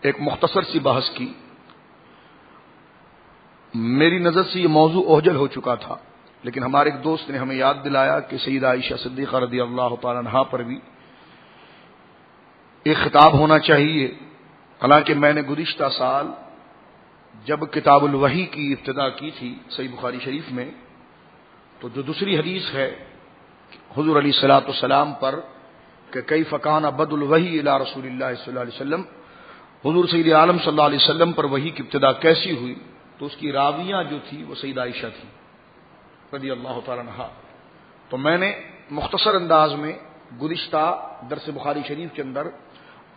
ایک مختصر سی بحث کی. میری نظر سے یہ موضوع اوجل ہو چکا تھا، لیکن ہمارے ایک دوست نے ہمیں یاد دلایا کہ سیدہ عائشہ صدیقہ رضی اللہ تعالی عنہا پر بھی ایک خطاب ہونا چاہیے. حالانکہ میں نے گزشتہ سال جب کتاب الوحی کی ابتدا کی تھی صحیح بخاری شریف میں، تو جو دوسری حدیث ہے حضور علیہ الصلوۃ والسلام پر کہ کیف کان بدء الوحی الی رسول اللہ صلی اللہ علیہ وسلم، حضور سید عالم صلی اللہ علیہ وسلم پر وحی کی ابتدا کیسی ہوئی، تو اس کی راویہ جو تھی وہ سیدہ عائشہ تھی رضی اللہ تعالی عنہا. تو میں نے مختصر انداز میں گزشتہ درس بخاری شریف کے اندر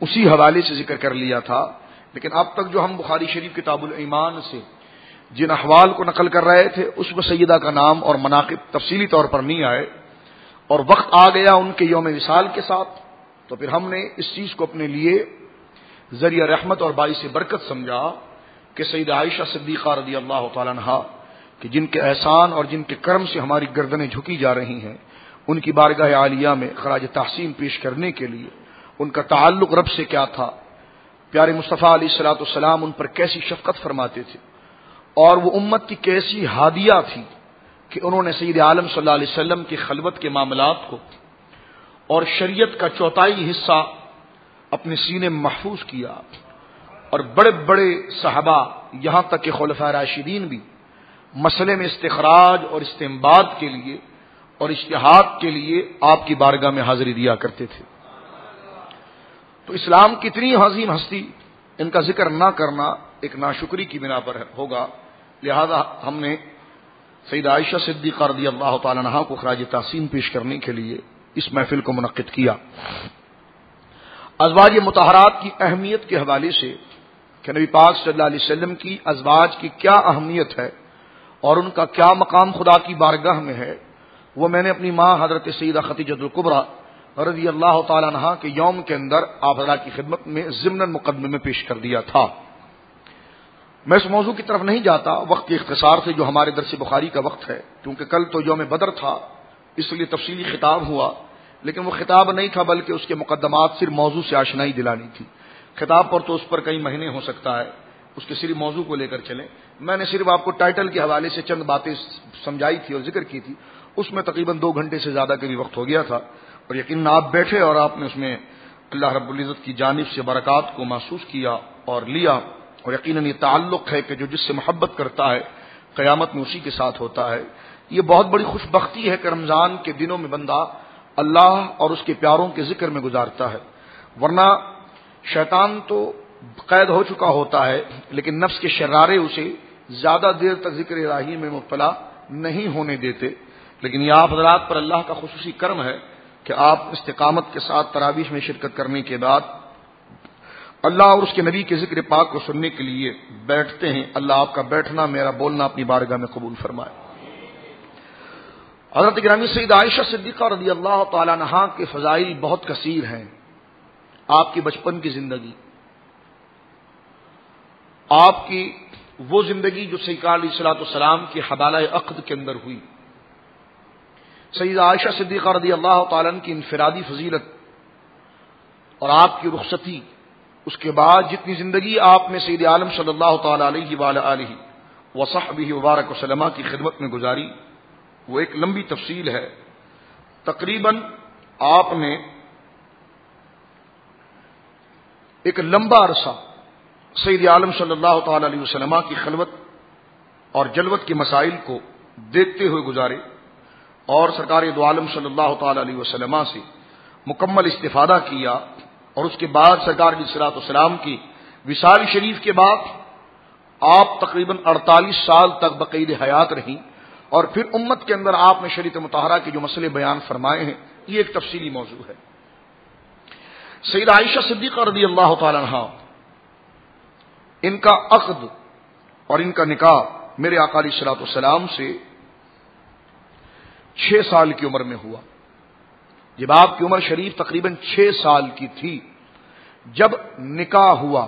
اسی حوالے سے ذکر کر لیا تھا، لیکن اب تک جو ہم بخاری شریف کتاب الایمان سے جن احوال کو نقل کر رہے تھے اس میں سیدہ کا نام اور مناقب تفصیلی طور پر نہیں آئے، اور وقت آ گیا ان کے یوم وصال کے ساتھ، تو پھر ہم نے اس چیز کو اپنے لیے ذریعہ رحمت اور باعث برکت سمجھا کہ سیدہ عائشہ صدیقہ رضی اللہ تعالی عنہا کہ جن کے احسان اور جن کے کرم سے ہماری گردنیں جھکی جا رہی ہیں، ان کی بارگاہ عالیہ میں خراج تحسین پیش کرنے کے لیے ان کا تعلق رب سے کیا تھا، پیارے مصطفیٰ علیہ الصلوۃ والسلام ان پر کیسی شفقت فرماتے تھے، اور وہ امت کی کیسی ہادیہ تھی کہ انہوں نے سید عالم صلی اللہ علیہ وسلم کی خلوت کے معاملات کو اور شریعت کا چوتھائی حصہ اپنے سینے میں محفوظ کیا. اور بڑے بڑے صحابہ یہاں تک کہ خلفاء راشدین بھی مسئلے میں استخراج اور استنباط کے لیے اور اجتہاد کے لیے آپ کی بارگاہ میں حاضری دیا کرتے تھے. تو اسلام کی اتنی عظیم ہستی، ان کا ذکر نہ کرنا ایک ناشکری کی بنا پر ہوگا، لہذا ہم نے سیدہ عائشہ صدیقہ رضی اللہ تعالی عنہا کو خراج تحسین پیش کرنے کے لیے اس محفل کو منعقد کیا. ازواج مطہرات کی اہمیت کے حوالے سے کہ نبی پاک صلی اللہ علیہ وسلم کی ازواج کی کیا اہمیت ہے اور ان کا کیا مقام خدا کی بارگاہ میں ہے، وہ میں نے اپنی ماں حضرت سیدہ خدیجہ الکبریٰ رضی اللہ تعالی عنہا کے یوم کے اندر آپ حضرات کی خدمت میں ضمن مقدمے میں پیش کر دیا تھا. میں اس موضوع کی طرف نہیں جاتا وقت کے اختصار سے جو ہمارے درس بخاری کا وقت ہے، کیونکہ کل تو یوم بدر تھا اس لیے تفصیلی خطاب ہوا، لیکن وہ خطاب نہیں تھا بلکہ اس کے مقدمات صرف موضوع سے آشنائی دلانی تھی. خطاب پر تو اس پر کئی مہینے ہو سکتا ہے، اس کے صرف موضوع کو لے کر چلیں. میں نے صرف آپ کو ٹائٹل کے حوالے سے چند باتیں سمجھائی تھی اور ذکر کی تھی، اس میں تقریباً 2 گھنٹے سے زیادہ کا بھی وقت ہو گیا تھا، اور یقیناً آپ بیٹھے اور آپ نے اس میں اللہ رب العزت کی جانب سے برکات کو محسوس کیا اور لیا. اور یقیناً یہ تعلق ہے کہ جو جس سے محبت کرتا ہے قیامت میں اسی کے ساتھ ہوتا ہے. یہ بہت بڑی خوش بختی ہے کہ رمضان کے دنوں میں بندہ اللہ اور اس کے پیاروں کے ذکر میں گزارتا ہے، ورنہ شیطان تو قید ہو چکا ہوتا ہے، لیکن نفس کے شرارے اسے زیادہ دیر تک ذکر الہی میں مبتلا نہیں ہونے دیتے. لیکن یہ آپ حضرات پر اللہ کا خصوصی کرم ہے کہ آپ استقامت کے ساتھ تراویح میں شرکت کرنے کے بعد اللہ اور اس کے نبی کے ذکر پاک کو سننے کے لیے بیٹھتے ہیں. اللہ آپ کا بیٹھنا، میرا بولنا اپنی بارگاہ میں قبول فرمائے. حضرت گرامی سیدہ عائشہ صدیقہ رضی اللہ تعالی عنہا کے فضائل بہت کثیر ہیں. آپ کی بچپن کی زندگی، آپ کی وہ زندگی جو سیدہ علیہ الصلوۃ والسلام کی حبالہ عقد کے اندر ہوئی، سیدہ عائشہ صدیقہ رضی اللہ تعالیٰ عنہ کی انفرادی فضیلت اور آپ کی رخصتی، اس کے بعد جتنی زندگی آپ نے سید عالم صلی اللہ تعالی علیہ وآلہ وصحبہ وبارک وسلم کی خدمت میں گزاری، وہ ایک لمبی تفصیل ہے. تقریباً آپ نے ایک لمبا عرصہ سید عالم صلی اللہ تعالی علیہ وسلم کی خلوت اور جلوت کے مسائل کو دیکھتے ہوئے گزارے، اور سرکار دو عالم صلی اللہ تعالی علیہ وسلم سے مکمل استفادہ کیا. اور اس کے بعد سرکار علیہ الصلوۃ والسلام کی وصال شریف کے بعد آپ تقریباً 48 سال تک بقید حیات رہیں، اور پھر امت کے اندر آپ نے شریعت مطہرہ کے جو مسئلے بیان فرمائے ہیں، یہ ایک تفصیلی موضوع ہے. سیدہ عائشہ صدیقہ رضی اللہ تعالی عنہا، ان کا عقد اور ان کا نکاح میرے آقا علیہ الصلوۃ والسلام سے 6 سال کی عمر میں ہوا. جب آپ کی عمر شریف تقریباً 6 سال کی تھی جب نکاح ہوا،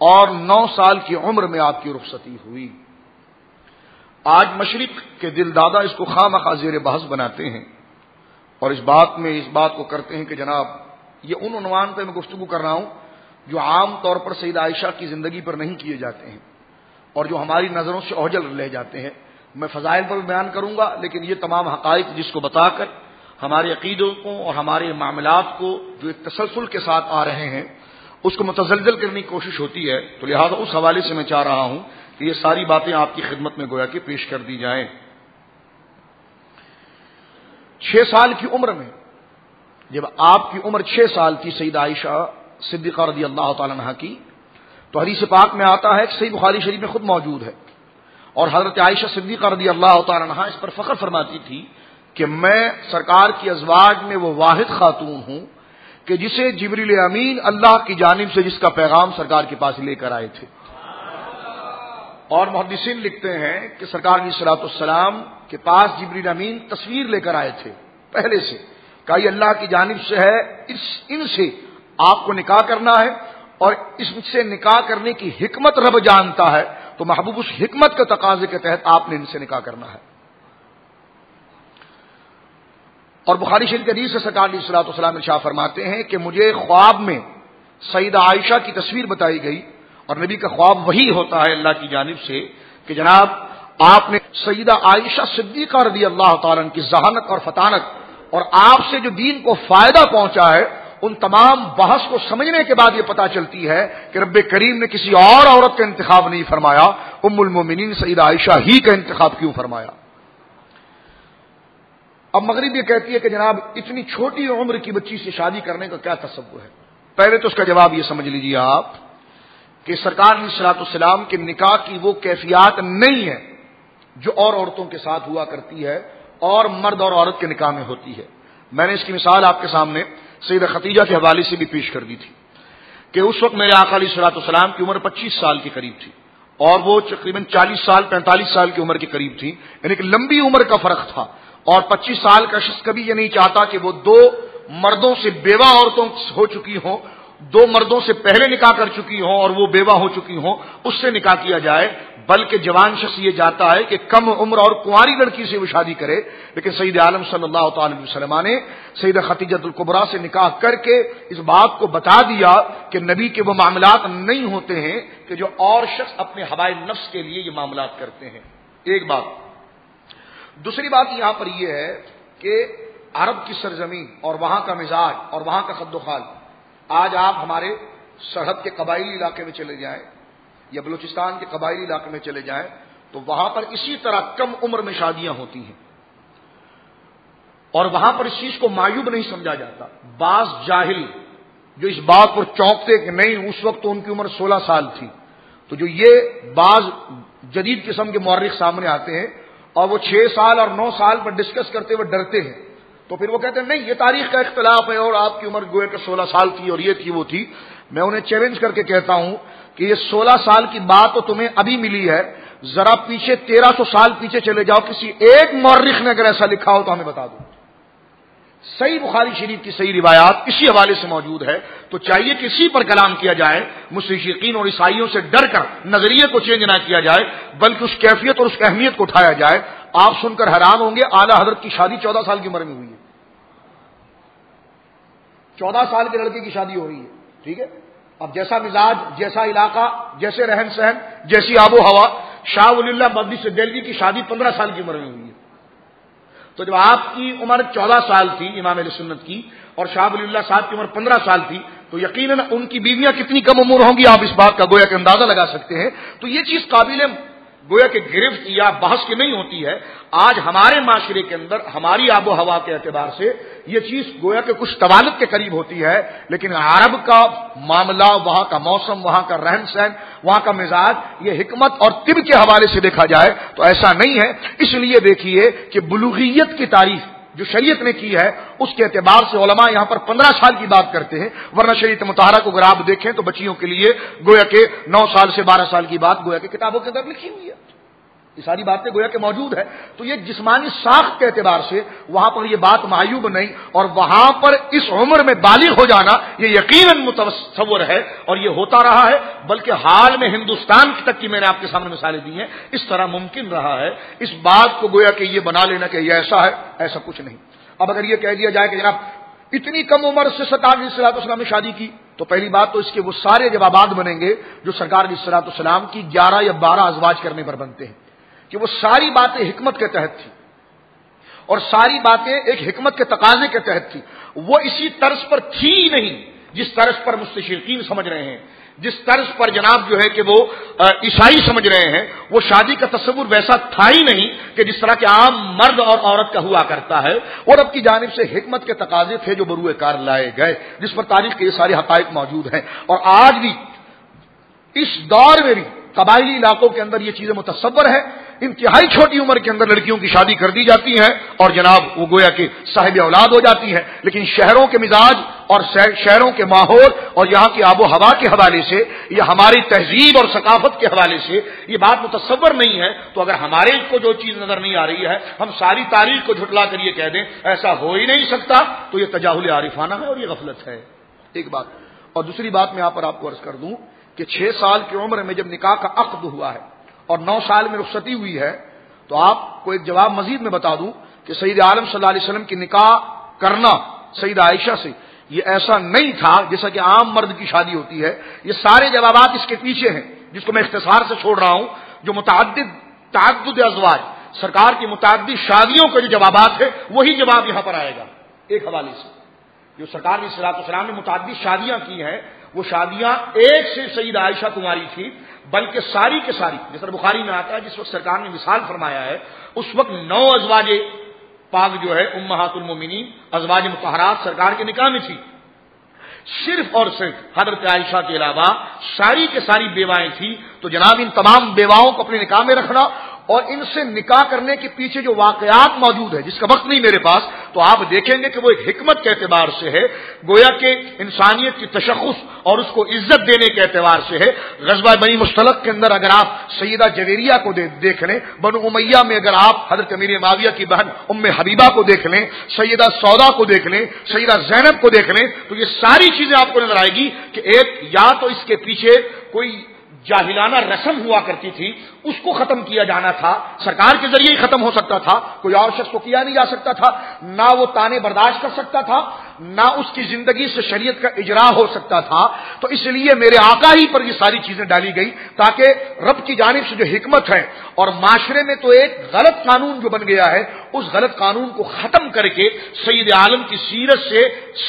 اور 9 سال کی عمر میں آپ کی رخصتی ہوئی. آج مشرق کے دل دادا اس کو خواہ زیر بحث بناتے ہیں، اور اس بات کو کرتے ہیں کہ جناب یہ ان عنوان پہ میں گفتگو کر رہا ہوں جو عام طور پر سیدہ عائشہ کی زندگی پر نہیں کیے جاتے ہیں اور جو ہماری نظروں سے اوجھل رہ جاتے ہیں. میں فضائل پر بیان کروں گا، لیکن یہ تمام حقائق جس کو بتا کر ہمارے عقیدوں کو اور ہمارے معاملات کو جو ایک تسلسل کے ساتھ آ رہے ہیں اس کو متزلزل کرنے کی کوشش ہوتی ہے، تو لہذا اس حوالے سے میں چاہ رہا ہوں کہ یہ ساری باتیں آپ کی خدمت میں گویا کہ پیش کر دی جائیں. 6 سال کی عمر میں، جب آپ کی عمر 6 سال تھی سیدہ عائشہ صدیقہ رضی اللہ تعالی عنہا کی، تو حدیث پاک میں آتا ہے کہ صحیح بخاری شریف میں خود موجود ہے، اور حضرت عائشہ صدیقہ رضی اللہ تعالی عنہا اس پر فخر فرماتی تھی کہ میں سرکار کی ازواج میں وہ واحد خاتون ہوں کہ جسے جبریل امین اللہ کی جانب سے جس کا پیغام سرکار کے پاس لے کر آئے تھے. اور محدثین لکھتے ہیں کہ سرکار علیہ الصلوۃ والسلام کے پاس جبریل امین تصویر لے کر آئے تھے پہلے سے، کہ یہ اللہ کی جانب سے ہے، ان سے آپ کو نکاح کرنا ہے، اور اس سے نکاح کرنے کی حکمت رب جانتا ہے، تو محبوب اس حکمت کے تقاضے کے تحت آپ نے ان سے نکاح کرنا ہے. اور بخاری شریف کی حدیث سے سرکار علیہ الصلوۃ والسلام ارشاد فرماتے ہیں کہ مجھے خواب میں سیدہ عائشہ کی تصویر بتائی گئی، اور نبی کا خواب وہی ہوتا ہے اللہ کی جانب سے کہ جناب آپ نے سیدہ عائشہ صدیقہ رضی اللہ تعالیٰ عنہ کی ذہانت اور فطانت اور آپ سے جو دین کو فائدہ پہنچا ہے، ان تمام بحث کو سمجھنے کے بعد یہ پتہ چلتی ہے کہ رب کریم نے کسی اور عورت کا انتخاب نہیں فرمایا، ام المومنین سیدہ عائشہ ہی کا انتخاب کیوں فرمایا. اب مغرب یہ کہتی ہے کہ جناب اتنی چھوٹی عمر کی بچی سے شادی کرنے کا کیا تصور ہے؟ پہلے تو اس کا جواب یہ سمجھ لیجیے آپ کہ سرکار علیہ الصلوۃ والسلام کے نکاح کی وہ کیفیات نہیں ہے جو اور عورتوں کے ساتھ ہوا کرتی ہے اور مرد اور عورت کے نکاح میں ہوتی ہے. میں نے اس کی مثال آپ کے سامنے سیدہ خدیجہ کے حوالے سے بھی پیش کر دی تھی کہ اس وقت میرے آقا علیہ الصلوۃ والسلام کی عمر 25 سال کے قریب تھی اور وہ تقریباً 40 سال 45 سال کی عمر کے قریب تھی، یعنی کہ لمبی عمر کا فرق تھا. اور 25 سال کا شخص کبھی یہ نہیں چاہتا کہ وہ 2 مردوں سے بیوہ عورتوں ہو چکی ہوں، 2 مردوں سے پہلے نکاح کر چکی ہوں اور وہ بیوہ ہو چکی ہوں، اس سے نکاح کیا جائے، بلکہ جوان شخص یہ چاہتا ہے کہ کم عمر اور کنواری لڑکی سے وہ شادی کرے. لیکن سید عالم صلی اللہ تعالی علیہ وسلم نے سیدہ خدیجہ الکبریٰ سے نکاح کر کے اس بات کو بتا دیا کہ نبی کے وہ معاملات نہیں ہوتے ہیں کہ جو اور شخص اپنے ہوائے نفس کے لیے یہ معاملات کرتے ہیں. ایک بات. دوسری بات یہاں پر یہ ہے کہ عرب کی سرزمین اور وہاں کا مزاج اور وہاں کا خد و خال، آج آپ ہمارے سرحد کے قبائلی علاقے میں چلے جائیں یا بلوچستان کے قبائلی علاقے میں چلے جائیں تو وہاں پر اسی طرح کم عمر میں شادیاں ہوتی ہیں، اور وہاں پر اس چیز کو معیوب نہیں سمجھا جاتا. بعض جاہل جو اس بات پر چونکتے کہ نہیں اس وقت تو ان کی عمر 16 سال تھی، تو جو یہ بعض جدید قسم کے مورخ سامنے آتے ہیں اور وہ 6 سال اور 9 سال پر ڈسکس کرتے ہوئے ڈرتے ہیں، تو پھر وہ کہتے ہیں نہیں یہ تاریخ کا اختلاف ہے اور آپ کی عمر گویا کہ 16 سال تھی اور یہ تھی وہ تھی. میں انہیں چیلنج کر کے کہتا ہوں کہ یہ 16 سال کی بات تو تمہیں ابھی ملی ہے، ذرا پیچھے 1300 سال پیچھے چلے جاؤ، کسی ایک مورخ نے اگر ایسا لکھا ہو تو ہمیں بتا دو. صحیح بخاری شریف کی صحیح روایات اسی حوالے سے موجود ہے، تو چاہیے کہ اسی پر کلام کیا جائے، مشرکین اور عیسائیوں سے ڈر کر نظریے کو چینج نہ کیا جائے بلکہ اس کیفیت اور اس اہمیت کو اٹھایا جائے. آپ سن کر حیران ہوں گے اعلیٰ حضرت کی شادی 14 سال کی عمر میں ہوئی ہے. 14 سال کے لڑکے کی شادی ہو رہی ہے. ٹھیک ہے، اب جیسا مزاج، جیسا علاقہ، جیسے رہن سہن، جیسی آب و ہوا. شاہ ولی اللہ مدنی سے دہلوی کی شادی 15 سال کی عمر میں ہوئی ہے. تو جب آپ کی عمر 14 سال تھی امام اہل سنت کی اور شاہ ولی اللہ صاحب کی عمر 15 سال تھی، تو یقیناً ان کی بیویاں کتنی کم عمر ہوں گی آپ اس بات کا گویا کہ اندازہ لگا سکتے ہیں. تو یہ چیز قابل گویا کہ گرفت یا بحث کی نہیں ہوتی ہے. آج ہمارے معاشرے کے اندر ہماری آب و ہوا کے اعتبار سے یہ چیز گویا کہ کچھ طوالت کے قریب ہوتی ہے، لیکن عرب کا معاملہ، وہاں کا موسم، وہاں کا رہن سہن، وہاں کا مزاج، یہ حکمت اور طب کے حوالے سے دیکھا جائے تو ایسا نہیں ہے. اس لیے دیکھیے کہ بلوغیت کی تعریف جو شریعت نے کی ہے اس کے اعتبار سے علماء یہاں پر 15 سال کی بات کرتے ہیں، ورنہ شریعت مطہرہ کو اگر آپ دیکھیں تو بچیوں کے لیے گویا کہ 9 سال سے 12 سال کی بات گویا کہ کتابوں کے اندر لکھی ہوئی ہے. یہ ساری باتیں گویا کہ موجود ہے. تو یہ جسمانی ساخت کے اعتبار سے وہاں پر یہ بات معیوب نہیں، اور وہاں پر اس عمر میں بالغ ہو جانا یہ یقیناً متصور ہے اور یہ ہوتا رہا ہے، بلکہ حال میں ہندوستان تک کی میں نے آپ کے سامنے مثالیں دی ہیں، اس طرح ممکن رہا ہے. اس بات کو گویا کہ یہ بنا لینا کہ یہ ایسا ہے، ایسا کچھ نہیں. اب اگر یہ کہہ دیا جائے کہ جناب اتنی کم عمر سے سرکار علیہ الصلوۃ والسلام نے شادی کی تو پہلی بات تو اس کے وہ سارے جوابات بنیں گے جو سرکار علیہ الصلوۃ والسلام کی 11 یا 12 ازواج کرنے پر بنتے ہیں، کہ وہ ساری باتیں حکمت کے تحت تھی اور ساری باتیں ایک حکمت کے تقاضے کے تحت تھی، وہ اسی طرز پر تھی ہی نہیں جس طرز پر مستشرقین سمجھ رہے ہیں، جس طرز پر جناب جو ہے کہ وہ عیسائی سمجھ رہے ہیں۔ وہ شادی کا تصور ویسا تھا ہی نہیں کہ جس طرح کے عام مرد اور عورت کا ہوا کرتا ہے، اور رب کی جانب سے حکمت کے تقاضے تھے جو بروئے کار لائے گئے، جس پر تاریخ کے یہ سارے حقائق موجود ہیں۔ اور آج بھی اس دور میں بھی قبائلی علاقوں کے اندر یہ چیزیں متصور ہے، انتہائی چھوٹی عمر کے اندر لڑکیوں کی شادی کر دی جاتی ہے اور جناب وہ گویا کہ صاحب اولاد ہو جاتی ہے۔ لیکن شہروں کے مزاج اور شہروں کے ماحول اور یہاں کی آب و ہوا کے حوالے سے یا ہماری تہذیب اور ثقافت کے حوالے سے یہ بات متصور نہیں ہے۔ تو اگر ہمارے کو جو چیز نظر نہیں آ رہی ہے، ہم ساری تاریخ کو جھٹلا کر یہ کہہ دیں ایسا ہو ہی نہیں سکتا، تو یہ تجاہل عارفانہ ہے اور یہ غفلت ہے، ایک بات۔ اور دوسری بات میں یہاں پر آپ کو عرض کر دوں کہ 6 سال کی عمر میں جب نکاح کا عقد ہوا ہے اور 9 سال میں رخصتی ہوئی ہے، تو آپ کو ایک جواب مزید میں بتا دوں کہ سید عالم صلی اللہ علیہ وسلم کی نکاح کرنا سیدہ عائشہ سے یہ ایسا نہیں تھا جیسا کہ عام مرد کی شادی ہوتی ہے۔ یہ سارے جوابات اس کے پیچھے ہیں، جس کو میں اختصار سے چھوڑ رہا ہوں، جو تعدد ازواج، سرکار کی متعدد شادیوں کے جو جوابات ہیں وہی جواب یہاں پر آئے گا ایک حوالے سے۔ جو سرکار علیہ الصلوۃ والسلام نے متعدد شادیاں کی ہیں، وہ شادیاں ایک سے سیدہ عائشہ کماری تھی، بلکہ ساری کے ساری، جس طرح بخاری میں آتا ہے جس وقت سرکار نے مثال فرمایا ہے اس وقت 9 ازواج پاک جو ہے امہات المومنین ازواج مطہرات سرکار کے نکاح میں تھی۔ صرف اور صرف حضرت عائشہ کے علاوہ ساری کے ساری بیوائیں تھیں۔ تو جناب ان تمام بیواؤں کو اپنے نکاح میں رکھنا اور ان سے نکاح کرنے کے پیچھے جو واقعات موجود ہے، جس کا وقت نہیں میرے پاس، تو آپ دیکھیں گے کہ وہ ایک حکمت کے اعتبار سے ہے، گویا کہ انسانیت کی تشخص اور اس کو عزت دینے کے اعتبار سے ہے۔ غزوہ بنی مصطلق کے اندر اگر آپ سیدہ جویریہ کو دیکھ لیں، بنو امیہ میں اگر آپ حضرت امیر معاویہ کی بہن ام حبیبہ کو دیکھ لیں، سیدہ سودا کو دیکھ لیں، سیدہ زینب کو دیکھ لیں، تو یہ ساری چیزیں آپ کو نظر آئے گی کہ ایک یا تو اس کے پیچھے کوئی جاہلانہ رسم ہوا کرتی تھی، اس کو ختم کیا جانا تھا، سرکار کے ذریعے ہی ختم ہو سکتا تھا، کوئی اور شخص کو کیا نہیں جا سکتا تھا، نہ وہ تانے برداشت کر سکتا تھا، نہ اس کی زندگی سے شریعت کا اجرا ہو سکتا تھا۔ تو اس لیے میرے آقا ہی پر یہ ساری چیزیں ڈالی گئی تاکہ رب کی جانب سے جو حکمت ہے، اور معاشرے میں تو ایک غلط قانون جو بن گیا ہے اس غلط قانون کو ختم کر کے سید عالم کی سیرت سے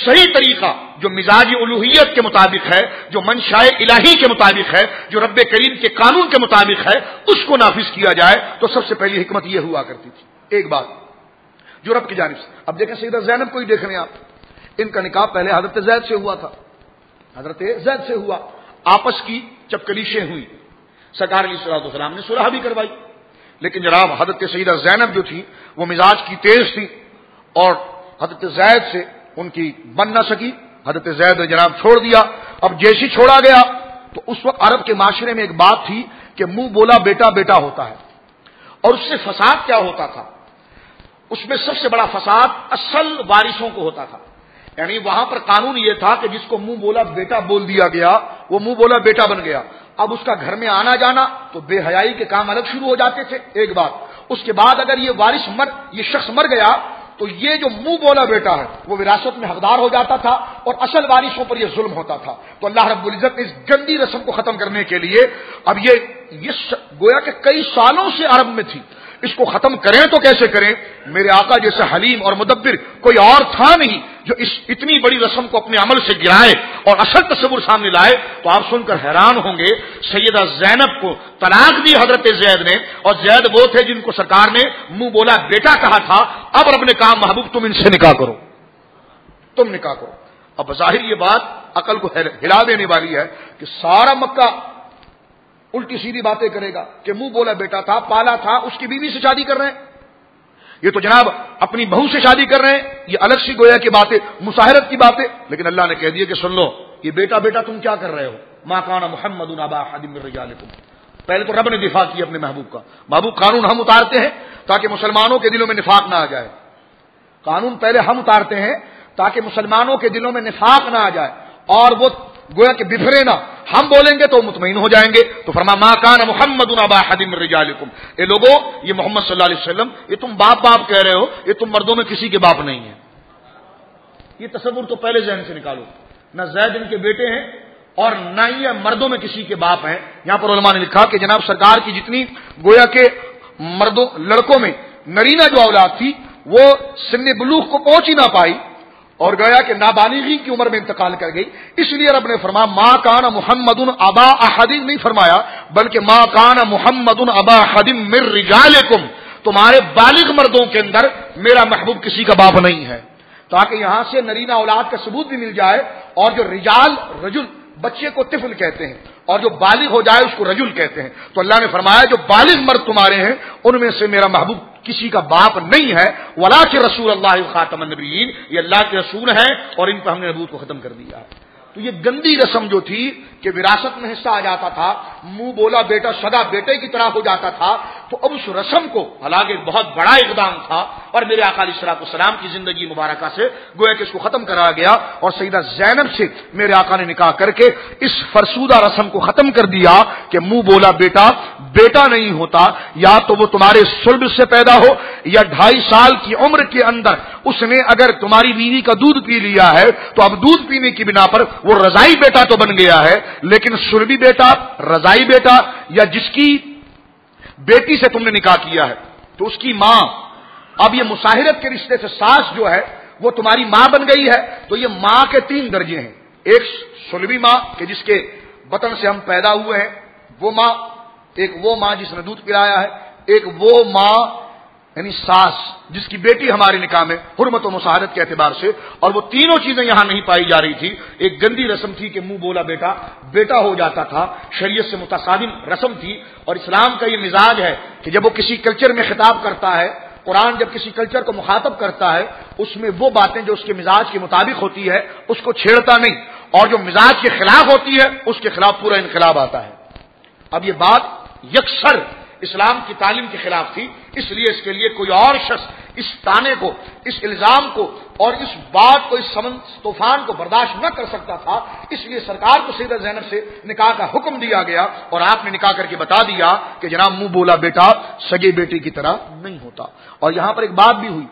صحیح طریقہ جو مزاج الوہیت کے مطابق ہے، جو منشاء الہی کے مطابق ہے، جو رب کریم کے قانون کے مطابق ہے، اس کو نافذ کیا جائے۔ تو سب سے پہلی حکمت یہ ہوا کرتی تھی، ایک بات جو رب کی جانب سے۔ اب دیکھیں سیدہ زینب کو ہی دیکھ رہے ہیں آپ، ان کا نکاح پہلے حضرت زید سے ہوا تھا، حضرت زید سے ہوا، آپس کی جب کلیشیں ہوئی سرکار علیہ الصلوۃ والسلام نے صلح بھی کروائی، لیکن جناب حضرت سیدہ زینب جو تھی وہ مزاج کی تیز تھی اور حضرت زید سے ان کی بن نہ سکی، حضرت زید نے جناب چھوڑ دیا۔ اب جیسی چھوڑا گیا تو اس وقت عرب کے معاشرے میں ایک بات تھی کہ منہ بولا بیٹا بیٹا ہوتا ہے، اور اس سے فساد کیا ہوتا تھا، اس میں سب سے بڑا فساد اصل وارثوں کو ہوتا تھا۔ یعنی وہاں پر قانون یہ تھا کہ جس کو منہ بولا بیٹا بول دیا گیا وہ منہ بولا بیٹا بن گیا، اب اس کا گھر میں آنا جانا تو بے حیائی کے کام الگ شروع ہو جاتے تھے، ایک بات۔ اس کے بعد اگر یہ شخص مر گیا تو یہ جو منہ بولا بیٹا ہے وہ وراثت میں حقدار ہو جاتا تھا اور اصل وارثوں پر یہ ظلم ہوتا تھا۔ تو اللہ رب العزت نے اس گندی رسم کو ختم کرنے کے لیے اب یہ گویا کہ کئی سالوں سے عرب میں تھی، اس کو ختم کریں تو کیسے کریں؟ میرے آقا جیسے حلیم اور مدبر کوئی اور تھا نہیں جو اس اتنی بڑی رسم کو اپنے عمل سے گرائے اور اصل تصور سامنے لائے۔ تو آپ سن کر حیران ہوں گے، سیدہ زینب کو طلاق دی حضرت زید نے، اور زید وہ تھے جن کو سرکار نے منہ بولا بیٹا کہا تھا۔ اب رب نے کہا محبوب تم ان سے نکاح کرو، تم نکاح کرو۔ اب بظاہر یہ بات عقل کو ہلا دینے والی ہے کہ سارا مکہ الٹی سیدھی باتیں کرے گا کہ منہ بولا بیٹا تھا، پالا تھا، اس کی بیوی سے شادی کر رہے ہیں، یہ تو جناب اپنی بہو سے شادی کر رہے ہیں، یہ الگ سی گویا کی باتیں، مساہرت کی باتیں۔ لیکن اللہ نے کہہ دیا کہ سن لو، یہ بیٹا بیٹا تم کیا کر رہے ہو؟ ما کان محمد ابا احد من رجالکم۔ پہلے تو رب نے دفاع کی اپنے محبوب کا، محبوب قانون ہم اتارتے ہیں تاکہ مسلمانوں کے دلوں میں نفاق نہ آ جائے، قانون پہلے ہم اتارتے ہیں تاکہ مسلمانوں کے دلوں میں نفاق نہ آ جائے اور وہ گویا کہ بفرے نہ، ہم بولیں گے تو مطمئن ہو جائیں گے۔ تو فرما ما کان محمد ابا احد من رجالکم، اے لوگوں یہ محمد صلی اللہ علیہ وسلم، یہ تم باپ باپ کہہ رہے ہو، یہ تم مردوں میں کسی کے باپ نہیں ہے، یہ تصور تو پہلے ذہن سے نکالو۔ نہ زید ان کے بیٹے ہیں اور نہ ہی مردوں میں کسی کے باپ ہیں. یہاں پر علماء نے لکھا کہ جناب سرکار کی جتنی گویا کے مردوں لڑکوں میں نرینہ جو اولاد تھی وہ سن بلوغ کو پہنچ ہی نہ پائی اور گویا کہ نابالغی کی عمر میں انتقال کر گئی. اس لیے رب نے فرمایا ما کان محمد ابا احد نہیں فرمایا بلکہ ما کان محمد ابا احد من رجالکم، تمہارے بالغ مردوں کے اندر میرا محبوب کسی کا باپ نہیں ہے، تاکہ یہاں سے نرینہ اولاد کا ثبوت بھی مل جائے. اور جو رجال رجل بچے کو طفل کہتے ہیں اور جو بالغ ہو جائے اس کو رجل کہتے ہیں. تو اللہ نے فرمایا جو بالغ مرد تمہارے ہیں ان میں سے میرا محبوب کسی کا باپ نہیں ہے. ولاکن رسول اللہ خاتم النبیین، یہ اللہ کے رسول ہیں اور ان پر ہم نے نبوت کو ختم کر دیا ہے. تو یہ گندی رسم جو تھی کہ وراثت میں حصہ آ جاتا تھا، منہ بولا بیٹا سدا بیٹے کی طرح ہو جاتا تھا، تو اب اس رسم کو حالانکہ ایک بہت بڑا اقدام تھا اور میرے آقا علیہ الصلوۃ والسلام کی زندگی مبارکہ سے گویا کہ اس کو ختم کرا گیا اور سیدہ زینب سے میرے آقا نے نکاح کر کے اس فرسودہ رسم کو ختم کر دیا کہ منہ بولا بیٹا بیٹا نہیں ہوتا، یا تو وہ تمہارے صلب سے پیدا ہو یا 2.5 سال کی عمر کے اندر اس نے اگر تمہاری بیوی کا دودھ پی لیا ہے تو اب دودھ پینے کی بنا پر وہ رضائی بیٹا تو بن گیا ہے، لیکن صلبی بیٹا رضائی بیٹا یا جس کی بیٹی سے تم نے نکاح کیا ہے تو اس کی ماں اب یہ مصاہرت کے رشتے سے ساس جو ہے وہ تمہاری ماں بن گئی ہے. تو یہ ماں کے 3 درجے ہیں، ایک صلبی ماں کہ جس کے بطن سے ہم پیدا ہوئے ہیں وہ ماں، ایک وہ ماں جس نے دودھ پلایا ہے، ایک وہ ماں یعنی ساس جس کی بیٹی ہمارے نکاح میں حرمت و مصاہرت کے اعتبار سے. اور وہ تینوں چیزیں یہاں نہیں پائی جا رہی تھی. ایک گندی رسم تھی کہ منہ بولا بیٹا بیٹا ہو جاتا تھا، شریعت سے متصادم رسم تھی. اور اسلام کا یہ مزاج ہے کہ جب وہ کسی کلچر میں خطاب کرتا ہے، قرآن جب کسی کلچر کو مخاطب کرتا ہے اس میں وہ باتیں جو اس کے مزاج کے مطابق ہوتی ہے اس کو چھیڑتا نہیں، اور جو مزاج کے خلاف ہوتی ہے اس کے خلاف پورا انقلاب آتا ہے. اب یہ بات یکسر اسلام کی تعلیم کے خلاف تھی، اس لیے اس کے لیے کوئی اور شخص اس تانے کو، اس الزام کو اور اس بات کو، اس طوفان کو برداشت نہ کر سکتا تھا. اس لیے سرکار کو سیدہ زینب سے نکاح کا حکم دیا گیا اور آپ نے نکاح کر کے بتا دیا کہ جناب منہ بولا بیٹا سگے بیٹے کی طرح نہیں ہوتا. اور یہاں پر ایک بات بھی ہوئی،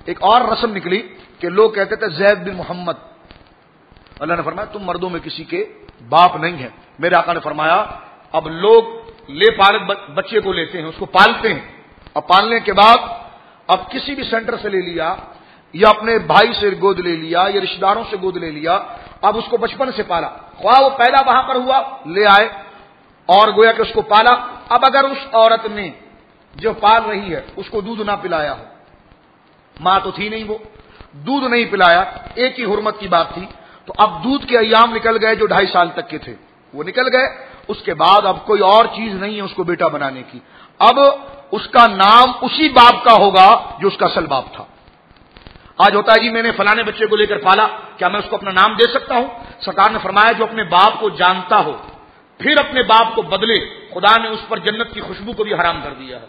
ایک اور رسم نکلی کہ لوگ کہتے تھے زید بن محمد. اللہ نے فرمایا تم مردوں میں کسی کے باپ نہیں ہیں. میرے آقا نے فرمایا اب لوگ لے پالک بچے کو لیتے ہیں، اس کو پالتے ہیں، اب پالنے کے بعد اب کسی بھی سینٹر سے لے لیا یا اپنے بھائی سے گود لے لیا یا رشتہ داروں سے گود لے لیا، اب اس کو بچپن سے پالا، خواہ وہ پیدا وہاں پر ہوا لے آئے اور گویا کہ اس کو پالا. اب اگر اس عورت نے جو پال رہی ہے اس کو دودھ نہ پلایا ہو، ماں تو تھی نہیں، وہ دودھ نہیں پلایا، ایک ہی حرمت کی بات تھی، تو اب دودھ کے ایام نکل گئے جو 2.5 سال تک کے تھے وہ نکل گئے. اس کے بعد اب کوئی اور چیز نہیں ہے اس کو بیٹا بنانے کی، اب اس کا نام اسی باپ کا ہوگا جو اس کا اصل باپ تھا. آج ہوتا ہے جی میں نے فلانے بچے کو لے کر پالا، کیا میں اس کو اپنا نام دے سکتا ہوں؟ سرکار نے فرمایا جو اپنے باپ کو جانتا ہو پھر اپنے باپ کو بدلے، خدا نے اس پر جنت کی خوشبو کو بھی حرام کر دیا ہے،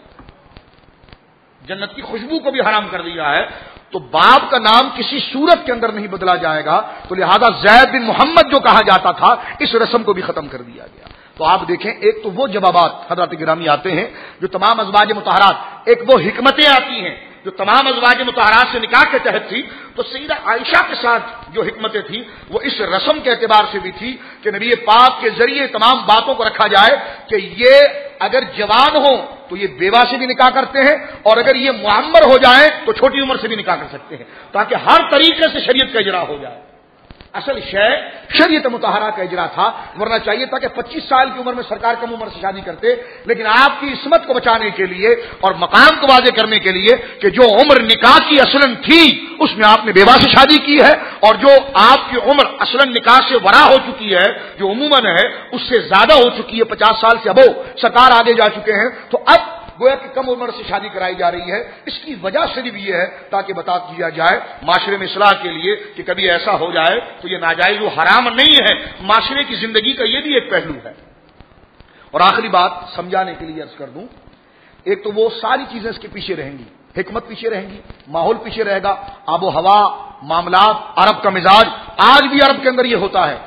جنت کی خوشبو کو بھی حرام کر دیا ہے. تو باپ کا نام کسی صورت کے اندر نہیں بدلا جائے گا. تو لہذا زید بن محمد جو کہا جاتا تھا اس رسم کو بھی ختم کر دیا گیا. تو آپ دیکھیں ایک تو وہ جوابات حضرات گرامی آتے ہیں جو تمام ازواج مطہرات، ایک وہ حکمتیں آتی ہیں جو تمام ازواج مطہرات سے نکاح کے تحت تھی. تو سیدہ عائشہ کے ساتھ جو حکمتیں تھیں وہ اس رسم کے اعتبار سے بھی تھی کہ نبی پاک کے ذریعے تمام باتوں کو رکھا جائے کہ یہ اگر جوان ہو تو یہ بیوہ سے بھی نکاح کرتے ہیں اور اگر یہ معمر ہو جائیں تو چھوٹی عمر سے بھی نکاح کر سکتے ہیں، تاکہ ہر طریقے سے شریعت کا اجرا ہو جائے. اصل شے شریعت مطہرہ کا اجرا تھا، ورنہ چاہیے تھا کہ 25 سال کی عمر میں سرکار کم عمر سے شادی کرتے، لیکن آپ کی عصمت کو بچانے کے لیے اور مقام کو واضح کرنے کے لیے کہ جو عمر نکاح کی اصلاً تھی اس میں آپ نے بیوہ سے شادی کی ہے، اور جو آپ کی عمر اصلاً نکاح سے ورا ہو چکی ہے جو عموماً ہے اس سے زیادہ ہو چکی ہے، 50 سال سے ابو سرکار آگے جا چکے ہیں، تو اب گویا کہ کم عمر سے شادی کرائی جا رہی ہے. اس کی وجہ صرف یہ ہے تاکہ بتا دیا جائے معاشرے میں اصلاح کے لیے کہ کبھی ایسا ہو جائے تو یہ ناجائز و حرام نہیں ہے، معاشرے کی زندگی کا یہ بھی ایک پہلو ہے. اور آخری بات سمجھانے کے لیے عرض کر دوں، ایک تو وہ ساری چیزیں اس کے پیچھے رہیں گی، حکمت پیچھے رہیں گی، ماحول پیچھے رہے گا، آب و ہوا، معاملات، عرب کا مزاج. آج بھی عرب کے اندر یہ ہوتا ہے،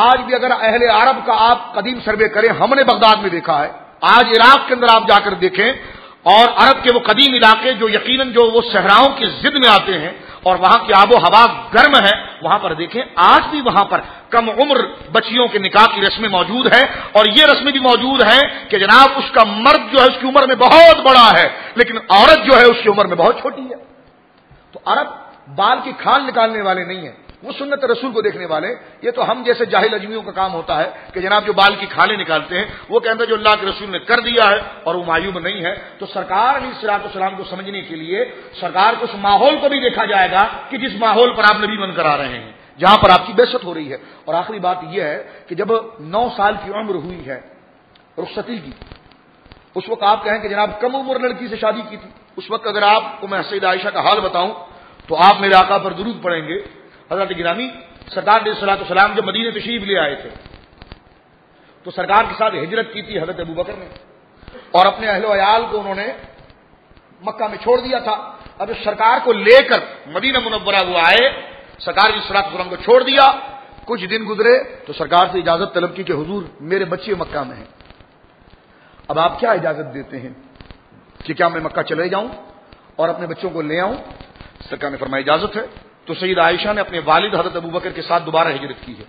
آج بھی اگر اہل عرب کا آپ قدیم سروے کریں، ہم نے بغداد میں دیکھا ہے، آج عراق کے اندر آپ جا کر دیکھیں اور عرب کے وہ قدیم علاقے جو یقیناً جو وہ صحراؤں کی ضد میں آتے ہیں اور وہاں کی آب و ہوا گرم ہے، وہاں پر دیکھیں آج بھی وہاں پر کم عمر بچیوں کے نکاح کی رسمیں موجود ہیں، اور یہ رسمیں بھی موجود ہیں کہ جناب اس کا مرد جو ہے اس کی عمر میں بہت بڑا ہے لیکن عورت جو ہے اس کی عمر میں بہت چھوٹی ہے۔ تو عرب بال کی کھال نکالنے والے نہیں ہیں، وہ سنت رسول کو دیکھنے والے۔ یہ تو ہم جیسے جاہل اجمیوں کا کام ہوتا ہے کہ جناب جو بال کی کھالیں نکالتے ہیں وہ کہتے ہیں جو اللہ کے رسول نے کر دیا ہے اور وہ معیوب نہیں ہے۔ تو سرکار علیہ الصلوۃ والسلام کو سمجھنے کے لیے سرکار کو اس ماحول کو بھی دیکھا جائے گا کہ جس ماحول پر آپ نبی بن کر آ رہے ہیں، جہاں پر آپ کی بعثت ہو رہی ہے۔ اور آخری بات یہ ہے کہ جب 9 سال کی عمر ہوئی ہے رخصتی کی، اس وقت آپ کہیں کہ جناب کم عمر لڑکی سے شادی کی تھی، اس وقت اگر آپ کو میں سیدہ عائشہ کا حال بتاؤں تو آپ میرے آقا پر درود پڑھیں گے۔ حضرت گرامی سرکار علیہ الصلوۃ والسلام جب مدینہ تشریف لے آئے تھے تو سرکار کے ساتھ ہجرت کی تھی حضرت ابوبکر نے، اور اپنے اہل و عیال کو انہوں نے مکہ میں چھوڑ دیا تھا۔ اب اس سرکار کو لے کر مدینہ منورہ وہ آئے، سرکار علیہ الصلوۃ والسلام کو چھوڑ دیا، کچھ دن گزرے تو سرکار سے اجازت طلب کی کہ حضور میرے بچے مکہ میں ہیں، اب آپ کیا اجازت دیتے ہیں کہ کیا میں مکہ چلے جاؤں اور اپنے بچوں کو لے آؤں؟ سرکار نے فرمایا اجازت ہے۔ تو سیدہ عائشہ نے اپنے والد حضرت ابوبکر کے ساتھ دوبارہ ہجرت کی ہے،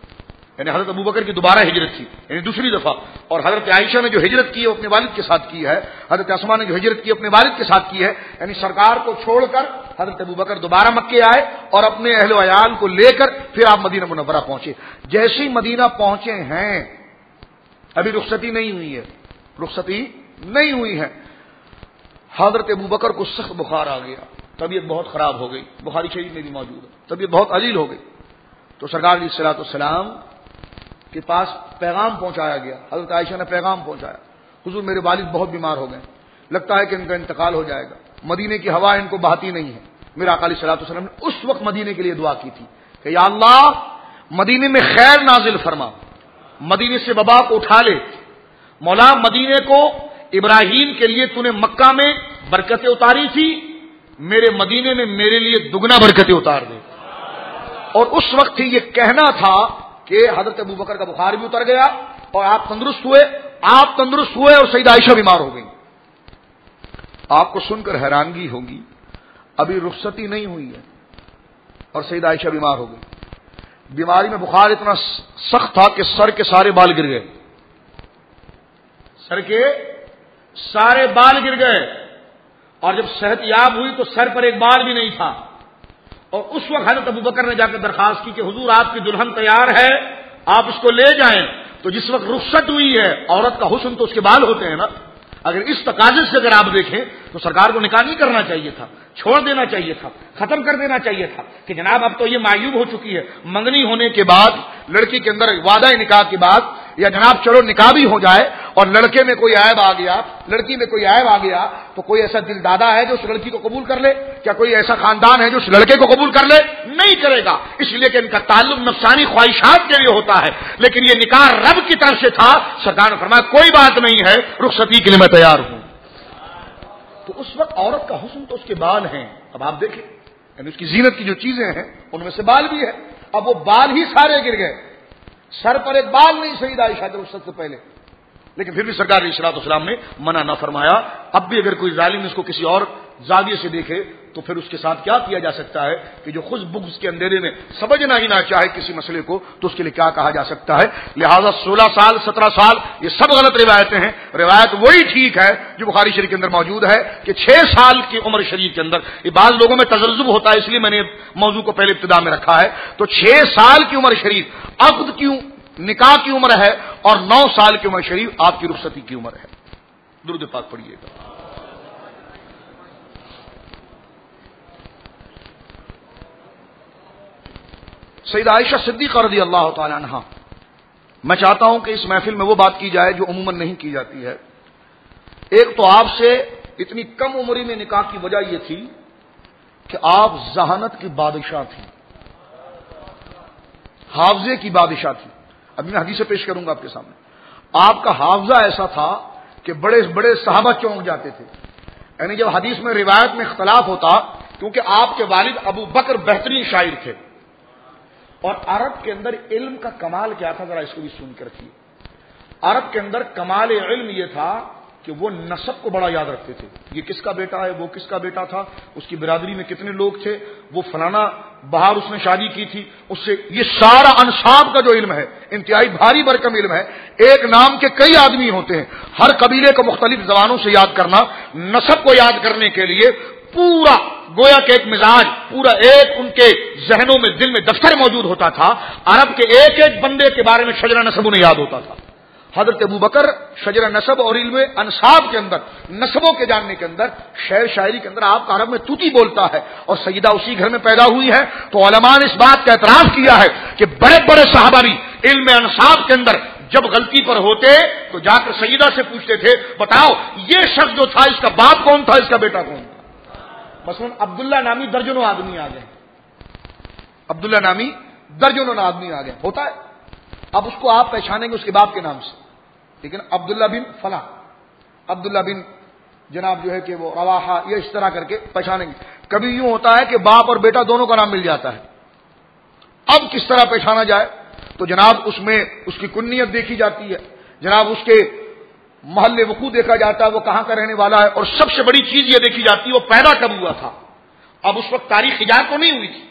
یعنی حضرت ابوبکر کی دوبارہ ہجرت کی یعنی دوسری دفعہ، اور حضرت عائشہ نے جو ہجرت کی ہے وہ اپنے والد کے ساتھ کی ہے، حضرت اسماء نے جو ہجرت کی اپنے والد کے ساتھ کی ہے، یعنی سرکار کو چھوڑ کر حضرت ابوبکر دوبارہ مکے آئے اور اپنے اہل و عیال کو لے کر پھر آپ مدینہ منورہ پہنچے۔ جیسے ہی مدینہ پہنچے ہیں، ابھی رخصتی نہیں ہوئی ہے، رخصتی نہیں ہوئی ہے، حضرت ابوبکر کو سخت بخار آ گیا، طبیعت بہت خراب ہو گئی، بخاری شریف میں بھی موجود ہے، طبیعت بہت علیل ہو گئی۔ تو سرکار علیہ الصلوۃ والسلام کے پاس پیغام پہنچایا گیا، حضرت عائشہ نے پیغام پہنچایا، حضور میرے والد بہت بیمار ہو گئے، لگتا ہے کہ ان کا انتقال ہو جائے گا، مدینے کی ہوا ان کو بہاتی نہیں ہے۔ میرا آقا علیہ الصلوۃ والسلام نے اس وقت مدینے کے لیے دعا کی تھی کہ یا اللہ مدینے میں خیر نازل فرما، مدینے سے وبا کو اٹھا لے، مولا مدینے کو ابراہیم کے لیے تو نے مکہ میں برکتیں اتاری تھی، میرے مدینے میں میرے لیے دگنا برکتیں اتار دے۔ اور اس وقت ہی یہ کہنا تھا کہ حضرت ابوبکر کا بخار بھی اتر گیا اور آپ تندرست ہوئے اور سیدہ عائشہ بیمار ہو گئی۔ آپ کو سن کر حیرانگی ہوگی، ابھی رخصتی نہیں ہوئی ہے اور سیدہ عائشہ بیمار ہو گئی۔ بیماری میں بخار اتنا سخت تھا کہ سر کے سارے بال گر گئے، سر کے سارے بال گر گئے، اور جب صحت یاب ہوئی تو سر پر ایک بال بھی نہیں تھا۔ اور اس وقت حضرت ابوبکر نے جا کر درخواست کی کہ حضور آپ کی دلہن تیار ہے، آپ اس کو لے جائیں۔ تو جس وقت رخصت ہوئی ہے، عورت کا حسن تو اس کے بال ہوتے ہیں نا، اگر اس تقاضے سے اگر آپ دیکھیں تو سرکار کو نکاح نہیں کرنا چاہیے تھا، چھوڑ دینا چاہیے تھا، ختم کر دینا چاہیے تھا کہ جناب اب تو یہ معیوب ہو چکی ہے، منگنی ہونے کے بعد لڑکی کے اندر وعدہ نکاح کے بعد، یا جناب چلو نکاح بھی ہو جائے اور لڑکے میں کوئی عیب آ گیا، لڑکی میں کوئی عیب آ گیا تو کوئی ایسا دل دادا ہے جو اس لڑکی کو قبول کر لے؟ کیا کوئی ایسا خاندان ہے جو اس لڑکے کو قبول کر لے؟ نہیں کرے گا، اس لیے کہ ان کا تعلق نفسانی خواہشات کے لیے ہوتا ہے، لیکن یہ نکاح رب کی طرف سے تھا۔ سرکار نے فرمایا کوئی بات نہیں ہے، رخصتی کے لیے میں تیار ہوں۔ تو اس وقت عورت کا حسن تو اس کے بال ہیں، اب آپ دیکھیں یعنی اس کی زینت کی جو چیزیں ہیں ان میں سے بال بھی ہے، اب وہ بال ہی سارے گر گئے، سر پر ایک بال نہیں سیدہ عائشہ کے رخصت سے پہلے، لیکن پھر بھی سرکار علیہ الصلوۃ والسلام نے منع نہ فرمایا۔ اب بھی اگر کوئی ظالم اس کو کسی اور زاویے سے دیکھے تو پھر اس کے ساتھ کیا کیا جا سکتا ہے کہ جو خود بغض کے اندھیرے میں سمجھنا ہی نہ چاہے کسی مسئلے کو تو اس کے لیے کیا کہا جا سکتا ہے۔ لہذا 16 سال 17 سال یہ سب غلط روایتیں ہیں، روایت وہی ٹھیک ہے جو بخاری شریف کے اندر موجود ہے کہ 6 سال کی عمر شریف کے اندر، یہ بعض لوگوں میں تذبذب ہوتا ہے اس لیے میں نے موضوع کو پہلے ابتدا میں رکھا ہے، تو 6 سال کی عمر شریف عقد کیوں نکاح کی عمر ہے اور 9 سال کی عمر شریف آپ کی رخصتی کی عمر ہے۔ درود پاک پڑھیے گا۔ سیدہ عائشہ صدیقہ رضی اللہ تعالی عنہا، میں چاہتا ہوں کہ اس محفل میں وہ بات کی جائے جو عموماً نہیں کی جاتی ہے۔ ایک تو آپ سے اتنی کم عمری میں نکاح کی وجہ یہ تھی کہ آپ ذہانت کی بادشاہ تھی، حافظے کی بادشاہ تھی۔ ابھی میں حدیث پیش کروں گا آپ کے سامنے۔ آپ کا حافظہ ایسا تھا کہ بڑے بڑے صحابہ چونک جاتے تھے، یعنی جب حدیث میں روایت میں اختلاف ہوتا، کیونکہ آپ کے والد ابو بکر بہترین شاعر تھے، اور عرب کے اندر علم کا کمال کیا تھا ذرا اس کو بھی سن کے رکھیے۔ عرب کے اندر کمال علم یہ تھا کہ وہ نسب کو بڑا یاد رکھتے تھے. یہ کس کا بیٹا ہے، وہ کس کا بیٹا تھا، اس کی برادری میں کتنے لوگ تھے، وہ فلانا باہر اس نے شادی کی تھی اس سے. یہ سارا انصاب کا جو علم ہے انتہائی بھاری بھرکم علم ہے. ایک نام کے کئی آدمی ہوتے ہیں، ہر قبیلے کو مختلف زبانوں سے یاد کرنا، نسب کو یاد کرنے کے لیے پورا گویا کہ ایک مزاج، پورا ایک ان کے ذہنوں میں، دل میں دفتر موجود ہوتا تھا. عرب کے ایک ایک بندے کے بارے میں شجرہ نسب انہیں یاد ہوتا تھا. حضرت ابوبکر شجرہ نسب اور علم انصاب کے اندر، نسبوں کے جاننے کے اندر، شعر شاعری کے اندر آپ کا عرب میں توتی بولتا ہے، اور سیدہ اسی گھر میں پیدا ہوئی ہے. تو علماء نے اس بات کا اعتراف کیا ہے کہ بڑے بڑے صحابہ بھی علم انصاب کے اندر جب غلطی پر ہوتے تو جا کر سیدہ سے پوچھتے تھے، بتاؤ یہ شخص جو تھا اس کا باپ کون تھا، اس کا بیٹا کون تھا. مثلا عبداللہ نامی درجنوں آدمی آ گئے، عبداللہ نامی درجنوں آدمی آ گئے، ہوتا ہے. اب اس کو آپ پہچانیں گے اس کے باپ کے نام سے، لیکن عبداللہ بن فلاں، عبداللہ بن جناب جو ہے کہ وہ رواحہ، یہ اس طرح کر کے پہچانیں گے. کبھی یوں ہوتا ہے کہ باپ اور بیٹا دونوں کا نام مل جاتا ہے. اب کس طرح پہچانا جائے؟ تو جناب اس میں اس کی کنیت دیکھی جاتی ہے، جناب اس کے محل وقوع دیکھا جاتا ہے، وہ کہاں کا رہنے والا ہے، اور سب سے بڑی چیز یہ دیکھی جاتی ہے وہ پیدا کب ہوا تھا. اب اس وقت تاریخ ایجاد تو نہیں ہوئی تھی،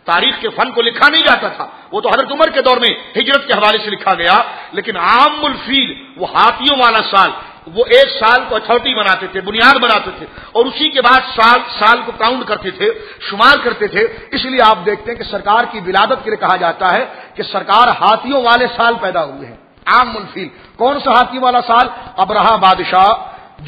تاریخ کے فن کو لکھا نہیں جاتا تھا، وہ تو حضرت عمر کے دور میں ہجرت کے حوالے سے لکھا گیا. لیکن عام الفیل، وہ ہاتھیوں والا سال، وہ ایک سال کو اتھارٹی بناتے تھے، بنیاد بناتے تھے، اور اسی کے بعد سال کو کاؤنٹ کرتے تھے، شمار کرتے تھے. اس لیے آپ دیکھتے ہیں کہ سرکار کی ولادت کے لیے کہا جاتا ہے کہ سرکار ہاتھیوں والے سال پیدا ہوئے ہیں. عام الفیل، کون سا ہاتھی والا سال؟ ابرہہ بادشاہ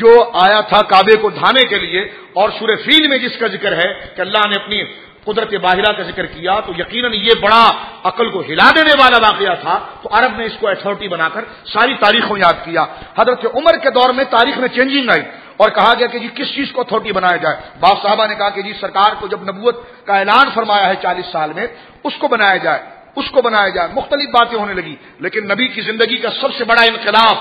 جو آیا تھا کعبے کو ڈھانے کے لیے، اور سورہ فیل میں جس کا ذکر ہے کہ اللہ نے اپنی قدرت باہرہ کا ذکر کیا، تو یقیناً یہ بڑا عقل کو ہلا دینے والا واقعہ تھا. تو عرب نے اس کو اتھارٹی بنا کر ساری تاریخ کو یاد کیا. حضرت عمر کے دور میں تاریخ میں چینجنگ آئی اور کہا گیا کہ جی کس چیز کو اتھارٹی بنایا جائے. باپ صاحبہ نے کہا کہ جی سرکار کو جب نبوت کا اعلان فرمایا ہے 40 سال میں، اس کو بنایا جائے، اس کو بنایا جائے. مختلف باتیں ہونے لگی، لیکن نبی کی زندگی کا سب سے بڑا انقلاب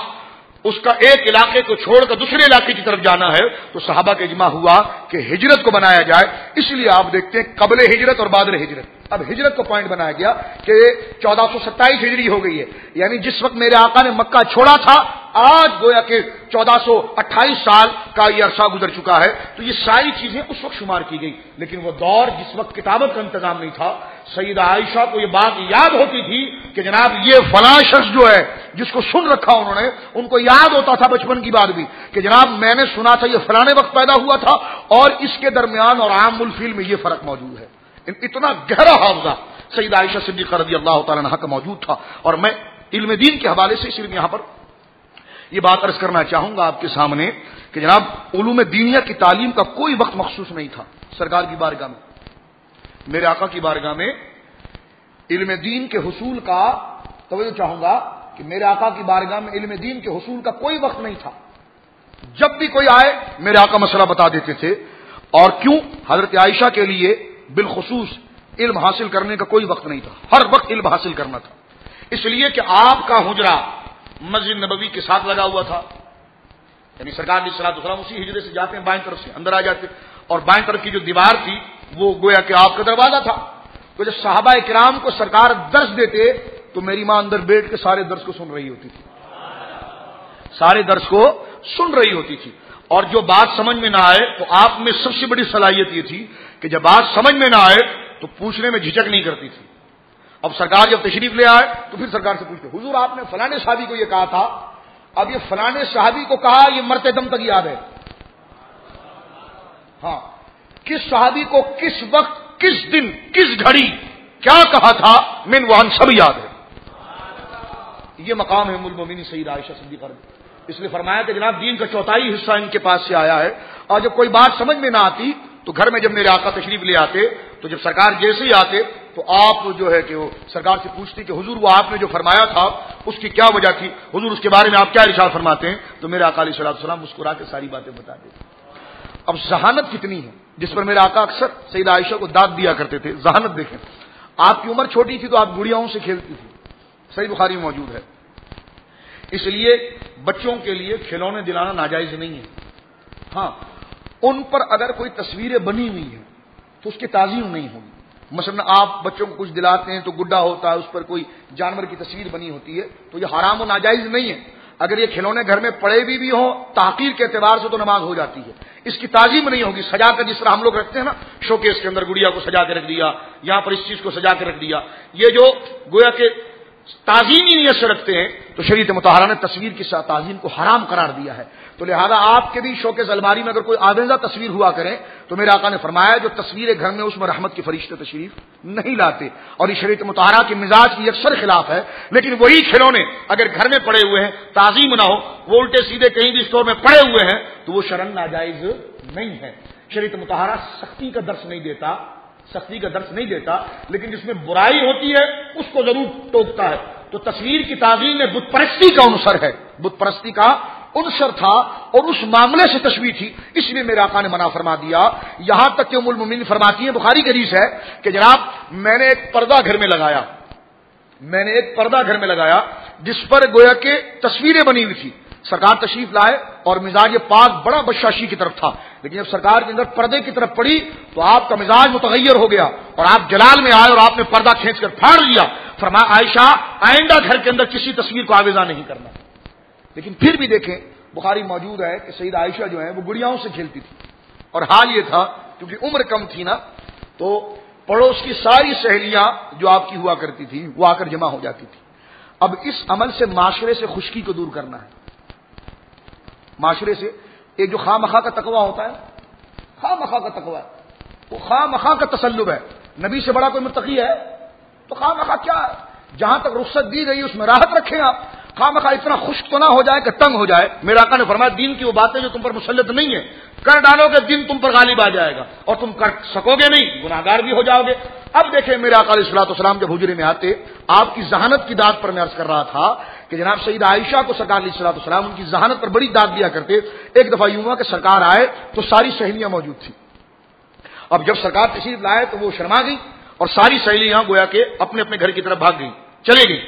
اس کا ایک علاقے کو چھوڑ کر دوسرے علاقے کی طرف جانا ہے. تو صحابہ کا اجماع ہوا کہ ہجرت کو بنایا جائے. اس لیے آپ دیکھتے ہیں قبل ہجرت اور بعد ہجرت. اب ہجرت کو پوائنٹ بنایا گیا کہ 1427 ہجری ہو گئی ہے، یعنی جس وقت میرے آقا نے مکہ چھوڑا تھا آج گویا کہ 1428 سال کا یہ عرصہ گزر چکا ہے. تو یہ ساری چیزیں اس وقت شمار کی گئی. لیکن وہ دور جس وقت کتابت کا انتظام نہیں تھا، سیدہ عائشہ کو یہ بات یاد ہوتی تھی کہ جناب یہ فلاں شخص جو ہے جس کو سن رکھا انہوں نے، ان کو یاد ہوتا تھا بچپن کی بات بھی کہ جناب میں نے سنا تھا یہ فلانے وقت پیدا ہوا تھا، اور اس کے درمیان اور عام الفیل میں یہ فرق موجود ہے. اتنا گہرا حافظہ سیدہ عائشہ صدیقہ رضی اللہ تعالیٰ عنہا کا موجود تھا. اور میں علم دین کے حوالے سے صرف یہاں پر یہ بات عرض کرنا چاہوں گا آپ کے سامنے کہ جناب علوم دینیہ کی تعلیم کا کوئی وقت مخصوص نہیں تھا. سرکار کی بارگاہ میں، میرے آقا کی بارگاہ میں علم دین کے حصول کا توجہ چاہوں گا کہ میرے آقا کی بارگاہ میں علم دین کے حصول کا کوئی وقت نہیں تھا. جب بھی کوئی آئے میرے آقا مسئلہ بتا دیتے تھے. اور کیوں؟ حضرت عائشہ کے لیے بالخصوص علم حاصل کرنے کا کوئی وقت نہیں تھا، ہر وقت علم حاصل کرنا تھا. اس لیے کہ آپ کا حجرہ مسجد نبوی کے ساتھ لگا ہوا تھا، یعنی سرکار علیہ الصلوۃ والسلام اسی حجرے سے جاتے ہیں، بائیں طرف سے اندر آ جاتے، اور بائیں طرف کی جو دیوار تھی وہ گویا کہ آپ کا دروازہ تھا. تو جب صحابہ کرام کو سرکار درس دیتے تو میری ماں اندر بیٹھ کے سارے درس کو سن رہی ہوتی تھی، سارے درس کو سن رہی ہوتی تھی. اور جو بات سمجھ میں نہ آئے تو آپ میں سب سے بڑی صلاحیت یہ تھی کہ جب بات سمجھ میں نہ آئے تو پوچھنے میں جھجک نہیں کرتی تھی. اب سرکار جب تشریف لے آئے تو پھر سرکار سے پوچھتے، حضور آپ نے فلانے صحابی کو یہ کہا تھا، اب یہ فلانے صحابی کو کہا یہ مرتے دم تک یاد ہے. ہاں، کس صحابی کو کس وقت کس دن کس گھڑی کیا کہا تھا من وہن سب یاد ہے. یہ مقام ہے ام المومنین سیدہ عائشہ صدیقہ. اس لیے فرمایا کہ جناب دین کا چوتھائی حصہ ان کے پاس سے آیا ہے. اور جب کوئی بات سمجھ میں نہ آتی تو گھر میں جب میرے آقا تشریف لے آتے تو جب سرکار جیسے ہی آتے تو آپ جو ہے کہ وہ سرکار سے پوچھتی کہ حضور وہ آپ نے جو فرمایا تھا اس کی کیا وجہ تھی، حضور اس کے بارے میں آپ کیا ارشاد فرماتے ہیں؟ تو میرے آقا علیہ الصلوۃ والسلام مسکرا کے ساری باتیں بتا دیتے. اب ذہانت کتنی ہے جس پر میرے آقا اکثر سیدہ عائشہ کو داد دیا کرتے تھے. ذہانت دیکھیں، آپ کی عمر چھوٹی تھی تو آپ گڑیاؤں سے کھیلتی تھی، صحیح بخاری میں موجود ہے. اس لیے بچوں کے لیے کھلونے دلانا ناجائز نہیں ہے. ہاں، ان پر اگر کوئی تصویریں بنی ہوئی ہیں تو اس کی تعظیم نہیں ہوگی. مثلا آپ بچوں کو کچھ دلاتے ہیں تو گڈا ہوتا ہے، اس پر کوئی جانور کی تصویر بنی ہوتی ہے، تو یہ حرام و ناجائز نہیں ہے. اگر یہ کھلونے گھر میں پڑے بھی ہوں تحقیر کے اعتبار سے تو نماز ہو جاتی ہے، اس کی تعظیم نہیں ہوگی۔ سجا کر جس طرح ہم لوگ رکھتے ہیں نا، شوکیس کے اندر گڑیا کو سجا کے رکھ دیا، یہاں پر اس چیز کو سجا کے رکھ دیا، یہ جو گویا کہ تعظیمی نیت سے رکھتے ہیں، تو شریعت مطہرہ نے تصویر کی تعظیم کو حرام قرار دیا ہے۔ تو لہذا آپ کے بھی شوکیس الماری میں اگر کوئی آویزہ تصویر ہوا کریں تو میرے آقا نے فرمایا جو تصویریں گھر میں اس میں رحمت کے فرشتے تشریف نہیں لاتے، اور یہ شریعت مطہرہ کے مزاج کی یکسر خلاف ہے۔ لیکن وہی کھلونے اگر گھر میں پڑے ہوئے ہیں، تعظیم نہ ہو، وہ الٹے سیدھے کہیں بھی اسٹور میں پڑے ہوئے ہیں، تو وہ شرعاً ناجائز نہیں ہے۔ شریعت مطہرہ سختی کا درس نہیں دیتا، لیکن جس میں برائی ہوتی ہے اس کو ضرور ٹوکتا ہے۔ تو تصویر کی تعظیم میں بت پرستی کا عنصر ہے، بت پرستی کا عنصر تھا، اور اس معاملے سے تشبیہ تھی، اس لیے میرے آقا نے منع فرما دیا۔ یہاں تک کہ ام المؤمنین فرماتی ہیں، بخاری کی حدیث ہے کہ جناب میں نے ایک پردہ گھر میں لگایا جس پر گویا کہ تصویریں بنی ہوئی تھی۔ سرکار تشریف لائے اور مزاج پاک بڑا بشاشی کی طرف تھا، لیکن جب سرکار کے اندر پردے کی طرف پڑی تو آپ کا مزاج متغیر ہو گیا اور آپ جلال میں آئے اور آپ نے پردہ کھینچ کر پھاڑ دیا۔ فرمایا عائشہ آئندہ گھر کے اندر کسی تصویر کو آویزہ نہیں کرنا۔ لیکن پھر بھی دیکھیں بخاری موجود ہے کہ سیدہ عائشہ جو ہیں وہ گڑیاؤں سے کھیلتی تھی، اور حال یہ تھا کیونکہ عمر کم تھی نا، تو پڑوس کی ساری سہیلیاں جو آپ کی ہوا کرتی تھی وہ آ کر جمع ہو جاتی تھی۔ اب اس عمل سے معاشرے سے خشکی کو دور کرنا ہے، معاشرے سے ایک جو خواہ مخواہ کا تقویٰ ہوتا ہے، خواہ مخواہ کا تقویٰ ہے، وہ خواہ مخواہ کا تسلب ہے۔ نبی سے بڑا کوئی متقی ہے تو خواہ مخواہ کیا ہے؟ جہاں تک رخصت دی گئی اس میں راحت رکھیں آپ، خواہ مخواہ اتنا خشک تو نہ ہو جائے کہ تنگ ہو جائے۔ میرے آقا نے فرمایا دین کی وہ باتیں جو تم پر مسلط نہیں ہیں کر ڈالو گے، دین تم پر غالب آ جائے گا اور تم کر سکو گے نہیں، گناہگار بھی ہو جاؤ گے۔ اب دیکھیں میرے آقا علیہ الصلوۃ والسلام جب حجرے میں آتے، آپ کی ذہانت کی داد پر میں عرض کر رہا تھا کہ جناب سیدہ عائشہ کو سرکار علیہ الصلوۃ والسلام ان کی ذہانت پر بڑی داد دیا کرتے۔ ایک دفعہ یوں ہوا کہ سرکار آئے تو ساری سہیلیاں موجود تھیں۔ اب جب سرکار تشریف لائے تو وہ شرما گئی اور ساری سہیلیاں گویا کہ اپنے اپنے گھر کی طرف بھاگ گئی، چلے گئی۔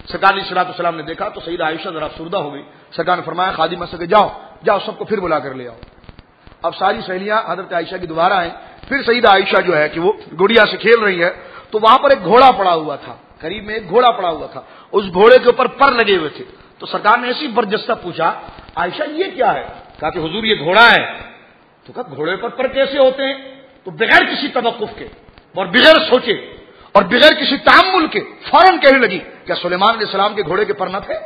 سرکار علیہ الصلوۃ والسلام نے دیکھا تو سیدہ عائشہ ذرا افسردہ ہو گئی۔ سرکار نے فرمایا خادمہ سے کہ جاؤ سب کو پھر بلا کر لے آؤ۔ اب ساری سہیلیاں حضرت عائشہ کی دوبارہ آئیں، پھر سیدہ عائشہ جو ہے کہ وہ گڑیا سے کھیل رہی ہے، تو وہاں پر ایک گھوڑا پڑا ہوا تھا، قریب میں ایک گھوڑا پڑا ہوا تھا، اس گھوڑے کے اوپر پر لگے ہوئے تھے۔ تو سرکار نے ایسی برجستہ پوچھا عائشہ یہ کیا ہے؟ کہا کہ حضور یہ گھوڑا ہے۔ تو کہا گھوڑے پر کیسے ہوتے ہیں؟ تو بغیر کسی توقف کے اور بغیر سوچے اور بغیر کسی تعامل کے فوراً کہنے لگی کیا سلیمان علیہ السلام کے گھوڑے کے پر نہ تھے؟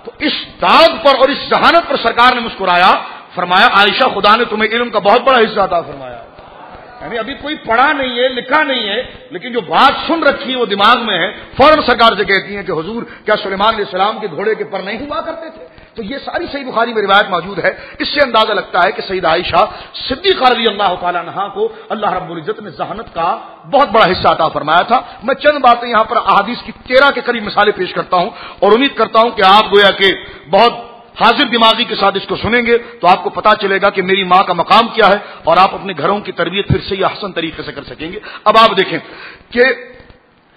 تو اس داغ پر اور اس ذہانت پر سرکار نے مسکرایا، فرمایا عائشہ خدا نے تمہیں علم کا بہت بڑا حصہ عطا فرمایا۔ یعنی ابھی کوئی پڑھا نہیں ہے، لکھا نہیں ہے، لیکن جو بات سن رکھی ہے وہ دماغ میں ہے، فوراً سرکار سے کہتی ہیں کہ حضور کیا سلیمان علیہ السلام کے گھوڑے کے پر نہیں ہوا کرتے تھے؟ تو یہ ساری صحیح بخاری میں روایت موجود ہے۔ اس سے اندازہ لگتا ہے کہ سیدہ عائشہ صدیقہ رضی اللہ تعالیٰ عنہا کو اللہ رب العزت نے ذہانت کا بہت بڑا حصہ عطا فرمایا تھا۔ میں چند باتیں یہاں پر احادیث کی 13 کے قریب مثالیں پیش کرتا ہوں اور امید کرتا ہوں کہ آپ گویا کہ بہت حاضر دماغی کے ساتھ اس کو سنیں گے تو آپ کو پتا چلے گا کہ میری ماں کا مقام کیا ہے اور آپ اپنے گھروں کی تربیت پھر سے احسن طریقے سے کر سکیں گے۔ اب آپ دیکھیں کہ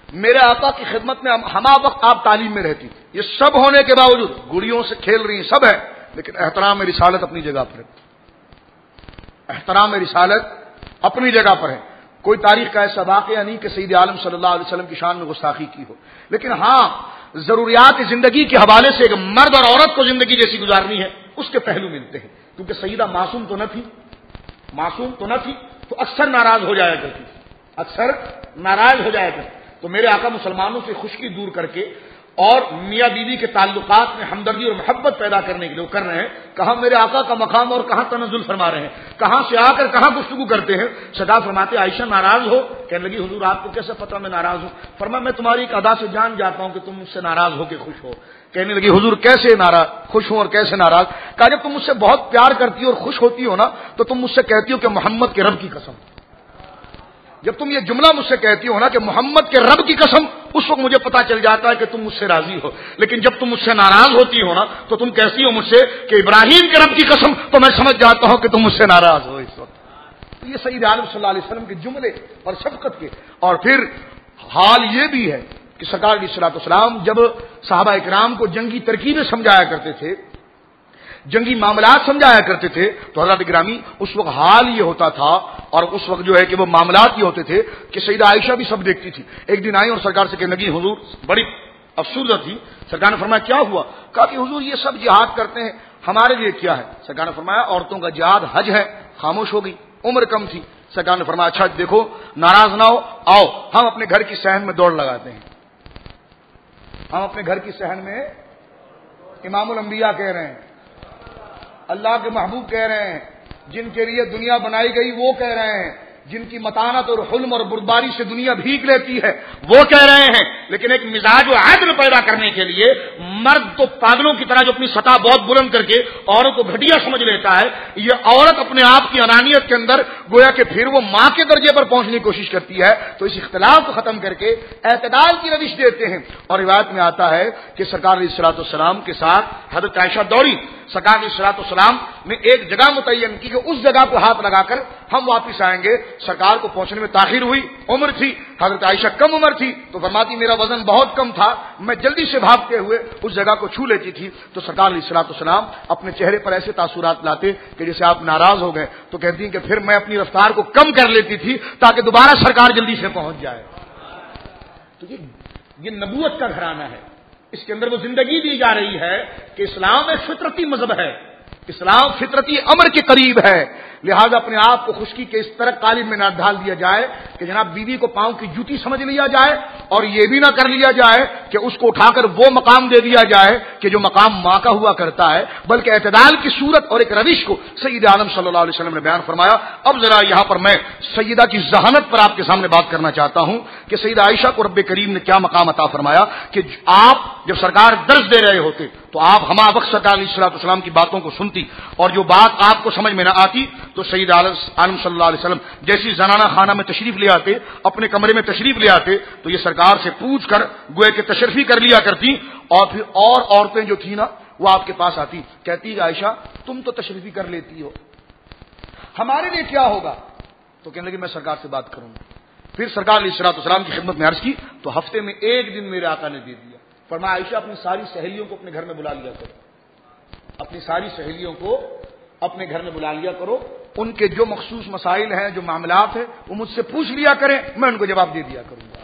میرے آقا کی خدمت میں ہمہ وقت آپ تعلیم میں رہتی، یہ سب ہونے کے باوجود گڑیوں سے کھیل رہی ہیں، سب ہے، لیکن احترام رسالت اپنی جگہ پر ہے، احترام رسالت اپنی جگہ پر ہے۔ کوئی تاریخ کا ایسا واقعہ نہیں کہ سید عالم صلی اللہ علیہ وسلم کی شان میں گستاخی کی ہو، لیکن ہاں ضروریات زندگی کے حوالے سے ایک مرد اور عورت کو زندگی جیسی گزارنی ہے اس کے پہلو ملتے ہیں، کیونکہ سیدہ معصوم تو نہ تھی تو اکثر ناراض ہو جایا کرتی، تو میرے آقا مسلمانوں سے خشکی دور کر کے اور میاں بیوی کے تعلقات میں ہمدردی اور محبت پیدا کرنے کے لیے وہ کر رہے ہیں۔ کہاں میرے آقا کا مقام اور کہاں تنزل فرما رہے ہیں، کہاں سے آ کر کہاں گفتگو کرتے ہیں۔ سدا فرماتے عائشہ ناراض ہو؟ کہنے لگی حضور آپ کو کیسے پتہ میں ناراض ہوں؟ فرمایا میں تمہاری ایک ادا سے جان جاتا ہوں کہ تم مجھ سے ناراض ہو کے خوش ہو۔ کہنے لگی حضور کیسے ناراض، خوش ہوں اور کیسے ناراض؟ کہا جب تم مجھ سے بہت پیار کرتی ہو اور خوش ہوتی ہو نا تو تم مجھ سے کہتی ہو کہ محمد کے رب کی قسم، جب تم یہ جملہ مجھ سے کہتی ہو نا کہ محمد کے رب کی قسم، اس وقت مجھے پتا چل جاتا ہے کہ تم مجھ سے راضی ہو، لیکن جب تم مجھ سے ناراض ہوتی ہو نا تو تم کہتی ہو مجھ سے کہ ابراہیم کے رب کی قسم، تو میں سمجھ جاتا ہوں کہ تم مجھ سے ناراض ہو اس وقت۔ تو یہ سید عالم صلی اللہ علیہ وسلم کے جملے اور شفقت کے، اور پھر حال یہ بھی ہے کہ سرکار علیہ الصلوۃ والسلام جب صحابہ اکرام کو جنگی ترکیبیں سمجھایا کرتے تھے، جنگی معاملات سمجھایا کرتے تھے، تو حضرت گرامی اس وقت حال یہ ہوتا تھا اور اس وقت جو ہے کہ وہ معاملات یہ ہوتے تھے کہ سیدہ عائشہ بھی سب دیکھتی تھی۔ ایک دن آئی اور سرکار سے کہنے لگی حضور بڑی افسردہ تھی. سرکار نے فرمایا کیا ہوا؟ کہا کہ حضور یہ سب جہاد کرتے ہیں، ہمارے لیے کیا ہے؟ سرکار نے فرمایا عورتوں کا جہاد حج ہے. خاموش ہو گئی، عمر کم تھی. سرکار نے فرمایا اچھا دیکھو ناراض نہ ہو، آؤ ہم اپنے گھر کی صحن میں دوڑ لگاتے ہیں. ہم اپنے گھر کی صحن میں، امام الانبیاء کہہ رہے ہیں، اللہ کے محبوب کہہ رہے ہیں، جن کے لیے دنیا بنائی گئی وہ کہہ رہے ہیں، جن کی متانت اور حلم اور بردباری سے دنیا بھیگ لیتی ہے وہ کہہ رہے ہیں. لیکن ایک مزاج و عدل پیدا کرنے کے لیے مرد تو پاگلوں کی طرح جو اپنی سطح بہت بلند کر کے عورت کو گھٹیا سمجھ لیتا ہے، یہ عورت اپنے آپ کی انانیت کے اندر گویا کہ پھر وہ ماں کے درجے پر پہنچنے کی کوشش کرتی ہے. تو اس اختلاف کو ختم کر کے اعتدال کی روش دیتے ہیں. اور روایت میں آتا ہے کہ سرکار علیہ الصلوۃ والسلام کے ساتھ حضرت عائشہ دوڑی. سرکار علیہ الصلوۃ والسلام نے ایک جگہ متعین کی کہ اس جگہ کو ہاتھ لگا کر ہم واپس آئیں گے. سرکار کو پہنچنے میں تاخیر ہوئی، عمر تھی، حضرت عائشہ کم عمر تھی، تو فرماتی میرا وزن بہت کم تھا، میں جلدی سے بھاگتے ہوئے اس جگہ کو چھو لیتی تھی. تو سرکار علیہ الصلوۃ والسلام اپنے چہرے پر ایسے تاثرات لاتے کہ جیسے آپ ناراض ہو گئے تو کہتی ہیں کہ پھر میں اپنی رفتار کو کم کر لیتی تھی تاکہ دوبارہ سرکار جلدی سے پہنچ جائے. تو یہ نبوت کا گھرانہ ہے، اس کے اندر وہ زندگی دی جا رہی ہے کہ اسلام ایک فطرتی مذہب ہے، اسلام فطرتی امر کے قریب ہے. لہذا اپنے آپ کو خشکی کے اس طرح قالب میں نہ ڈال دیا جائے کہ جناب بیوی کو پاؤں کی جوتی سمجھ لیا جائے، اور یہ بھی نہ کر لیا جائے کہ اس کو اٹھا کر وہ مقام دے دیا جائے کہ جو مقام ماں کا ہوا کرتا ہے. بلکہ اعتدال کی صورت اور ایک روش کو سید عالم صلی اللہ علیہ وسلم نے بیان فرمایا. اب ذرا یہاں پر میں سیدہ کی ذہانت پر آپ کے سامنے بات کرنا چاہتا ہوں کہ سیدہ عائشہ کو رب کریم نے کیا مقام عطا فرمایا کہ آپ جب سرکار درس دے رہے ہوتے تو آپ ہمہ وقت سرکار علیہ السلام کی باتوں کو سنتی، اور جو بات آپ کو سمجھ میں نہ آتی تو سید عالم صلی اللہ علیہ وسلم جیسی زنانہ خانہ میں تشریف لے آتے، اپنے کمرے میں تشریف لے آتے تو یہ سرکار سے پوچھ کر گوئے کہ تشریفی کر لیا کرتی. اور پھر اور عورتیں جو تھیں نا وہ آپ کے پاس آتی، کہتی عائشہ تم تو تشریفی کر لیتی ہو، ہمارے لیے کیا ہوگا؟ تو کہنے لگی میں سرکار سے بات کروں گا. پھر سرکار علیہ السلام کی خدمت میں عرض کی تو ہفتے میں ایک دن میرے آقا نے دے دیا. فرمایا عائشہ اپنی ساری سہیلیوں کو اپنے گھر میں بلا لیا کرو، اپنی ساری سہیلیوں کو اپنے گھر میں بلا لیا کرو، ان کے جو مخصوص مسائل ہیں جو معاملات ہیں وہ مجھ سے پوچھ لیا کریں، میں ان کو جواب دے دیا کروں گا.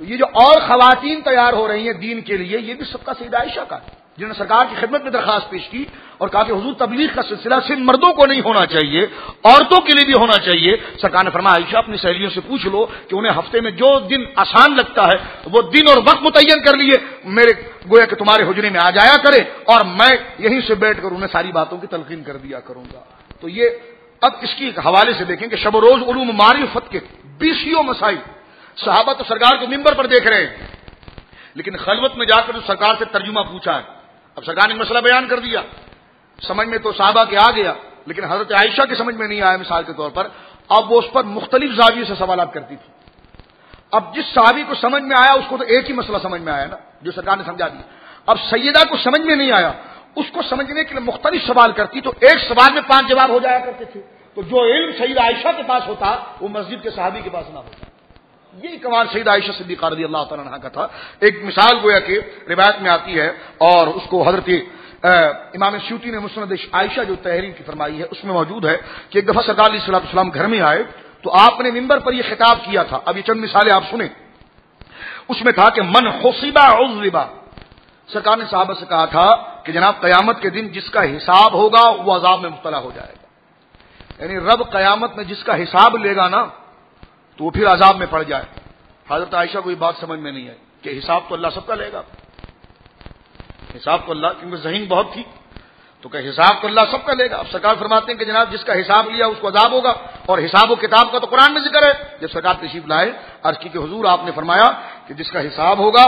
تو یہ جو اور خواتین تیار ہو رہی ہیں دین کے لیے یہ بھی سب کا سیدہ عائشہ کا، جنہوں نے سرکار کی خدمت میں درخواست پیش کی اور کہا کہ حضور تبلیغ کا سلسلہ صرف مردوں کو نہیں ہونا چاہیے، عورتوں کے لیے بھی ہونا چاہیے. سرکار نے فرمایا عائشہ اپنی سہیلیوں سے پوچھ لو کہ انہیں ہفتے میں جو دن آسان لگتا ہے وہ دن اور وقت متعین کر لیے میرے گویا کہ تمہارے حجرے میں آ جایا کرے اور میں یہیں سے بیٹھ کر انہیں ساری باتوں کی تلقین کر دیا کروں گا. تو یہ اب اس کی حوالے سے دیکھیں کہ شب و روز علوم معرفت کے 20 مسائل صحابہ تو سرکار کو ممبر پر دیکھ رہے ہیں، لیکن خلوت میں جا کر جو سرکار سے ترجمہ پوچھا ہے. اب سرکار نے مسئلہ بیان کر دیا، سمجھ میں تو صحابہ کے آ گیا لیکن حضرت عائشہ کے سمجھ میں نہیں آیا. مثال کے طور پر اب وہ اس پر مختلف زاویے سے سوالات کرتی تھی. اب جس صحابی کو سمجھ میں آیا اس کو تو ایک ہی مسئلہ سمجھ میں آیا نا جو سرکار نے سمجھا دیا. اب سیدہ کو سمجھ میں نہیں آیا، اس کو سمجھنے کے لیے مختلف سوال کرتی تو ایک سوال میں 5 جواب ہو جایا کرتے تھے. تو جو علم سیدہ عائشہ کے پاس ہوتا وہ مسجد کے صحابی کے پاس نہ ہوتا. یہی کمال سیدہ عائشہ صدیقہ رضی اللہ تعالیٰ عنہا کا تھا. ایک مثال گویا کہ روایت میں آتی ہے اور اس کو حضرت امام سیوطی نے مسند عائشہ جو تحریر کی فرمائی ہے اس میں موجود ہے کہ ایک دفعہ سرکار علیہ السلام گھر میں آئے تو آپ نے ممبر پر یہ خطاب کیا تھا. اب یہ چند مثالیں آپ سنیں. اس میں تھا کہ من حسبہ عذبہ، سرکار نے صحابہ سے کہا تھا کہ جناب قیامت کے دن جس کا حساب ہوگا وہ عذاب میں مبتلا ہو جائے گا. یعنی رب قیامت میں جس کا حساب لے گا نا تو وہ پھر عذاب میں پڑ جائے. حضرت عائشہ کو یہ بات سمجھ میں نہیں آئی کہ حساب تو اللہ سب کا لے گا، حساب تو اللہ، کیونکہ ذہین بہت تھی تو کہ حساب تو اللہ سب کا لے گا. اب سرکار فرماتے ہیں کہ جناب جس کا حساب لیا اس کو عذاب ہوگا، اور حساب و کتاب کا تو قرآن میں ذکر ہے. جب سرکار تشریف لائے عرض کی کہ حضور آپ نے فرمایا کہ جس کا حساب ہوگا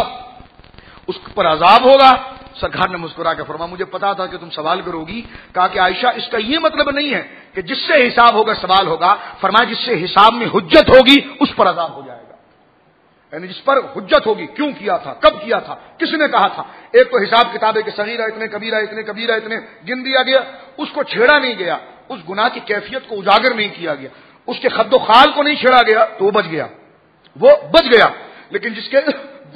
اس پر عذاب ہوگا. سرکار نے مسکرا کے فرمایا مجھے پتا تھا کہ تم سوال کرو گی. کہا کہ عائشہ اس کا یہ مطلب نہیں ہے کہ جس سے حساب ہوگا سوال ہوگا، فرمایا جس سے حساب میں حجت ہوگی اس پر عذاب ہو جائے گا. یعنی جس پر حجت ہوگی، کیوں کیا تھا، کب کیا تھا، کس نے کہا تھا. ایک تو حساب کتاب ہے کہ صغیرہ اتنے کبیرہ اتنے گن دیا گیا، اس کو چھیڑا نہیں گیا، اس گناہ کی کیفیت کو اجاگر نہیں کیا گیا، اس کے خد و خال کو نہیں چھیڑا گیا تو وہ بچ گیا. لیکن جس کے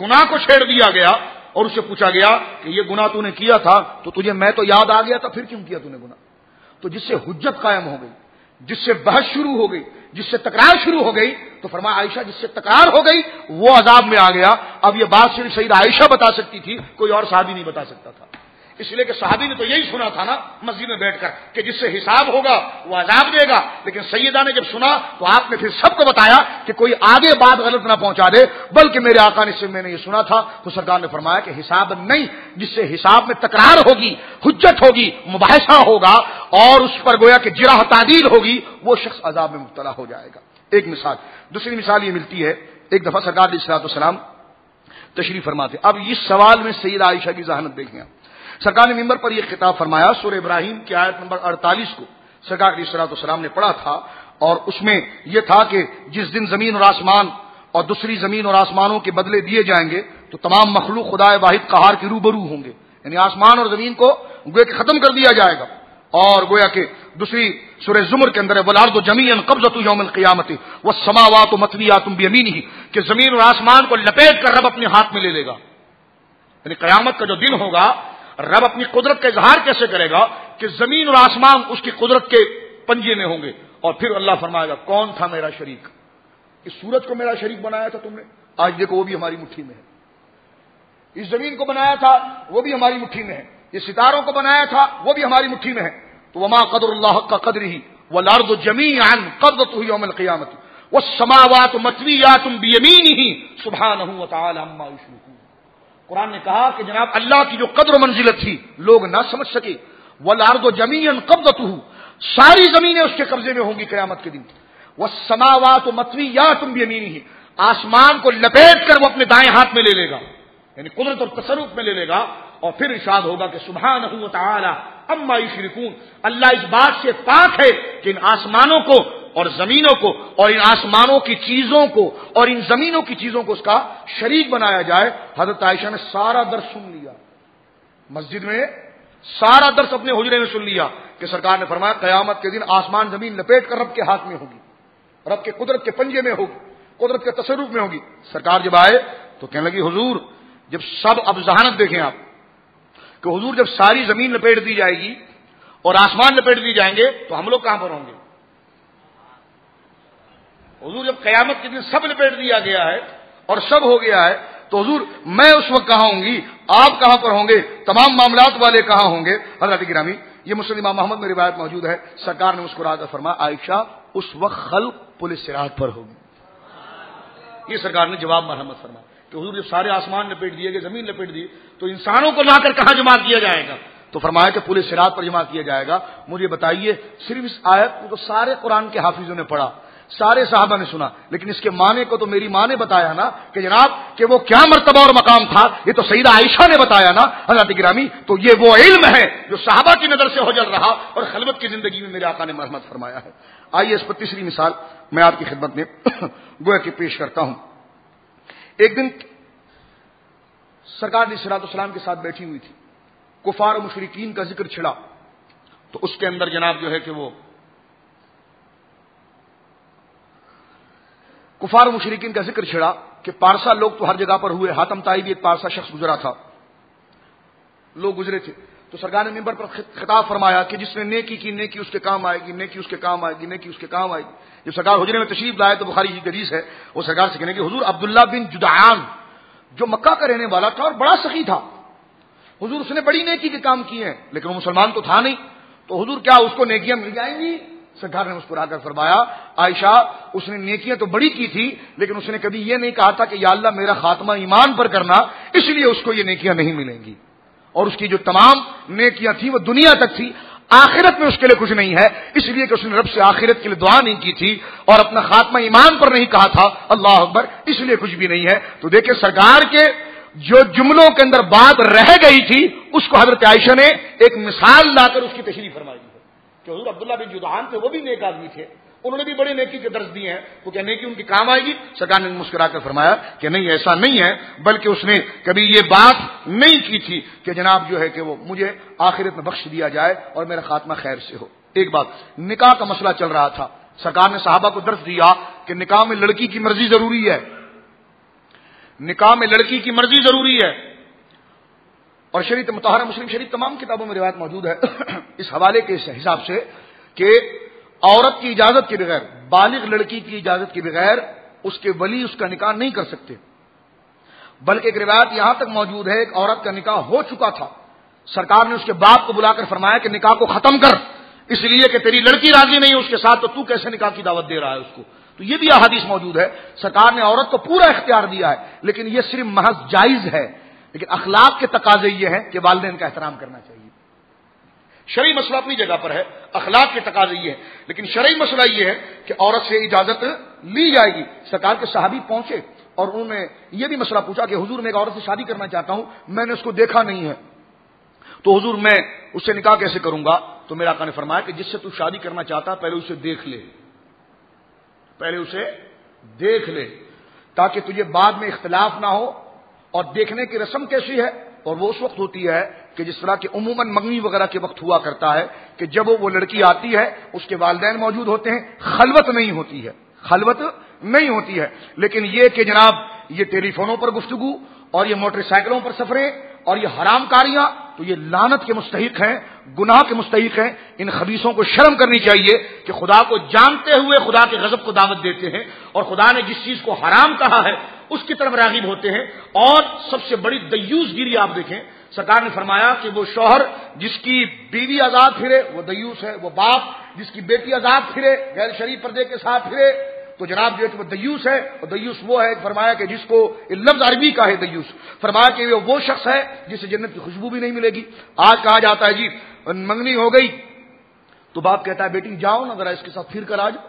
گناہ کو چھیڑ دیا گیا اور اس سے پوچھا گیا کہ یہ گناہ تو نے کیا تھا تو تجھے میں تو یاد آ گیا تھا، پھر کیوں کیا تو نے گناہ. تو جس سے حجت قائم ہو گئی، جس سے بحث شروع ہو گئی جس سے تکرار شروع ہو گئی تو فرمایا عائشہ جس سے تکرار ہو گئی وہ عذاب میں آ گیا. اب یہ بات صرف سیدہ عائشہ بتا سکتی تھی, کوئی اور صحابی نہیں بتا سکتا تھا. اس لیے کہ صحابی نے تو یہی سنا تھا نا مسجد میں بیٹھ کر کہ جس سے حساب ہوگا وہ عذاب دے گا, لیکن سیدہ نے جب سنا تو آپ نے پھر سب کو بتایا کہ کوئی آگے بات غلط نہ پہنچا دے, بلکہ میرے آقا نے سے میں نے یہ سنا تھا. تو سرکار نے فرمایا کہ حساب نہیں, جس سے حساب میں تکرار ہوگی, حجت ہوگی, مباحثہ ہوگا اور اس پر گویا کہ جرح تعدیل ہوگی, وہ شخص عذاب میں مبتلا ہو جائے گا. ایک مثال. دوسری مثال یہ ملتی ہے, ایک دفعہ سرکار علیہ الصلوۃ والسلام تشریف فرماتے. اب اس سوال میں سیدہ عائشہ کی ذہانت دیکھیں. سرکار نے ممبر پر یہ خطاب فرمایا, سورہ ابراہیم کی آیت نمبر 48 کو سرکار علیہ الصلوۃ والسلام نے پڑھا تھا, اور اس میں یہ تھا کہ جس دن زمین اور آسمان اور دوسری زمین اور آسمانوں کے بدلے دیے جائیں گے تو تمام مخلوق خدا واحد قہار کے روبرو ہوں گے, یعنی آسمان اور زمین کو گویا کہ ختم کر دیا جائے گا. اور گویا کہ دوسری سورہ زمر کے اندر ہے والارض جمیعا قبضۃ یوم القیامۃ والسماوات مطویات بیمینہ, کہ زمین اور آسمان کو لپیٹ کر رب اپنے ہاتھ میں لے لے گا. یعنی قیامت کا جو دن ہوگا رب اپنی قدرت کا اظہار کیسے کرے گا کہ زمین اور آسمان اس کی قدرت کے پنجے میں ہوں گے, اور پھر اللہ فرمائے گا کون تھا میرا شریک, اس سورج کو میرا شریک بنایا تھا تم نے, آج دیکھو وہ بھی ہماری مٹھی میں ہے. اس زمین کو بنایا تھا وہ بھی ہماری مٹھی میں ہے, یہ ستاروں کو بنایا تھا وہ بھی ہماری مٹھی میں ہے. تو وما قدر اللہ حق قدرہ والارض جمیعا قبضتہ یوم القیامۃ والسماوات مطویات بیمینہ سبحانہ وتعالی عما یشرکون. قرآن نے کہا کہ جناب اللہ کی جو قدر و منزلت تھی لوگ نہ سمجھ سکے. والارض جمیعا قبضتہ, ساری زمینیں اس کے قبضے میں ہوں گی قیامت کے دن. والسماوات مطویات بیمینہ, آسمان کو لپیٹ کر وہ اپنے دائیں ہاتھ میں لے لے گا, یعنی قدرت اور تصرف میں لے لے گا. اور پھر ارشاد ہوگا کہ سبحانہ وتعالی عما یشرکون, اللہ اس بات سے پاک ہے کہ ان آسمانوں کو اور زمینوں کو اور ان آسمانوں کی چیزوں کو اور ان زمینوں کی چیزوں کو اس کا شریک بنایا جائے. حضرت عائشہ نے سارا درس سن لیا, مسجد میں سارا درس اپنے حجرے میں سن لیا کہ سرکار نے فرمایا قیامت کے دن آسمان زمین لپیٹ کر رب کے ہاتھ میں ہوگی, رب کے قدرت کے پنجے میں ہوگی, قدرت کے تصرف میں ہوگی. سرکار جب آئے تو کہنے لگی حضور جب سب, اب ذہانت دیکھیں آپ کہ حضور جب ساری زمین لپیٹ دی جائے گی اور آسمان لپیٹ دی جائیں گے تو ہم لوگ کہاں پر ہوں گے؟ حضور جب قیامت کے دن سب لپیٹ دیا گیا ہے اور سب ہو گیا ہے تو حضور میں اس وقت کہاں ہوں گی, آپ کہاں پر ہوں گے, تمام معاملات والے کہاں ہوں گے؟ حضرت گرامی یہ مسلم امام محمد میں روایت موجود ہے, سرکار نے مسکرا کر فرمایا عائشہ اس وقت خلق پولیس صراط پر ہوگی. یہ سرکار نے جواب مرحمت فرمایا کہ حضور جب سارے آسمان لپیٹ دیے گئے, زمین لپیٹ دی, تو انسانوں کو لا کر کہاں جمع کیا جائے گا؟ تو فرمایا کہ پولیس صراط پر جمع کیا جائے گا. مجھے بتائیے صرف اس آیت کو تو سارے قرآن کے حافظوں نے پڑھا, سارے صحابہ نے سنا, لیکن اس کے معنی کو تو میری ماں نے بتایا نا کہ جناب کہ وہ کیا مرتبہ اور مقام تھا, یہ تو سیدہ عائشہ نے بتایا نا. حضرت گرامی تو یہ وہ علم ہے جو صحابہ کی نظر سے اوجل رہا اور خلوت کی زندگی میں میرے آقا نے مرحمت فرمایا ہے. آئیے اس پر تیسری مثال میں آپ کی خدمت میں گویا کہ پیش کرتا ہوں. ایک دن سرکار علیہ الصلوۃ والسلام کے ساتھ بیٹھی ہوئی تھی, کفار و مشرکین کا ذکر چھڑا, تو اس کے اندر جناب جو ہے کہ وہ کفار و مشرکین کا ذکر چھڑا کہ پارسا لوگ تو ہر جگہ پر ہوئے, حاتم طائی بھی ایک پارسا شخص گزرا تھا, لوگ گزرے تھے. تو سرکار نے منبر پر خطاب فرمایا کہ جس نے نیکی کی نیکی اس کے کام آئے گی, نیکی اس کے کام آئے گی, نیکی اس کے کام آئے گی. جب سرکار حجرے میں تشریف لائے تو بخاری کی حدیث ہے, وہ سرکار سے کہنے کہ حضور عبداللہ بن جدعان جو مکہ کا رہنے والا تھا اور بڑا سخی تھا, حضور اس نے بڑی نیکی کے کام کیے ہیں لیکن وہ مسلمان تو تھا نہیں, تو حضور کیا اس کو نیکیاں مل جائیں گی؟ سرکار نے مسکرا کر فرمایا عائشہ اس نے نیکیاں تو بڑی کی تھی لیکن اس نے کبھی یہ نہیں کہا تھا کہ یا اللہ میرا خاتمہ ایمان پر کرنا, اس لیے اس کو یہ نیکیاں نہیں ملیں گی. اور اس کی جو تمام نیکیاں تھیں وہ دنیا تک تھی, آخرت میں اس کے لیے کچھ نہیں ہے, اس لیے کہ اس نے رب سے آخرت کے لیے دعا نہیں کی تھی اور اپنا خاتمہ ایمان پر نہیں کہا تھا, اللہ اکبر, اس لیے کچھ بھی نہیں ہے. تو دیکھیں سرکار کے جو جملوں کے اندر بات رہ گئی تھی اس کو حضرت عائشہ نے ایک مثال لا کر اس کی تشریح فرمائی ہے کہ حضور عبداللہ بن جدعان تھے, وہ بھی نیک آدمی تھے, انہوں نے بھی بڑے نیکی کے درس دیے ہیں, تو کیا نیکی ان کی کام آئے گی؟ سرکار نے مسکرا کر فرمایا کہ نہیں ایسا نہیں ہے, بلکہ اس نے کبھی یہ بات نہیں کی تھی کہ جناب جو ہے کہ وہ مجھے آخرت میں بخش دیا جائے اور میرا خاتمہ خیر سے ہو. ایک بات, نکاح کا مسئلہ چل رہا تھا, سرکار نے صحابہ کو درس دیا کہ نکاح میں لڑکی کی مرضی ضروری ہے, نکاح میں لڑکی کی مرضی ضروری ہے. اور شریعت مطہرہ مسلم شریف تمام کتابوں میں روایت موجود ہے اس حوالے کے حساب سے کہ عورت کی اجازت کے بغیر، بالغ لڑکی کی اجازت کے بغیر اس کے ولی اس کا نکاح نہیں کر سکتے، بلکہ ایک روایت یہاں تک موجود ہے، ایک عورت کا نکاح ہو چکا تھا، سرکار نے اس کے باپ کو بلا کر فرمایا کہ نکاح کو ختم کر، اس لیے کہ تیری لڑکی راضی نہیں ہے اس کے ساتھ، تو کیسے نکاح کی دعوت دے رہا ہے اس کو؟ تو یہ بھی احادیث موجود ہے، سرکار نے عورت کو پورا اختیار دیا ہے، لیکن یہ صرف محض جائز ہے، لیکن اخلاق کے تقاضے یہ ہیں کہ والدین کا احترام کرنا چاہیے۔ شرعی مسئلہ اپنی جگہ پر ہے، اخلاق کے تقاضے یہ ہیں، لیکن شرعی مسئلہ یہ ہے کہ عورت سے اجازت لی جائے گی۔ سرکار کے صحابی پہنچے اور انہوں نے یہ بھی مسئلہ پوچھا کہ حضور میں ایک عورت سے شادی کرنا چاہتا ہوں، میں نے اس کو دیکھا نہیں ہے، تو حضور میں اس سے نکاح کیسے کروں گا؟ تو میرے آقا نے فرمایا کہ جس سے تو شادی کرنا چاہتا پہلے اسے دیکھ لے، پہلے اسے دیکھ لے، تاکہ تجھے بعد میں اختلاف نہ ہو۔ اور دیکھنے کی رسم کیسی ہے؟ اور وہ اس وقت ہوتی ہے کہ جس طرح کہ عموماً منگنی وغیرہ کے وقت ہوا کرتا ہے کہ جب وہ لڑکی آتی ہے اس کے والدین موجود ہوتے ہیں، خلوت نہیں ہوتی ہے، خلوت نہیں ہوتی ہے، لیکن یہ کہ جناب یہ ٹیلی فونوں پر گفتگو اور یہ موٹر سائیکلوں پر سفریں اور یہ حرام کاریاں، تو یہ لعنت کے مستحق ہیں، گناہ کے مستحق ہیں۔ ان خبیثوں کو شرم کرنی چاہیے کہ خدا کو جانتے ہوئے خدا کے غضب کو دعوت دیتے ہیں، اور خدا نے جس چیز کو حرام کہا ہے اس کی طرف راغب ہوتے ہیں۔ اور سب سے بڑی دیوس گیری آپ دیکھیں، سرکار نے فرمایا کہ وہ شوہر جس کی بیوی آزاد پھرے وہ دیوس ہے، وہ باپ جس کی بیٹی آزاد پھرے غیر شرعی پردے کے ساتھ پھرے تو جناب جو ہے کہ وہ دیوس ہے۔ اور دیوس وہ ہے، فرمایا کہ جس کو لفظ عربی کا ہے دیوس، فرمایا کہ وہ شخص ہے جسے جنت کی خوشبو بھی نہیں ملے گی۔ آج کہا جاتا ہے جی منگنی ہو گئی تو باپ کہتا ہے بیٹی جاؤ نا ذرا اس کے ساتھ پھر کر آ جاؤ،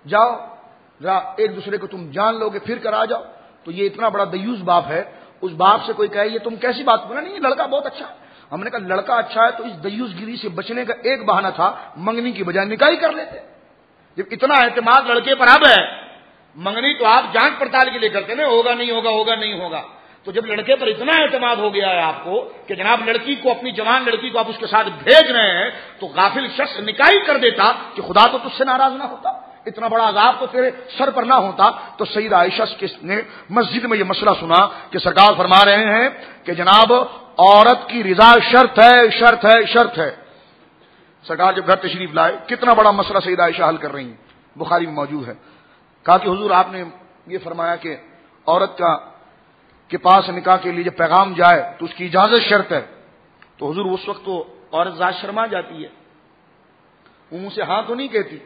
جاؤ ذرا ایک دوسرے کو تم جان لو گے، پھر کر آ جاؤ۔ تو یہ اتنا بڑا دیوس باپ ہے، اس باپ سے کوئی کہے یہ تم کیسی بات بولا؟ نہیں، یہ لڑکا بہت اچھا ہے۔ ہم نے کہا لڑکا اچھا ہے تو اس دیوس گیری سے بچنے کا ایک بہانہ تھا، منگنی کی بجائے نکاح ہی کر لیتے۔ جب اتنا اعتماد لڑکے پر اب ہے، منگنی تو آپ جانچ پڑتال کے لیے کرتے نا، ہوگا نہیں ہوگا، ہوگا نہیں ہوگا، تو جب لڑکے پر اتنا اعتماد ہو گیا ہے آپ کو کہ جناب لڑکی کو، اپنی جوان لڑکی کو آپ اس کے ساتھ بھیج رہے ہیں، تو غافل شخص نکاح ہی کر دیتا کہ خدا تو تجھ سے ناراض نہ ہوتا، اتنا بڑا عذاب تو تیرے سر پر نہ ہوتا۔ تو سیدہ عائشہ نے مسجد میں یہ مسئلہ سنا کہ سرکار فرما رہے ہیں کہ جناب عورت کی رضا شرط ہے، شرط ہے، شرط ہے۔ سرکار جب گھر تشریف لائے کتنا بڑا مسئلہ سیدہ عائشہ حل کر رہی ہیں، بخاری میں موجود ہے۔ کہا کہ حضور آپ نے یہ فرمایا کہ عورت کے پاس نکاح کے لیے جب پیغام جائے تو اس کی اجازت شرط ہے، تو حضور اس وقت تو عورت ذات شرما جاتی ہے، وہ منہ سے ہاں تو نہیں کہتی،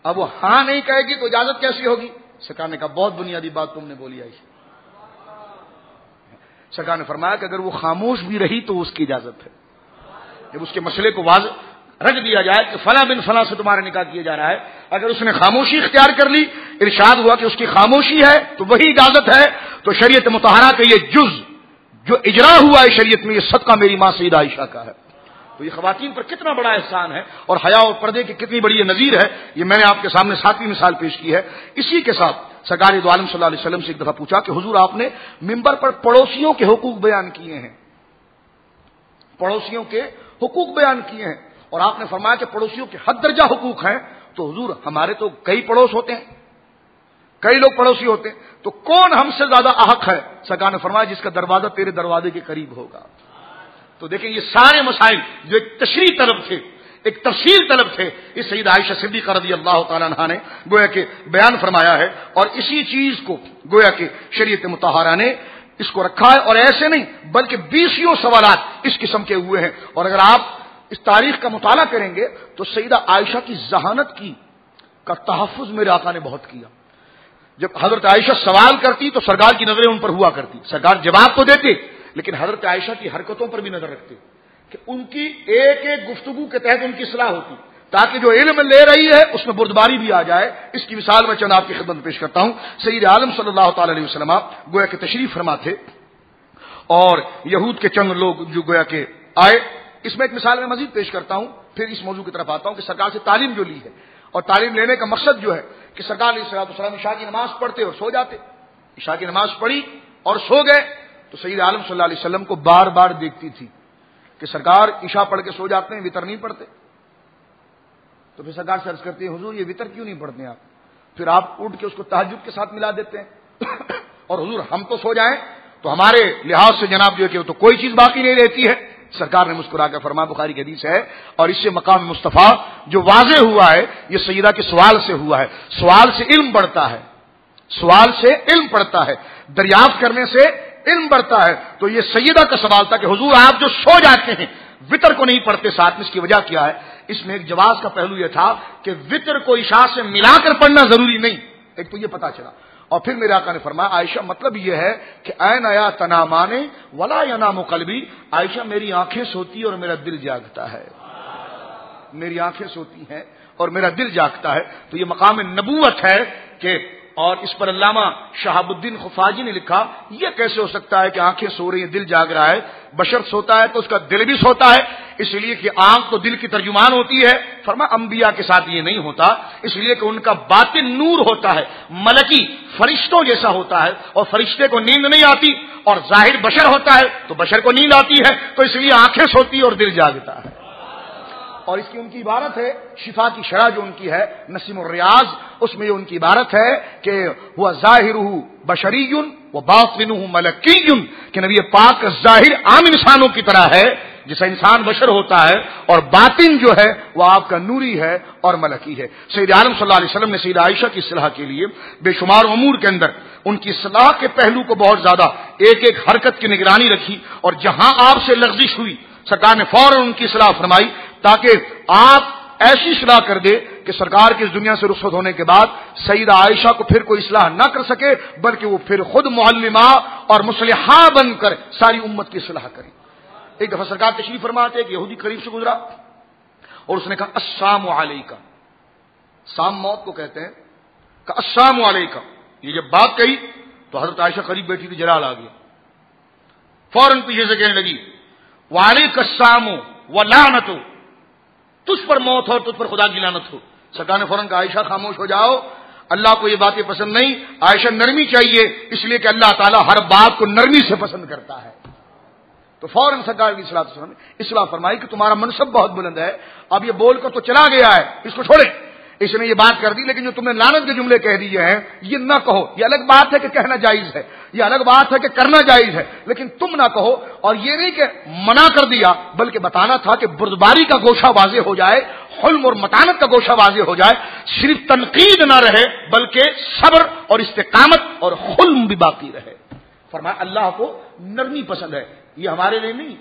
اب وہ ہاں نہیں کہے گی تو اجازت کیسی ہوگی؟ سرکار نے کہا بہت بنیادی بات تم نے بولی عائشہ۔ سرکار نے فرمایا کہ اگر وہ خاموش بھی رہی تو اس کی اجازت ہے۔ جب اس کے مسئلے کو واضح رکھ دیا جائے کہ فلاں بن فلاں سے تمہارا نکاح کیا جا رہا ہے، اگر اس نے خاموشی اختیار کر لی، ارشاد ہوا کہ اس کی خاموشی ہے تو وہی اجازت ہے، تو شریعت مطہرہ کا یہ جز جو اجرا ہوا ہے شریعت میں، یہ صدقہ میری ماں سیدہ عائشہ کا ہے۔ تو یہ خواتین پر کتنا بڑا احسان ہے، اور حیا اور پردے کی کتنی بڑی یہ نظیر ہے، یہ میں نے آپ کے سامنے 7ویں مثال پیش کی ہے۔ اسی کے ساتھ سرکار دو عالم صلی اللہ علیہ وسلم سے ایک دفعہ پوچھا کہ حضور آپ نے منبر پر پڑوسیوں کے حقوق بیان کیے ہیں، پڑوسیوں کے حقوق بیان کیے ہیں، اور آپ نے فرمایا کہ پڑوسیوں کے حد درجہ حقوق ہیں، تو حضور ہمارے تو کئی پڑوس ہوتے ہیں، کئی لوگ پڑوسی ہوتے ہیں، تو کون ہم سے زیادہ احق ہے؟ سرکار نے فرمایا جس کا دروازہ تیرے دروازے کے قریب ہوگا۔ تو دیکھیں یہ سارے مسائل جو ایک تشریح طلب تھے، ایک تفصیل طلب تھے، اس سیدہ عائشہ صدیقہ رضی اللہ تعالیٰ عنہا نے گویا کہ بیان فرمایا ہے، اور اسی چیز کو گویا کہ شریعت مطہرہ نے اس کو رکھا ہے، اور ایسے نہیں بلکہ 20 سوالات اس قسم کے ہوئے ہیں۔ اور اگر آپ اس تاریخ کا مطالعہ کریں گے تو سیدہ عائشہ کی ذہانت کا تحفظ میرے آقا نے بہت کیا۔ جب حضرت عائشہ سوال کرتی تو سرکار کی نظریں ان پر ہوا کرتی، سرکار جواب تو دیتے لیکن حضرت عائشہ کی حرکتوں پر بھی نظر رکھتے کہ ان کی ایک ایک گفتگو کے تحت ان کی اصلاح ہوتی، تاکہ جو علم لے رہی ہے اس میں بردباری بھی آ جائے۔ اس کی مثال میں چند آپ کی خدمت پیش کرتا ہوں۔ سید عالم صلی اللہ تعالی علیہ وسلم گویا کہ تشریف فرما تھے، اور یہود کے چند لوگ جو گویا کہ آئے۔ اس میں ایک مثال میں مزید پیش کرتا ہوں، پھر اس موضوع کی طرف آتا ہوں کہ سرکار سے تعلیم جو لی ہے، اور تعلیم لینے کا مقصد جو ہے کہ سرکار علیہ السلام عشاء کی نماز پڑھتے اور سو جاتے، عشاء کی نماز پڑھی اور سو گئے، تو سید عالم صلی اللہ علیہ وسلم کو بار بار دیکھتی تھی کہ سرکار عشاء پڑھ کے سو جاتے ہیں، وتر نہیں پڑھتے۔ تو پھر سرکار سے عرض کرتی ہے حضور یہ وتر کیوں نہیں پڑھتے آپ؟ پھر آپ اٹھ کے اس کو تہجد کے ساتھ ملا دیتے ہیں اور حضور ہم تو سو جائیں تو ہمارے لحاظ سے جناب جو ہے کہ تو کوئی چیز باقی نہیں رہتی ہے، سرکار نے مسکرا کر فرمایا، بخاری کی حدیث ہے، اور اس سے مقام مصطفیٰ جو واضح ہوا ہے یہ سیدہ کے سوال سے ہوا ہے. سوال سے علم بڑھتا ہے، سوال سے علم پڑتا ہے، دریافت کرنے سے علم بڑھتا ہے. تو یہ سیدہ کا سوال تھا کہ حضور آپ جو سو جاتے ہیں وتر کو نہیں پڑھتے ساتھ میں، اس کی وجہ کیا ہے؟ اس میں ایک جواز کا پہلو یہ تھا کہ وتر کو عشاء سے ملا کر پڑھنا ضروری نہیں. ایک تو یہ پتا چلا. اور پھر میرے آقا نے فرمایا، عائشہ مطلب یہ ہے کہ این یا تنامانے ولا ینام قلبی، عائشہ میری آنکھیں سوتی اور میرا دل جاگتا ہے، میری آنکھیں سوتی ہیں اور میرا دل جاگتا ہے. تو یہ مقام نبوت ہے کہ، اور اس پر علامہ شہاب الدین خفاجی نے لکھا، یہ کیسے ہو سکتا ہے کہ آنکھیں سو رہی ہیں دل جاگ رہا ہے؟ بشر سوتا ہے تو اس کا دل بھی سوتا ہے، اس لیے کہ آنکھ تو دل کی ترجمان ہوتی ہے. فرمایا انبیاء کے ساتھ یہ نہیں ہوتا، اس لیے کہ ان کا باطن نور ہوتا ہے، ملکی فرشتوں جیسا ہوتا ہے، اور فرشتے کو نیند نہیں آتی، اور ظاہر بشر ہوتا ہے تو بشر کو نیند آتی ہے، تو اس لیے آنکھیں سوتی اور دل جاگتا ہے. اور اس کی ان کی عبارت ہے شفا کی شرح جو ان کی ہے نسیم الریاض، اس میں یہ ان کی عبارت ہے کہ وہ ظاہرہ بشری و باطنہ ملکی، کہ نبی پاک کا ظاہر عام انسانوں کی طرح ہے جیسا انسان بشر ہوتا ہے، اور باطن جو ہے وہ آپ کا نوری ہے اور ملکی ہے. سید عالم صلی اللہ علیہ وسلم نے سیدہ عائشہ کی اصلاح کے لیے بے شمار امور کے اندر ان کی اصلاح کے پہلو کو بہت زیادہ ایک ایک حرکت کی نگرانی رکھی، اور جہاں آپ سے لغزش ہوئی سرکار نے فوراً ان کی اصلاح فرمائی، تاکہ آپ ایسی اصلاح کر دے کہ سرکار کی اس دنیا سے رخصت ہونے کے بعد سیدہ عائشہ کو پھر کوئی اصلاح نہ کر سکے، بلکہ وہ پھر خود معلمہ اور مصلحہ بن کر ساری امت کی اصلاح کریں. ایک دفعہ سرکار تشریف فرماتے ایک یہودی قریب سے گزرا اور اس نے کہا السلام علیکم، سام موت کو کہتے ہیں، کہ السلام علیکم. یہ جب بات کہی تو حضرت عائشہ قریب بیٹھی تھی، جلال آ گیا، فوراً پیچھے سے کہنے لگی وعلیک السلام ولعنت، تجھ پر موت ہو، تجھ پر خدا کی لعنت ہو. سرکار نے فوراً کہا عائشہ خاموش ہو جاؤ، اللہ کو یہ باتیں پسند نہیں. عائشہ نرمی چاہیے، اس لیے کہ اللہ تعالیٰ ہر بات کو نرمی سے پسند کرتا ہے. تو فوراً سرکار کی اصلاح فرمائی کہ تمہارا منصب بہت بلند ہے، اب یہ بول کر تو چلا گیا ہے، اس کو چھوڑے. اس نے یہ بات کر دی، لیکن جو تم نے لعنت کے جملے کہہ دیے ہیں یہ نہ کہو. یہ الگ بات ہے کہ کہنا جائز ہے، یہ الگ بات ہے کہ کرنا جائز ہے، لیکن تم نہ کہو. اور یہ نہیں کہ منع کر دیا، بلکہ بتانا تھا کہ بردباری کا گوشہ واضح ہو جائے، حلم اور متانت کا گوشہ واضح ہو جائے، صرف تنقید نہ رہے بلکہ صبر اور استقامت اور حلم بھی باقی رہے. فرمایا اللہ کو نرمی پسند ہے، یہ ہمارے لیے نہیں.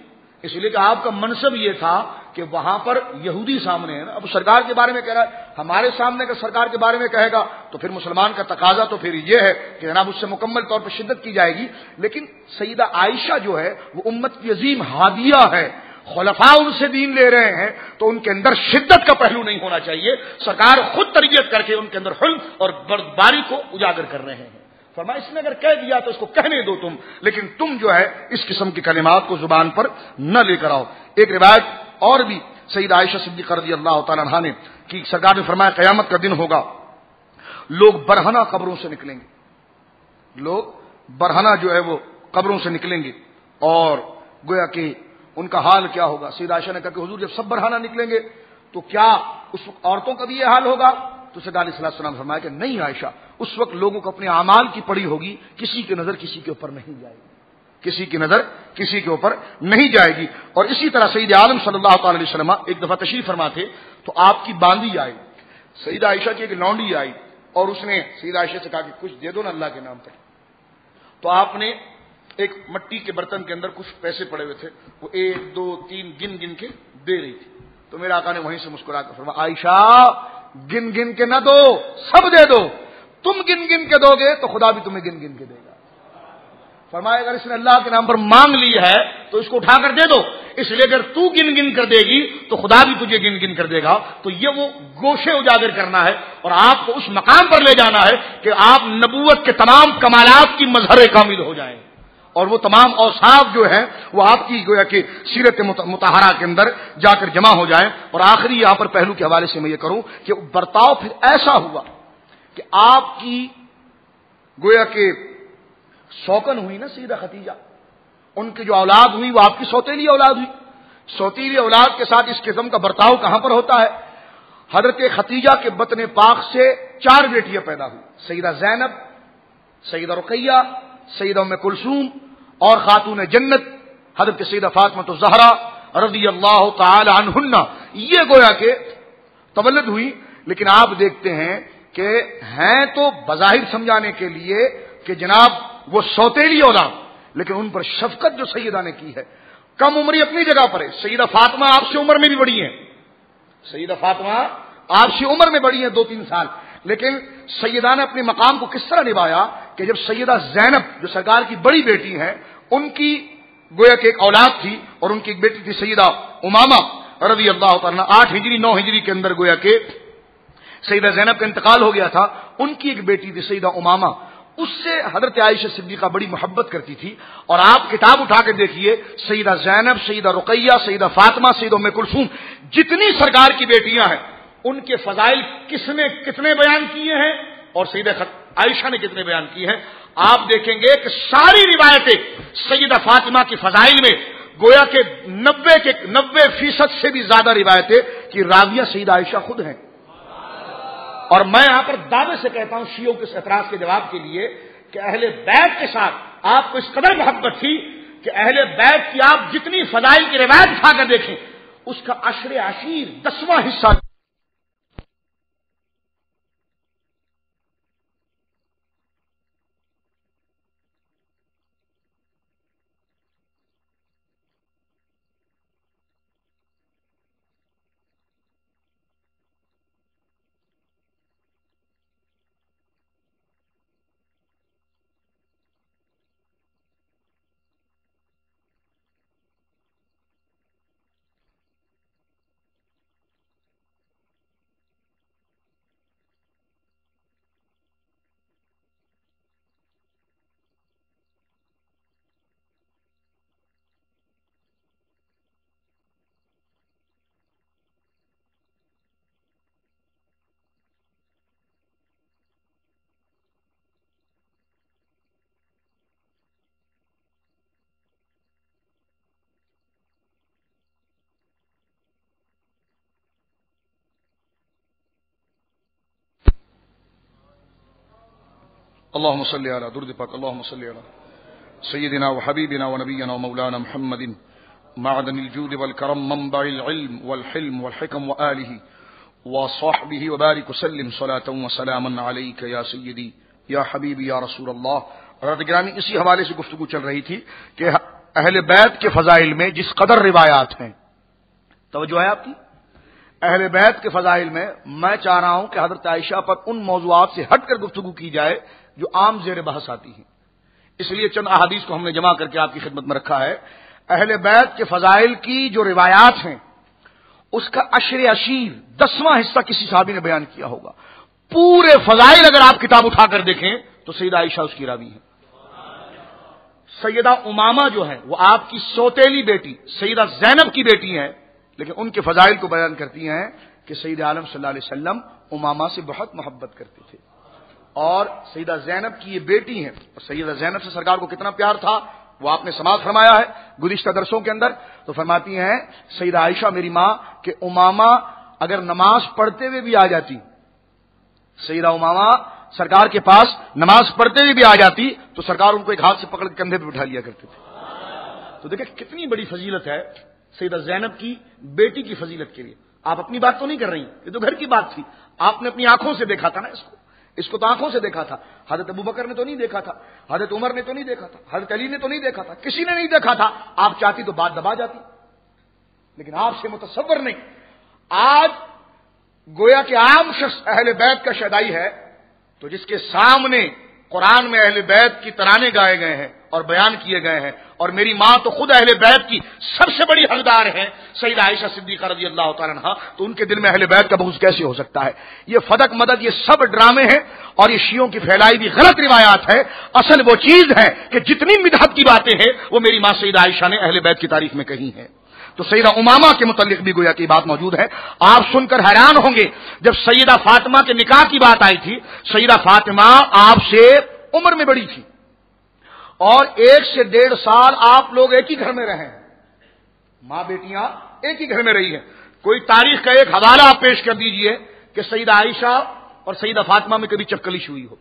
اس لیے کہ آپ کا منصب یہ تھا کہ وہاں پر یہودی سامنے ہے نا، اب سرکار کے بارے میں کہہ رہا ہے، ہمارے سامنے اگر سرکار کے بارے میں کہے گا تو پھر مسلمان کا تقاضا تو پھر یہ ہے کہ جناب اس سے مکمل طور پر شدت کی جائے گی. لیکن سیدہ عائشہ جو ہے وہ امت کی عظیم ہادیہ ہے، خلفاء ان سے دین لے رہے ہیں، تو ان کے اندر شدت کا پہلو نہیں ہونا چاہیے. سرکار خود تربیت کر کے ان کے اندر حلم اور بردباری کو اجاگر کر رہے ہیں. فرمایا اس نے اگر کہہ دیا تو اس کو کہنے دو تم، لیکن تم جو ہے اس قسم کی کلمات کو زبان پر نہ لے کر آؤ. ایک روایت اور بھی سیدہ عائشہ صدیقہ رضی اللہ تعالی عنہا نے کہ سرکار نے فرمایا قیامت کا دن ہوگا، لوگ برہنہ قبروں سے نکلیں گے، لوگ برہنہ جو ہے وہ قبروں سے نکلیں گے، اور گویا کہ ان کا حال کیا ہوگا. سیدہ عائشہ نے کہا کہ حضور جب سب برہنہ نکلیں گے تو کیا اس وقت عورتوں کا بھی یہ حال ہوگا؟ تو سرکار علیہ السلام فرمایا کہ نہیں عائشہ، اس وقت لوگوں کو اپنے اعمال کی پڑی ہوگی، کسی کی نظر کسی کے اوپر نہیں جائے گی، کسی کی نظر کسی کے اوپر نہیں جائے گی. اور اسی طرح سید عالم صلی اللہ تعالی علیہ وسلم ایک دفعہ تشریف فرما تھے تو آپ کی باندی آئی، سیدہ عائشہ کی ایک لونڈی آئی اور اس نے سیدہ عائشہ سے کہا کہ کچھ دے دو نا اللہ کے نام پر. تو آپ نے ایک مٹی کے برتن کے اندر کچھ پیسے پڑے ہوئے تھے، وہ 1 2 3 گن گن کے دے رہی تھی. تو میرے آقا نے وہیں سے مسکرا کر فرمایا عائشہ گن گن کے نہ دو، سب دے دو. تم گن گن کے دو گے تو خدا بھی تمہیں گن گن کے دے گا. فرمایا اگر اس نے اللہ کے نام پر مانگ لی ہے تو اس کو اٹھا کر دے دو، اس لیے اگر تو گن گن کر دے گی تو خدا بھی تجھے گن گن کر دے گا. تو یہ وہ گوشے اجاگر کرنا ہے اور آپ کو اس مقام پر لے جانا ہے کہ آپ نبوت کے تمام کمالات کی مظہر کامل ہو جائیں، اور وہ تمام اوصاف جو ہیں وہ آپ کی گویا کہ سیرت مطہرہ کے اندر جا کر جمع ہو جائیں. اور آخری یہاں پر پہلو کے حوالے سے میں یہ کروں کہ برتاؤ پھر ایسا ہوا کہ آپ کی گویا کہ سوکن ہوئی نا سیدہ خدیجہ، ان کی جو اولاد ہوئی وہ آپ کی سوتیلی اولاد ہوئی. سوتیلی اولاد کے ساتھ اس قسم کا برتاؤ کہاں پر ہوتا ہے؟ حضرت خدیجہ کے بطن پاک سے 4 بیٹیاں پیدا ہوئی، سیدہ زینب، سیدہ رقیہ، سیدہ ام کلثوم اور خاتون جنت حضرت سیدہ فاطمہ الزہرا رضی اللہ تعالی عنہن، یہ گویا کہ تولد ہوئی، لیکن آپ دیکھتے ہیں کہ ہیں تو بظاہر سمجھانے کے لیے کہ جناب وہ سوتیلی اولاد، لیکن ان پر شفقت جو سیدہ نے کی ہے، کم عمری اپنی جگہ پر ہے، سیدہ فاطمہ آپ سے عمر میں بھی بڑی ہیں، سیدہ فاطمہ آپ سے عمر میں بڑی ہیں 2-3 سال، لیکن سیدہ نے اپنے مقام کو کس طرح نبھایا کہ جب سیدہ زینب جو سرکار کی بڑی بیٹی ہیں، ان کی گویا کہ ایک اولاد تھی اور ان کی ایک بیٹی تھی سیدہ امامہ رضی اللہ تعالیٰ، 8 ہجری 9 ہجری کے اندر گویا کہ سیدہ زینب کا انتقال ہو گیا تھا، ان کی ایک بیٹی تھی سیدہ امامہ، اس سے حضرت عائشہ صدیقہ بڑی محبت کرتی تھی، اور آپ کتاب اٹھا کے دیکھیے سیدہ زینب، سیدہ رقیہ، سیدہ فاطمہ، سیدہ ام کلثوم، جتنی سرکار کی بیٹیاں ہیں ان کے فضائل کس نے کتنے بیان کیے ہیں اور سیدہ عائشہ نے کتنے بیان کیے ہیں، آپ دیکھیں گے کہ ساری روایتیں سیدہ فاطمہ کی فضائل میں گویا کہ 90% سے بھی زیادہ روایتیں کی راویہ سیدہ عائشہ خود ہیں۔ اور میں یہاں پر دعوے سے کہتا ہوں شیعوں کے اس اعتراض کے جواب کے لیے کہ اہل بیت کے ساتھ آپ کو اس قدر محبت تھی کہ اہل بیت کی آپ جتنی فضائل کی روایت اٹھا کر دیکھیں اس کا عشر عشیر 10واں حصہ اللهم صل على درد پاک اللهم صل على سيدنا وحبيبنا ونبينا ومولانا محمد معدن الجود والكرم منبع العلم والحلم والحكم وآله وصحبه وبارك وسلم صلاة وسلاما عليك يا سيدي يا حبيبي يا رسول اللہ۔ حضرت گرامی اسی حوالے سے گفتگو چل رہی تھی کہ اہل بیت کے فضائل میں جس قدر روایات ہیں، توجہ ہے آپ کی، اہل بیت کے فضائل میں چاہ رہا ہوں کہ حضرت عائشہ پر ان موضوعات سے ہٹ کر گفتگو کی جائے جو عام زیر بحث آتی ہیں، اس لیے چند احادیث کو ہم نے جمع کر کے آپ کی خدمت میں رکھا ہے۔ اہل بیت کے فضائل کی جو روایات ہیں اس کا عشر عشیر 10واں حصہ کسی صحابی نے بیان کیا ہوگا۔ پورے فضائل اگر آپ کتاب اٹھا کر دیکھیں تو سیدہ عائشہ اس کی راوی ہے۔ سیدہ امامہ جو ہے وہ آپ کی سوتیلی بیٹی سیدہ زینب کی بیٹی ہیں، لیکن ان کے فضائل کو بیان کرتی ہیں کہ سید عالم صلی اللہ علیہ وسلم امامہ سے بہت محبت کرتے تھے، اور سیدہ زینب کی یہ بیٹی ہیں، اور سیدہ زینب سے سرکار کو کتنا پیار تھا وہ آپ نے سماعت فرمایا ہے گزشتہ درسوں کے اندر، تو فرماتی ہیں سیدہ عائشہ میری ماں کہ امامہ اگر نماز پڑھتے ہوئے بھی آ جاتی، سیدہ امامہ سرکار کے پاس نماز پڑھتے ہوئے بھی آ جاتی تو سرکار ان کو ایک ہاتھ سے پکڑ کے کندھے پہ بٹھا لیا کرتے تھے۔ تو دیکھیں کتنی بڑی فضیلت ہے سیدہ زینب کی بیٹی کی فضیلت کے لیے۔ آپ اپنی بات تو نہیں کر رہی، یہ تو گھر کی بات تھی، آپ نے اپنی آنکھوں سے دیکھا تھا نا، اس کو تو آنکھوں سے دیکھا تھا، حضرت ابوبکر نے تو نہیں دیکھا تھا، حضرت عمر نے تو نہیں دیکھا تھا، حضرت علی نے تو نہیں دیکھا تھا، کسی نے نہیں دیکھا تھا، آپ چاہتی تو بات دبا جاتی، لیکن آپ سے متصور نہیں۔ آج گویا کہ عام شخص اہل بیت کا شیدائی ہے تو جس کے سامنے قرآن میں اہل بیت کی ترانے گائے گئے ہیں اور بیان کیے گئے ہیں، اور میری ماں تو خود اہل بیت کی سب سے بڑی حقدار ہیں سیدہ عائشہ صدیقہ رضی اللہ تعالیٰ عنہا، تو ان کے دل میں اہل بیت کا بغض کیسے ہو سکتا ہے؟ یہ فدق مدد یہ سب ڈرامے ہیں اور یہ شیعوں کی پھیلائی بھی غلط روایات ہے۔ اصل وہ چیز ہے کہ جتنی مدحت کی باتیں ہیں وہ میری ماں سیدہ عائشہ نے اہل بیت کی تاریخ میں کہی ہیں۔ تو سیدہ امامہ کے متعلق بھی گویا کی بات موجود ہے۔ آپ سن کر حیران ہوں گے جب سیدہ فاطمہ کے نکاح کی بات آئی تھی، سیدہ فاطمہ آپ سے عمر میں بڑی تھی اور 1 سے 1.5 سال آپ لوگ ایک ہی گھر میں رہے ہیں، ماں بیٹیاں ایک ہی گھر میں رہی ہیں۔ کوئی تاریخ کا ایک حوالہ آپ پیش کر دیجئے کہ سیدہ عائشہ اور سیدہ فاطمہ میں کبھی چپکلش ہوئی ہو،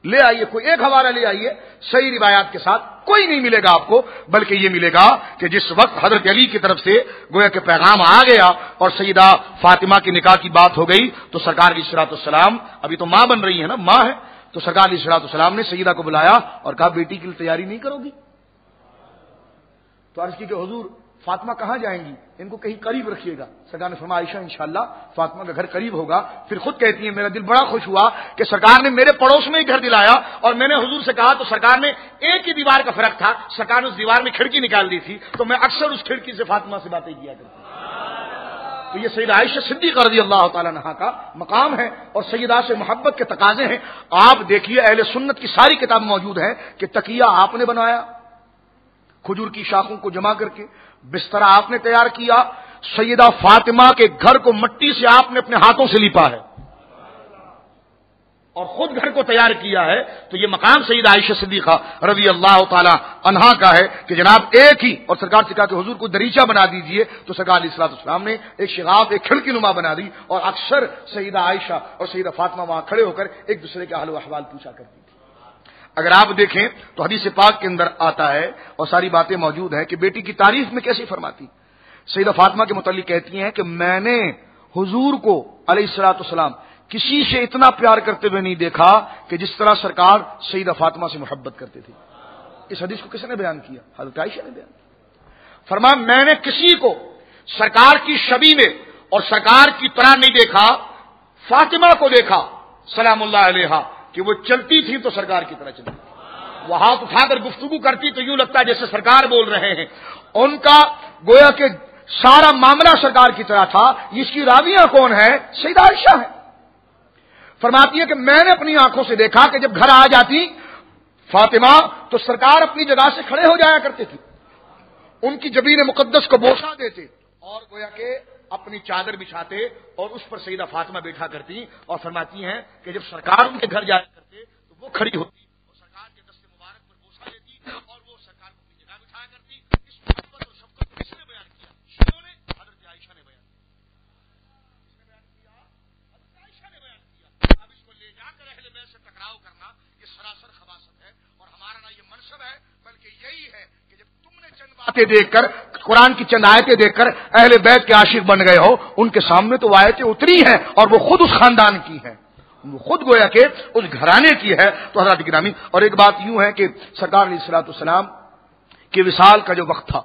لے آئیے، کوئی ایک حوالہ لے آئیے صحیح روایات کے ساتھ، کوئی نہیں ملے گا آپ کو، بلکہ یہ ملے گا کہ جس وقت حضرت علی کی طرف سے گویا کہ پیغام آ گیا اور سیدہ فاطمہ کے نکاح کی بات ہو گئی تو سرکار علیہ الصلوۃ والسلام، ابھی تو ماں بن رہی ہے نا، ماں ہے، تو سرکار علیہ الصلوۃ والسلام نے سیدہ کو بلایا اور کہا بیٹی کی تیاری نہیں کرو گی؟ تو عرض کی کہ حضور فاطمہ کہاں جائیں گی؟ ان کو کہیں قریب رکھیے گا۔ سرکار نے فرمایا عائشہ انشاءاللہ فاطمہ کا گھر قریب ہوگا۔ پھر خود کہتی ہیں میرا دل بڑا خوش ہوا کہ سرکار نے میرے پڑوس میں ہی گھر دلایا، اور میں نے حضور سے کہا تو سرکار نے ایک ہی دیوار کا فرق تھا، سرکار نے اس دیوار میں کھڑکی نکال دی تھی، تو میں اکثر اس کھڑکی سے فاطمہ سے باتیں کیا کرتی۔ تو یہ سیدہ عائشہ صدیقہ رضی اللہ تعالیٰ عنہا کا مقام ہے اور سیدہ سے محبت کے تقاضے ہیں۔ آپ دیکھیے اہل سنت کی ساری کتاب موجود ہیں کہ تکیہ آپ نے بنایا کھجور کی شاخوں کو جمع کر کے، بستر آپ نے تیار کیا، سیدہ فاطمہ کے گھر کو مٹی سے آپ نے اپنے ہاتھوں سے لیپا ہے اور خود گھر کو تیار کیا ہے۔ تو یہ مقام سیدہ عائشہ صدیقہ رضی اللہ تعالی عنہا کا ہے کہ جناب ایک ہی، اور سرکار سے کہا کہ حضور کو دریچہ بنا دیجئے، تو سرکار علیہ الصلوۃ والسلام نے ایک شغاف، ایک کھڑکی نما بنا دی، اور اکثر سیدہ عائشہ اور سیدہ فاطمہ وہاں کھڑے ہو کر ایک دوسرے کے حال و احوال پوچھا کرتی تھی۔ اگر آپ دیکھیں تو حدیث پاک کے اندر آتا ہے اور ساری باتیں موجود ہیں کہ بیٹی کی تعریف میں کیسی فرماتی۔ سیدہ فاطمہ کے متعلق کہتی ہیں کہ میں نے حضور کو علیہ الصلوۃ والسلام کسی سے اتنا پیار کرتے ہوئے نہیں دیکھا کہ جس طرح سرکار سیدہ فاطمہ سے محبت کرتے تھے۔ اس حدیث کو کس نے بیان کیا؟ حضرت عائشہ نے بیان کیا۔ فرمایا میں نے کسی کو سرکار کی شبیہ میں اور سرکار کی طرح نہیں دیکھا، فاطمہ کو دیکھا سلام اللہ علیہا کہ وہ چلتی تھی تو سرکار کی طرح چلتی تھی، وہ ہاتھ اٹھا کر گفتگو کرتی تو یوں لگتا ہے جیسے سرکار بول رہے ہیں، ان کا گویا کہ سارا معاملہ سرکار کی طرح تھا۔ اس کی راویہ کون ہے؟ سیدہ عائشہ ہے۔ فرماتی ہے کہ میں نے اپنی آنکھوں سے دیکھا کہ جب گھر آ جاتی فاطمہ تو سرکار اپنی جگہ سے کھڑے ہو جایا کرتے تھے، ان کی جبین مقدس کو بوسہ دیتے اور گویا کہ اپنی چادر بچھاتے اور اس پر سیدہ فاطمہ بیٹھا کرتی، اور فرماتی ہیں کہ جب سرکار ان کے گھر جایا کرتے تو وہ کھڑی ہوتی اور سرکار کے دست مبارک پر بوسہ دیتی اور وہ سرکار کو اپنی جگہ بٹھایا کرتی۔ اس محبت اور شفقت کو کس نے بیان کیا؟ شیعوں نے؟ حضرت عائشہ نے بیان کیا۔ کس نے بیان کیا؟ حضرت عائشہ نے بیان کیا۔ اب اس کو لے جا کر اہل بیت سے ٹکراؤ کرنا یہ سراسر خباثت ہے، اور ہمارا نہ یہ منصب ہے بلکہ یہی ہے کہ جب تم نے چند باتیں دیکھ کر، قرآن کی چند آیتیں دیکھ کر اہل بیت کے عاشق بن گئے ہو، ان کے سامنے تو وہ آیتیں اتری ہیں اور وہ خود اس خاندان کی ہیں، وہ خود گویا کہ اس گھرانے کی ہے۔ تو حضرات گرامی، اور ایک بات یوں ہے کہ سرکار علیہ الصلوۃ والسلام کے وصال کا جو وقت تھا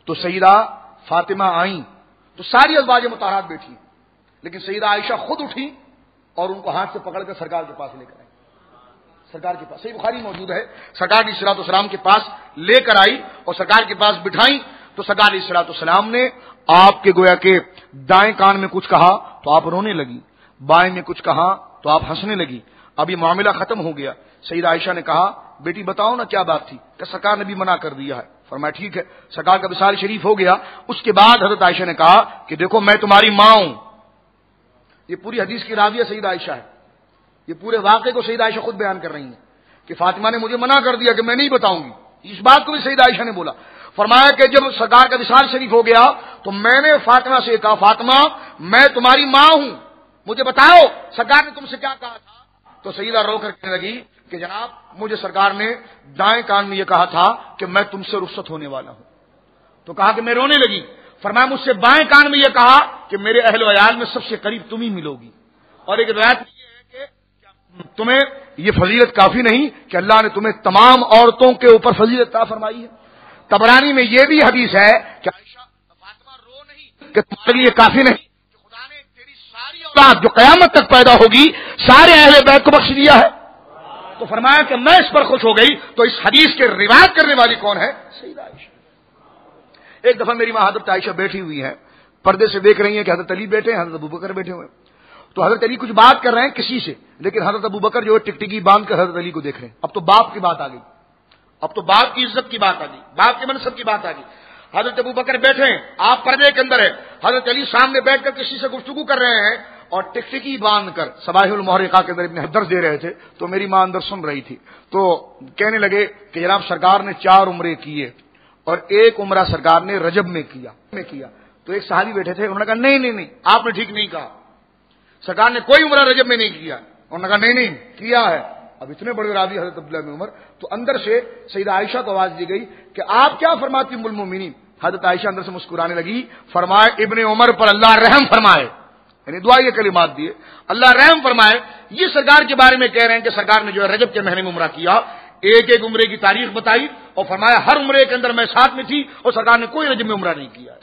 تو سیدہ فاطمہ آئیں تو ساری ازواج مطہرات بیٹھی، لیکن سیدہ عائشہ خود اٹھی اور ان کو ہاتھ سے پکڑ کر سرکار کے پاس لے کر آئی، سرکار کے پاس، صحیح بخاری موجود ہے، سرکار علیہ الصلوۃ والسلام کے پاس لے کر آئی اور سرکار کے پاس بٹھائی تو سرکار علیہ الصلوۃ والسلام نے آپ کے گویا کہ دائیں کان میں کچھ کہا تو آپ رونے لگی، بائیں میں کچھ کہا تو آپ ہنسنے لگی۔ اب یہ معاملہ ختم ہو گیا۔ سیدہ عائشہ نے کہا بیٹی بتاؤ نا کیا بات تھی؟ کہ سرکار نے بھی منع کر دیا ہے۔ فرمایا ٹھیک ہے۔ سرکار کا وصال شریف ہو گیا۔ اس کے بعد حضرت عائشہ نے کہا کہ دیکھو میں تمہاری ماں ہوں۔ یہ پوری حدیث کی راویہ سیدہ عائشہ ہے، یہ پورے واقعے کو سیدہ عائشہ خود بیان کر رہی ہیں کہ فاطمہ نے مجھے منع کر دیا کہ میں نہیں بتاؤں گی۔ اس بات کو بھی سیدہ عائشہ نے بولا۔ فرمایا کہ جب سرکار کا وصال شریف ہو گیا تو میں نے فاطمہ سے کہا فاطمہ میں تمہاری ماں ہوں، مجھے بتاؤ سرکار نے تم سے کیا کہا تھا؟ تو سیدہ رو کر کہنے لگی کہ جناب مجھے سرکار نے دائیں کان میں یہ کہا تھا کہ میں تم سے رخصت ہونے والا ہوں۔ تو کہا کہ میں رونے لگی۔ فرمایا مجھ سے بائیں کان میں یہ کہا کہ میرے اہل و عیال میں سب سے قریب تم ہی ملو گی۔ اور ایک روایت یہ ہے کہ تمہیں یہ فضیلت کافی نہیں کہ اللہ نے تمہیں تمام عورتوں کے اوپر فضیلت عطا فرمائی ہے۔ طبرانی میں یہ بھی حدیث ہے کہ عائشہ فاطمہ رو نہیں کہ تمہارے لیے کافی نہیں کہ خدا نے تیری ساری اولاد جو قیامت تک پیدا ہوگی سارے اہل بیت کو بخش دیا ہے۔ تو فرمایا کہ میں اس پر خوش ہو گئی۔ تو اس حدیث کے روایت کرنے والی کون ہے؟ سیدہ عائشہ۔ ایک دفعہ میری ماں حضرت عائشہ بیٹھی ہوئی ہے، پردے سے دیکھ رہی ہیں کہ حضرت علی بیٹھے ہیں، حضرت ابوبکر بیٹھے ہوئے ہیں۔ تو حضرت علی کچھ بات کر رہے ہیں کسی سے، لیکن حضرت ابوبکر جو ہے ٹکٹکی باندھ کر حضرت علی کو دیکھ رہے ہیں۔ اب تو باپ کی بات آ گئی، اب تو باپ کی عزت کی بات آ گئی، باپ کے منصب کی بات آ گئی۔ حضرت ابوبکر بیٹھے ہیں، آپ پردے کے اندر ہیں، حضرت علی سامنے بیٹھ کر کسی سے گفتگو کر رہے ہیں اور ٹکٹکی باندھ کر صباح المحرقہ کے اندر ابن حدر دے رہے تھے۔ تو میری ماں اندر سن رہی تھی، تو کہنے لگے کہ جناب سرکار نے 4 عمرے کیے اور ایک عمرہ سرکار نے رجب میں کیا۔ تو ایک صحابی بیٹھے تھے، انہوں نے کہا نہیں آپ نے ٹھیک نہیں کہا، سرکار نے کوئی عمرہ رجب میں نہیں کیا۔ انہوں نے کہا نہیں کیا ہے، اب اتنے بڑے راوی حضرت عبداللہ بن عمر، تو اندر سے سیدہ عائشہ کو آواز دی گئی کہ آپ کیا فرماتی ام المومنین؟ حضرت عائشہ اندر سے مسکرانے لگی، فرمائے ابن عمر پر اللہ رحم فرمائے، یعنی دعا یہ کلمات دیے، اللہ رحم فرمائے، یہ سرکار کے بارے میں کہہ رہے ہیں کہ سرکار نے جو ہے رجب کے مہینے میں عمرہ کیا، ایک ایک عمرے کی تاریخ بتائی اور فرمایا ہر عمرے کے اندر میں ساتھ میں تھی اور سرکار نے کوئی رجب میں عمرہ نہیں کیا،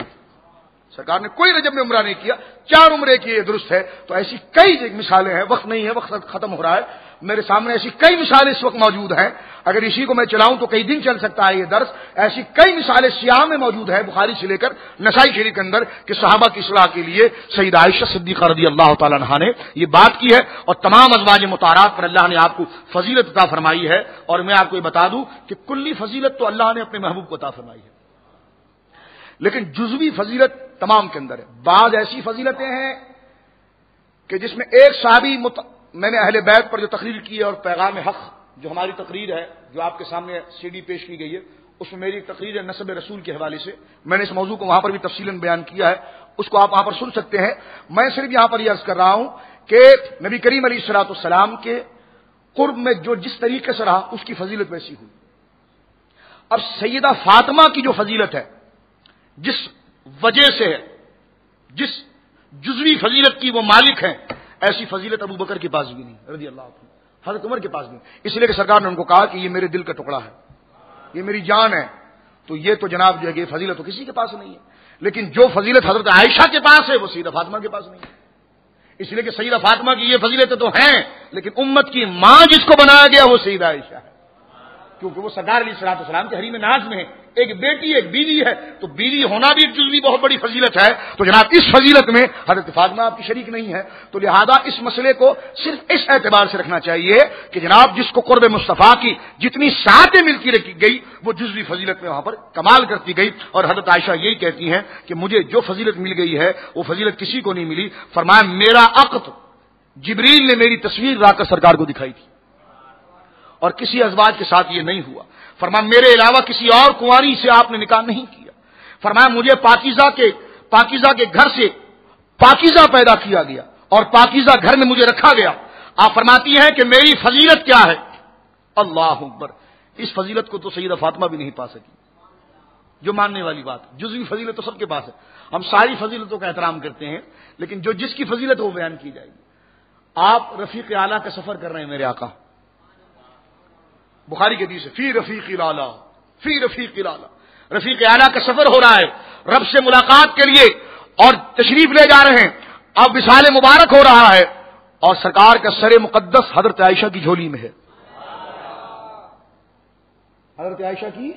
سرکار نے کوئی رجب میں عمرہ نہیں کیا، 4 عمرے کیے، درست ہے۔ تو ایسی کئی مثالیں ہیں، وقت نہیں ہے، وقت ختم ہو رہا ہے، میرے سامنے ایسی کئی مثالیں اس وقت موجود ہیں، اگر اسی کو میں چلاؤں تو کئی دن چل سکتا ہے یہ درس۔ ایسی کئی مثالیں سیاہ میں موجود ہے، بخاری سے لے کر نسائی شریف کے اندر، کہ صحابہ کی اصلاح کے لیے سیدہ عائشہ صدیقہ رضی اللہ تعالی عنہا نے یہ بات کی ہے، اور تمام ازواج مطہرات پر اللہ نے آپ کو فضیلت عطا فرمائی ہے۔ اور میں آپ کو یہ بتا دوں کہ کلی فضیلت تو اللہ نے اپنے محبوب کو عطا فرمائی ہے، لیکن جزوی فضیلت تمام کے اندر ہے۔ بعض ایسی فضیلتیں ہیں کہ جس میں ایک صحابی میں نے اہل بیت پر جو تقریر کی ہے، اور پیغام حق جو ہماری تقریر ہے جو آپ کے سامنے سی ڈی پیش کی گئی ہے، اس میں میری تقریر ہے نسب رسول کے حوالے سے، میں نے اس موضوع کو وہاں پر بھی تفصیلاً بیان کیا ہے، اس کو آپ وہاں پر سن سکتے ہیں۔ میں صرف یہاں پر یہ عرض کر رہا ہوں کہ نبی کریم علیہ الصلوۃ والسلام کے قرب میں جو جس طریقے سے رہا اس کی فضیلت ویسی ہوئی۔ اب سیدہ فاطمہ کی جو فضیلت ہے، جس وجہ سے ہے، جس جزوی فضیلت کی وہ مالک ہیں، ایسی فضیلت ابو بکر کے پاس بھی نہیں رضی اللہ عنہ، حضرت عمر کے پاس بھی نہیں، اس لیے کہ سرکار نے ان کو کہا کہ یہ میرے دل کا ٹکڑا ہے، یہ میری جان ہے، تو یہ تو جناب جو ہے یہ فضیلت تو کسی کے پاس نہیں ہے، لیکن جو فضیلت حضرت عائشہ کے پاس ہے وہ سیدہ فاطمہ کے پاس نہیں ہے۔ اس لیے کہ سیدہ فاطمہ کی یہ فضیلتیں تو ہیں، لیکن امت کی ماں جس کو بنایا گیا وہ سیدہ عائشہ ہے، کیونکہ وہ سرکار علیہ الصلوۃ والسلام کے حریم ناز میں ہے، ایک بیٹی ایک بیوی ہے، تو بیوی ہونا بھی ایک جزوی بہت بڑی فضیلت ہے، تو جناب اس فضیلت میں حضرت فاطمہ آپ کی شریک نہیں ہے، تو لہذا اس مسئلے کو صرف اس اعتبار سے رکھنا چاہیے کہ جناب جس کو قرب مصطفیٰ کی جتنی ساعتیں ملتی رکھی گئی وہ جزوی فضیلت میں وہاں پر کمال کرتی گئی، اور حضرت عائشہ یہی کہتی ہیں کہ مجھے جو فضیلت مل گئی ہے وہ فضیلت کسی کو نہیں ملی۔ فرمایا میرا عقد جبریل نے میری تصویر لا کر سرکار کو دکھائی تھی، اور کسی ازواج کے ساتھ یہ نہیں ہوا۔ فرمایا میرے علاوہ کسی اور کنواری سے آپ نے نکاح نہیں کیا۔ فرمایا مجھے پاکیزہ کے گھر سے پاکیزہ پیدا کیا گیا اور پاکیزہ گھر میں مجھے رکھا گیا۔ آپ فرماتی ہیں کہ میری فضیلت کیا ہے؟ اللہ اکبر، اس فضیلت کو تو سیدہ فاطمہ بھی نہیں پا سکی، جو ماننے والی بات۔ جزوی فضیلت تو سب کے پاس ہے، ہم ساری فضیلتوں کا احترام کرتے ہیں، لیکن جو جس کی فضیلت وہ بیان کی جائے گی۔ آپ رفیق اعلیٰ کا سفر کر رہے ہیں میرے آقا، بخاری کے حدیث ہے فی رفیق الاعلیٰ، فی رفیق الاعلیٰ، رفیق اعلیٰ کا سفر ہو رہا ہے رب سے ملاقات کے لیے، اور تشریف لے جا رہے ہیں، اب وصال مبارک ہو رہا ہے، اور سرکار کا سر مقدس حضرت عائشہ کی جھولی میں ہے، حضرت عائشہ کی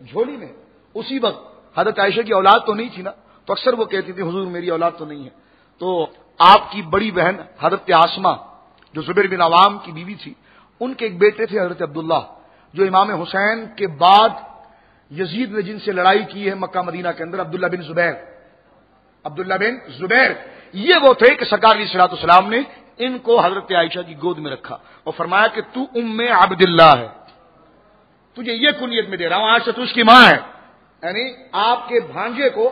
جھولی میں۔ اسی وقت حضرت عائشہ کی اولاد تو نہیں تھی نا، تو اکثر وہ کہتی تھی حضور میری اولاد تو نہیں ہے، تو آپ کی بڑی بہن حضرت عاصمہ جو زبیر بن عوام کی بیوی تھی، ان کے ایک بیٹے تھے حضرت عبداللہ، جو امام حسین کے بعد یزید نے جن سے لڑائی کی ہے مکہ مدینہ کے اندر، عبداللہ بن زبیر، یہ وہ تھے کہ سرکار علیہ الصلوۃ والسلام نے ان کو حضرت عائشہ کی گود میں رکھا اور فرمایا کہ تو ام عبداللہ ہے، تجھے یہ کنیت میں دے رہا ہوں، آج سے تو اس کی ماں ہے، یعنی آپ کے بھانجے کو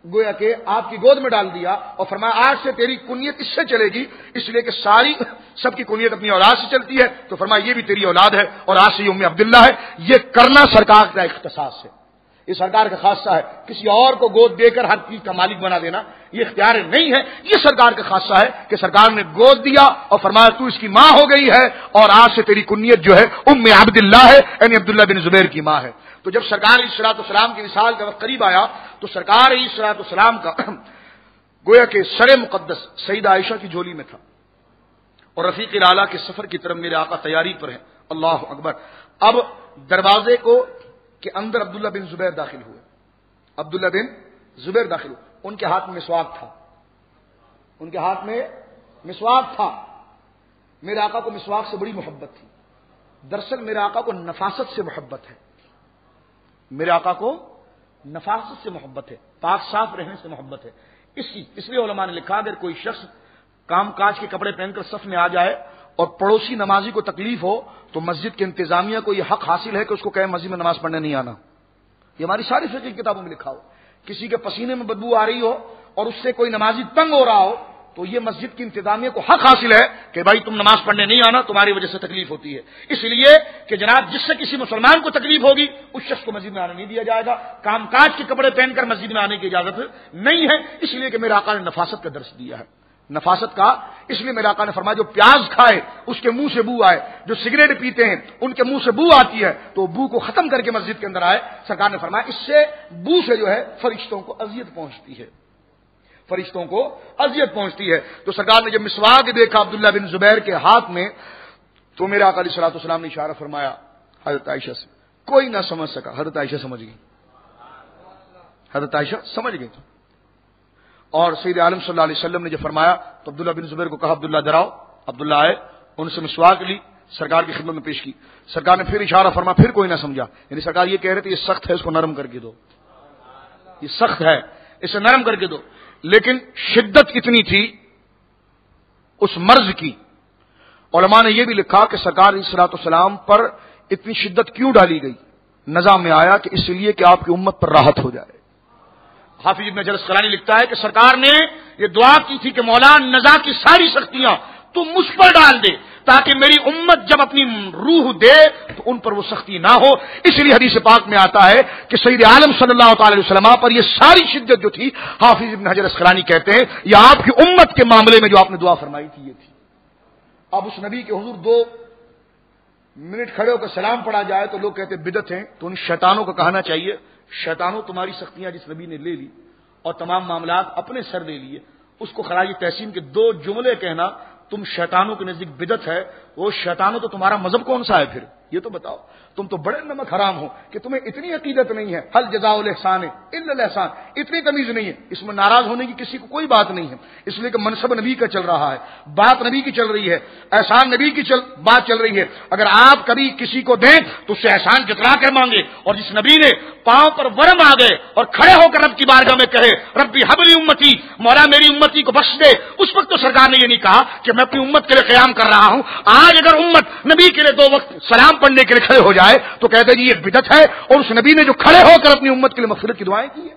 گویا کہ آپ کی گود میں ڈال دیا، اور فرمایا آج سے تیری کنیت اس سے چلے گی، اس لیے کہ سب کی کنیت اپنی اولاد سے چلتی ہے، تو فرمایا یہ بھی تیری اولاد ہے اور آج سے یہ ام عبداللہ ہے۔ یہ کرنا سرکار کا اختصاص ہے، یہ سرکار کا خاصہ ہے، کسی اور کو گود دے کر ہر چیز کا مالک بنا دینا یہ اختیار نہیں ہے، یہ سرکار کا خاصہ ہے کہ سرکار نے گود دیا اور فرمایا تو اس کی ماں ہو گئی ہے، اور آج سے تیری کنیت جو ہے ام عبداللہ ہے، یعنی عبداللہ بن زبیر کی ماں ہے۔ تو جب سرکار علیہ الصلوۃ والسلام کی وصال کا وقت قریب آیا تو سرکار علیہ الصلوۃ والسلام کا گویا کہ سر مقدس سیدہ عائشہ کی جھولی میں تھا، اور رفیق الاعلیٰ کے سفر کی طرف میرے آقا تیاری پر ہیں، اللہ اکبر۔ اب دروازے کو کے اندر عبداللہ بن زبیر داخل ہوئے، ان کے ہاتھ میں مسواک تھا، میرے آقا کو مسواک سے بڑی محبت تھی، دراصل میرے آقا کو نفاست سے محبت ہے، پاک صاف رہنے سے محبت ہے، اس لیے علماء نے لکھا اگر کوئی شخص کام کاج کے کپڑے پہن کر صف میں آ جائے اور پڑوسی نمازی کو تکلیف ہو تو مسجد کے انتظامیہ کو یہ حق حاصل ہے کہ اس کو کہے مسجد میں نماز پڑھنے نہیں آنا، یہ ہماری ساری فقہ کی کتابوں میں لکھا ہو۔ کسی کے پسینے میں بدبو آ رہی ہو اور اس سے کوئی نمازی تنگ ہو رہا ہو تو یہ مسجد کی انتظامیہ کو حق حاصل ہے کہ بھائی تم نماز پڑھنے نہیں آنا، تمہاری وجہ سے تکلیف ہوتی ہے، اس لیے کہ جناب جس سے کسی مسلمان کو تکلیف ہوگی اس شخص کو مسجد میں آنے نہیں دیا جائے گا، کام کاج کے کپڑے پہن کر مسجد میں آنے کی اجازت نہیں ہے، اس لیے کہ میرے آقا نے نفاست کا درس دیا ہے، نفاست کا، اس لیے میرے آقا نے فرمایا جو پیاز کھائے اس کے منہ سے بو آئے، جو سگریٹ پیتے ہیں ان کے منہ سے بو آتی ہے تو بو کو ختم کر کے مسجد کے اندر آئے، سرکار نے فرمایا اس سے بو سے جو ہے فرشتوں کو اذیت پہنچتی ہے، فرشتوں کو اذیت پہنچتی ہے۔ تو سرکار نے جب مسواک دیکھا عبداللہ بن زبیر کے ہاتھ میں تو میرے آقا علیہ الصلوۃ والسلام نے اشارہ فرمایا حضرت عائشہ سے، کوئی نہ سمجھ سکا، حضرت عائشہ سمجھ گئی، حضرت عائشہ سمجھ گئی تھی۔ اور سید عالم صلی اللہ علیہ وسلم نے جب فرمایا تو عبداللہ بن زبیر کو کہا عبداللہ دراؤ، عبداللہ آئے، ان سے مسواک لی، سرکار کی خدمت میں پیش کی، سرکار نے پھر اشارہ فرمایا، پھر کوئی نہ سمجھا، یعنی سرکار یہ کہہ رہے تھے یہ سخت ہے، اس کو نرم کر کے دو، یہ سخت ہے اسے نرم کر کے دو، لیکن شدت اتنی تھی اس مرض کی، علماء نے یہ بھی لکھا کہ سرکار علیہ الصلوۃ والسلام پر اتنی شدت کیوں ڈالی گئی، نظام میں آیا کہ اس لیے کہ آپ کی امت پر راحت ہو جائے۔ حافظ ابن حجر اسقلانی لکھتا ہے کہ سرکار نے یہ دعا کی تھی کہ مولا نزا کی ساری سختیاں تم مجھ پر ڈال دے تاکہ میری امت جب اپنی روح دے تو ان پر وہ سختی نہ ہو، اس لیے حدیث پاک میں آتا ہے کہ سید عالم صلی اللہ تعالی وسلم پر یہ ساری شدت جو تھی، حافظ ابن حجر اسقلانی کہتے ہیں یہ آپ کی امت کے معاملے میں جو آپ نے دعا فرمائی تھی یہ تھی۔ اب اس نبی کے حضور 2 منٹ کھڑے ہو کر سلام پڑھا جائے تو لوگ کہتے بدعت ہیں، تو ان شیطانوں کو کہنا چاہیے شیطانوں تمہاری سختیاں جس نبی نے لے لی اور تمام معاملات اپنے سر لے لیے، اس کو خراج تحسین کے 2 جملے کہنا تم شیطانوں کے نزدیک بدعت ہے، وہ شیطانوں تو تمہارا مذہب کون سا ہے پھر یہ تو بتاؤ، تم تو بڑے نمک حرام ہو کہ تمہیں اتنی عقیدت نہیں ہے، حل جزاء الاحسان الا الاحسان، اتنی تمیز نہیں ہے، اس میں ناراض ہونے کی کسی کو کوئی بات نہیں ہے، اس لیے کہ منصب نبی کا چل رہا ہے، بات نبی کی چل رہی ہے، احسان نبی کی بات چل رہی ہے، اگر آپ کبھی کسی کو دیں تو اس سے احسان جتلا کر مانگے، اور جس نبی نے پاؤں پر ورم آ گئے اور کھڑے ہو کر رب کی بارگاہ میں کہے ربی حبلی امتی، مولا میری امتی کو بخش دے، اس وقت تو سرکار نے یہ نہیں کہا کہ میں اپنی امت کے لیے قیام کر رہا ہوں۔ آج اگر امت نبی کے لیے 2 وقت سلام پڑھنے کے لیے کھڑے ہو جائے تو کہتے جی یہ بدعت ہے، اور اس نبی نے جو کھڑے ہو کر اپنی امت کے لیے مغفرت کی دعائیں کی ہے،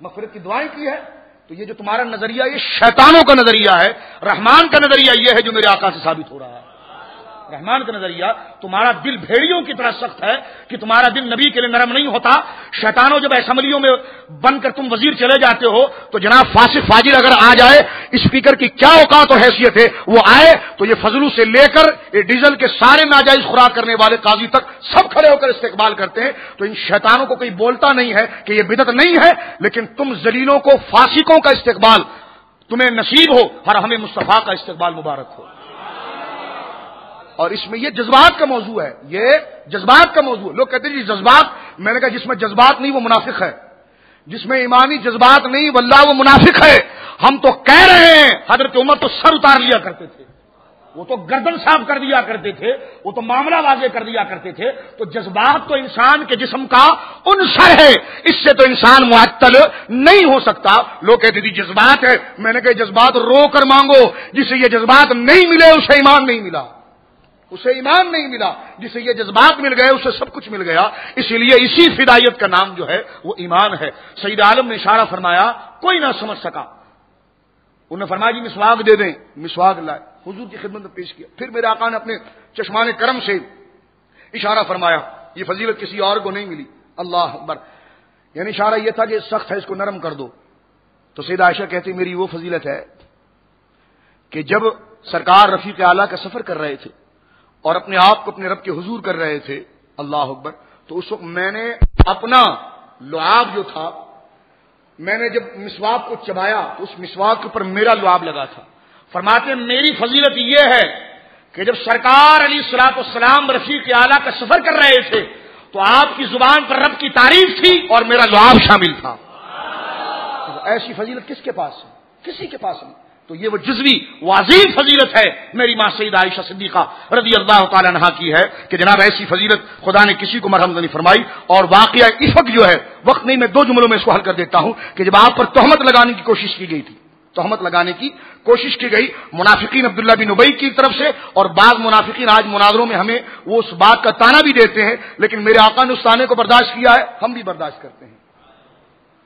مغفرت کی دعائیں کی ہے، تو یہ جو تمہارا نظریہ یہ شیطانوں کا نظریہ ہے، رحمان کا نظریہ یہ ہے جو میرے آقا سے ثابت ہو رہا ہے۔ رحمان کا نظریہ تمہارا دل بھیڑیوں کی طرح سخت ہے کہ تمہارا دل نبی کے لیے نرم نہیں ہوتا۔ شیطانوں جب اسمبلیوں میں بن کر تم وزیر چلے جاتے ہو تو جناب فاسق فاجر اگر آ جائے، اسپیکر کی کیا اوقات و حیثیت ہے، وہ آئے تو یہ فضلو سے لے کر یہ ڈیزل کے سارے ناجائز خوراک کرنے والے قاضی تک سب کھڑے ہو کر استقبال کرتے ہیں، تو ان شیطانوں کو کوئی بولتا نہیں ہے کہ یہ بدعت نہیں ہے، لیکن تم ذلیلوں کو فاسقوں کا استقبال تمہیں نصیب ہو، اور ہمیں مصطفیٰ کا استقبال مبارک ہو۔ اور اس میں یہ جذبات کا موضوع ہے، یہ جذبات کا موضوع ہے۔ لوگ کہتے ہیں جی جذبات، میں نے کہا جس میں جذبات نہیں وہ منافق ہے، جس میں ایمانی جذبات نہیں واللہ وہ منافق ہے۔ ہم تو کہہ رہے ہیں حضرت عمر تو سر اتار لیا کرتے تھے، وہ تو گردن صاف کر دیا کرتے تھے، وہ تو معاملہ واضح کر دیا کرتے تھے، تو جذبات تو انسان کے جسم کا عنصر ہے، اس سے تو انسان معطل نہیں ہو سکتا۔ لوگ کہتے تھے جذبات ہے، میں نے کہا جذبات رو کر مانگو، جسے یہ جذبات نہیں ملے اسے ایمان نہیں ملا، اسے ایمان نہیں ملا، جسے یہ جذبات مل گئے اسے سب کچھ مل گیا، اسی لیے اسی فدائیت کا نام جو ہے وہ ایمان ہے۔ سید عالم نے اشارہ فرمایا کوئی نہ سمجھ سکا، انہوں نے فرمایا جی مسواک دے دیں، مسواک لائے، حضور کی خدمت میں پیش کیا، پھر میرے آقا نے اپنے چشمان کرم سے اشارہ فرمایا، یہ فضیلت کسی اور کو نہیں ملی، اللہ اکبر، یعنی اشارہ یہ تھا کہ سخت ہے اس کو نرم کر دو۔ تو سیدہ عائشہ کہتی میری وہ فضیلت ہے کہ جب سرکار رفیق اعلیٰ کا سفر کر رہے تھے اور اپنے آپ کو اپنے رب کے حضور کر رہے تھے، اللہ اکبر، تو اس وقت میں نے اپنا لعاب جو تھا، میں نے جب مسواک کو چبایا تو اس مسواک کے اوپر میرا لعاب لگا تھا۔ فرماتے ہیں میری فضیلت یہ ہے کہ جب سرکار علیہ الصلوۃ والسلام رفیق اعلیٰ کا سفر کر رہے تھے تو آپ کی زبان پر رب کی تعریف تھی اور میرا لعاب شامل تھا۔ ایسی فضیلت کس کے پاس ہے؟ کسی کے پاس نہیں۔ تو یہ وہ جزوی وہ عظیم فضیلت ہے میری ماں سیدہ عائشہ صدیقہ رضی اللہ تعالی عنہا کی ہے کہ جناب ایسی فضیلت خدا نے کسی کو مرحمت نہیں فرمائی۔ اور واقعہ افق جو ہے، وقت نہیں، میں 2 جملوں میں اس کو حل کر دیتا ہوں کہ جب آپ پر تہمت لگانے کی کوشش کی گئی تھی، تہمت لگانے کی کوشش کی گئی منافقین عبداللہ بن ابی کی طرف سے، اور بعض منافقین آج مناظروں میں ہمیں وہ اس بات کا تانا بھی دیتے ہیں، لیکن میرے آقا نے اس تانے کو برداشت کیا ہے، ہم بھی برداشت کرتے ہیں۔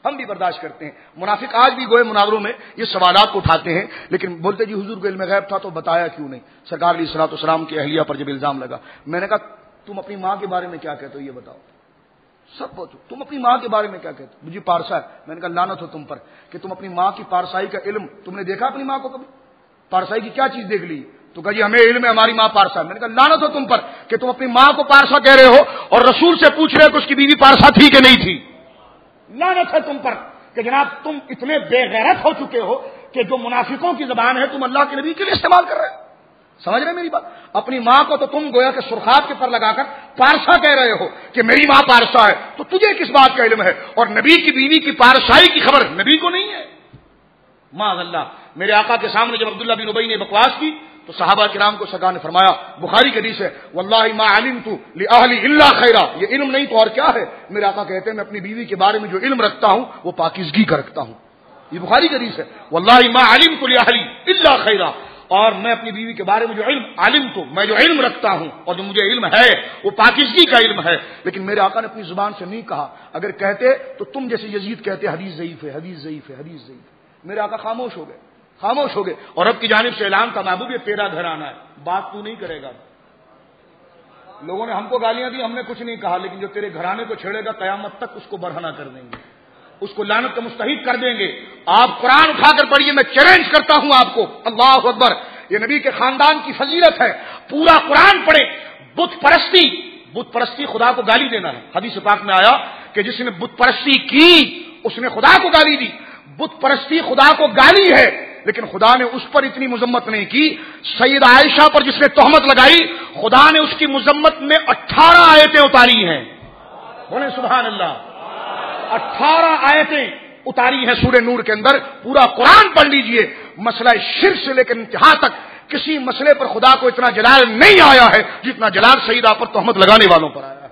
ہم بھی برداشت کرتے ہیں. منافق آج بھی گوئے مناظروں میں یہ سوالات کو اٹھاتے ہیں، لیکن بولتے جی حضور کو علم غیب تھا تو بتایا کیوں نہیں؟ سرکار علیہ الصلوۃ والسلام کی اہلیہ پر جب الزام لگا، میں نے کہا تم اپنی ماں کے بارے میں کیا کہتے ہو یہ بتاؤ. سب پوچھو تم اپنی ماں کے بارے میں کیا کہتے ہو؟ مجھے پارسا ہے. میں نے کہا لعنت ہو تم پر کہ تم اپنی ماں کی پارسائی کا علم، تم نے دیکھا اپنی ماں کو کبھی؟ پارسائی کی کیا چیز دیکھ لی؟ تو کہا جی ہمیں علم ہے ہماری ماں پارسا. میں نے کہا لعنت ہو تم پر کہ تم اپنی ماں کو پارسا کہہ رہے ہو اور رسول سے پوچھ رہے ہو کہ اس کی بیوی پارسا تھی کہ نہیں تھی. لعنت ہے تم پر کہ جناب تم اتنے بے غیرت ہو چکے ہو کہ جو منافقوں کی زبان ہے تم اللہ کے نبی کے لیے استعمال کر رہے ہو. سمجھ رہے میری بات؟ اپنی ماں کو تو تم گویا کہ سرخاب کے پر لگا کر پارسا کہہ رہے ہو کہ میری ماں پارسا ہے، تو تجھے کس بات کا علم ہے؟ اور نبی کی بیوی کی پارسائی کی خبر نبی کو نہیں ہے. معاذ اللہ. میرے آقا کے سامنے جب عبداللہ بن ابی نے بکواس کی تو صحابہ کرام کو سرکار نے فرمایا، بخاری کی حدیث ہے، واللہ ما علمت لاہلی الا خیرا. یہ علم نہیں تو اور کیا ہے؟ میرے آقا کہتے ہیں میں اپنی بیوی کے بارے میں جو علم رکھتا ہوں وہ پاکیزگی کا رکھتا ہوں. یہ بخاری کی حدیث ہے، واللہ ما علمت لاہلی الا خیرا. اور میں اپنی بیوی کے بارے میں جو علم میں جو علم رکھتا ہوں اور جو مجھے علم ہے وہ پاکیزگی کا علم ہے. لیکن میرے آقا نے اپنی زبان سے نہیں کہا. اگر کہتے تو تم جیسے یزید کہتے حدیث ضعیف ہے، حدیث ضعیف ہے، حدیث ضعیف ہے. میرے آقا خاموش ہو گئے، خاموش ہو گئے. اور رب کی جانب سے اعلان تھا، محبوب یہ تیرا گھرانہ ہے، بات تو نہیں کرے گا. لوگوں نے ہم کو گالیاں دی، ہم نے کچھ نہیں کہا، لیکن جو تیرے گھرانے کو چھیڑے گا قیامت تک اس کو برہنہ کر دیں گے، اس کو لعنت کا مستحق کر دیں گے. آپ قرآن اٹھا کر پڑھیے، میں چیلنج کرتا ہوں آپ کو. اللہ اکبر. یہ نبی کے خاندان کی فضیلت ہے. پورا قرآن پڑھے. بت پرستی خدا کو گالی دینا ہے. حدیث پاک میں آیا کہ جس نے بت پرستی کی اس نے خدا کو گالی دی. بت پرستی خدا کو گالی ہے، لیکن خدا نے اس پر اتنی مذمت نہیں کی. سیدہ عائشہ پر جس نے تہمت لگائی خدا نے اس کی مذمت میں 18 آیتیں اتاری ہیں. بولیں سبحان اللہ. 18 آیتیں اتاری ہیں سورہ نور کے اندر. پورا قرآن پڑھ لیجئے. مسئلہ شرک سے لے کر انتہا تک کسی مسئلے پر خدا کو اتنا جلال نہیں آیا ہے جتنا جلال سیدہ پر تہمت لگانے والوں پر آیا ہے.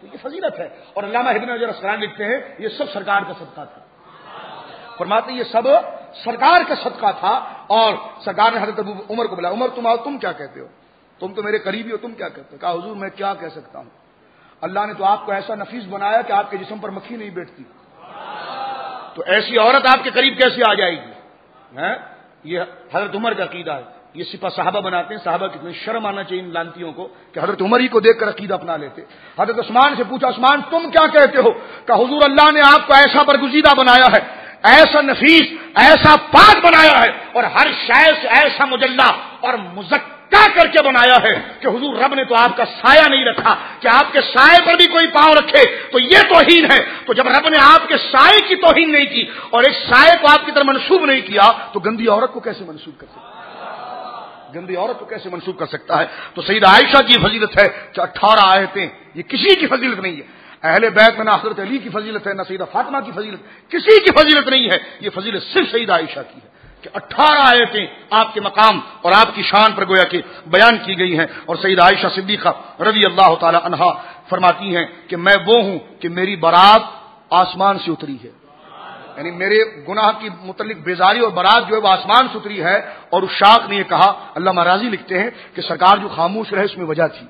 تو یہ فضیلت ہے. اور علامہ ابن حجر اسقلانی لکھتے ہیں یہ سب سرکار کا صدقہ تھا. فرماتے یہ سب سرکار کا صدقہ تھا. اور سرکار نے حضرت ابو عمر کو بلایا، عمر تم کیا کہتے ہو؟ تم تو میرے قریبی ہو، تم کیا کہتے ہو؟ کہا حضور میں کیا کہہ سکتا ہوں، اللہ نے تو آپ کو ایسا نفیس بنایا کہ آپ کے جسم پر مکھی نہیں بیٹھتی، تو ایسی عورت آپ کے قریب کیسے آ جائے گی؟ یہ حضرت عمر کا عقیدہ ہے. یہ صفہ صحابہ بناتے ہیں. صحابہ کتنی شرم آنا چاہیے ان لانتیوں کو کہ حضرت عمر ہی کو دیکھ کر عقیدہ اپنا لیتے. حضرت عثمان سے پوچھا، عثمان تم کیا کہتے ہو؟ کہ حضور اللہ نے آپ کو ایسا برگزیدہ بنایا ہے، ایسا نفیس، ایسا پاک بنایا ہے، اور ہر شے سے ایسا مجلہ اور مزکہ کر کے بنایا ہے کہ حضور رب نے تو آپ کا سایہ نہیں رکھا کہ آپ کے سائے پر بھی کوئی پاؤں رکھے تو یہ توہین ہے. تو جب رب نے آپ کے سائے کی توہین نہیں کی اور ایک سائے کو آپ کی طرف منسوب نہیں کیا تو گندی عورت کو کیسے منسوب کر سکتا ہے؟ گندی عورت کو کیسے منسوب کر سکتا ہے؟ تو سیدہ عائشہ کی فضیلت ہے کہ 18 آیتیں. یہ کسی کی فضیلت نہیں ہے. اہل بیت میں نہ حضرت علی کی فضیلت ہے، نہ سیدہ فاطمہ کی فضیلت، کسی کی فضیلت نہیں ہے. یہ فضیلت صرف سیدہ عائشہ کی ہے کہ 18 آیتیں آپ کے مقام اور آپ کی شان پر گویا کہ بیان کی گئی ہیں. اور سیدہ عائشہ صدیقہ رضی اللہ تعالی عنہا فرماتی ہیں کہ میں وہ ہوں کہ میری برات آسمان سے اتری ہے. یعنی میرے گناہ کی متعلق بیزاری اور برات جو ہے وہ آسمان سے اتری ہے. اور اس شاخ نے یہ کہا، علامہ راضی لکھتے ہیں کہ سرکار جو خاموش رہے اس میں وجہ تھی.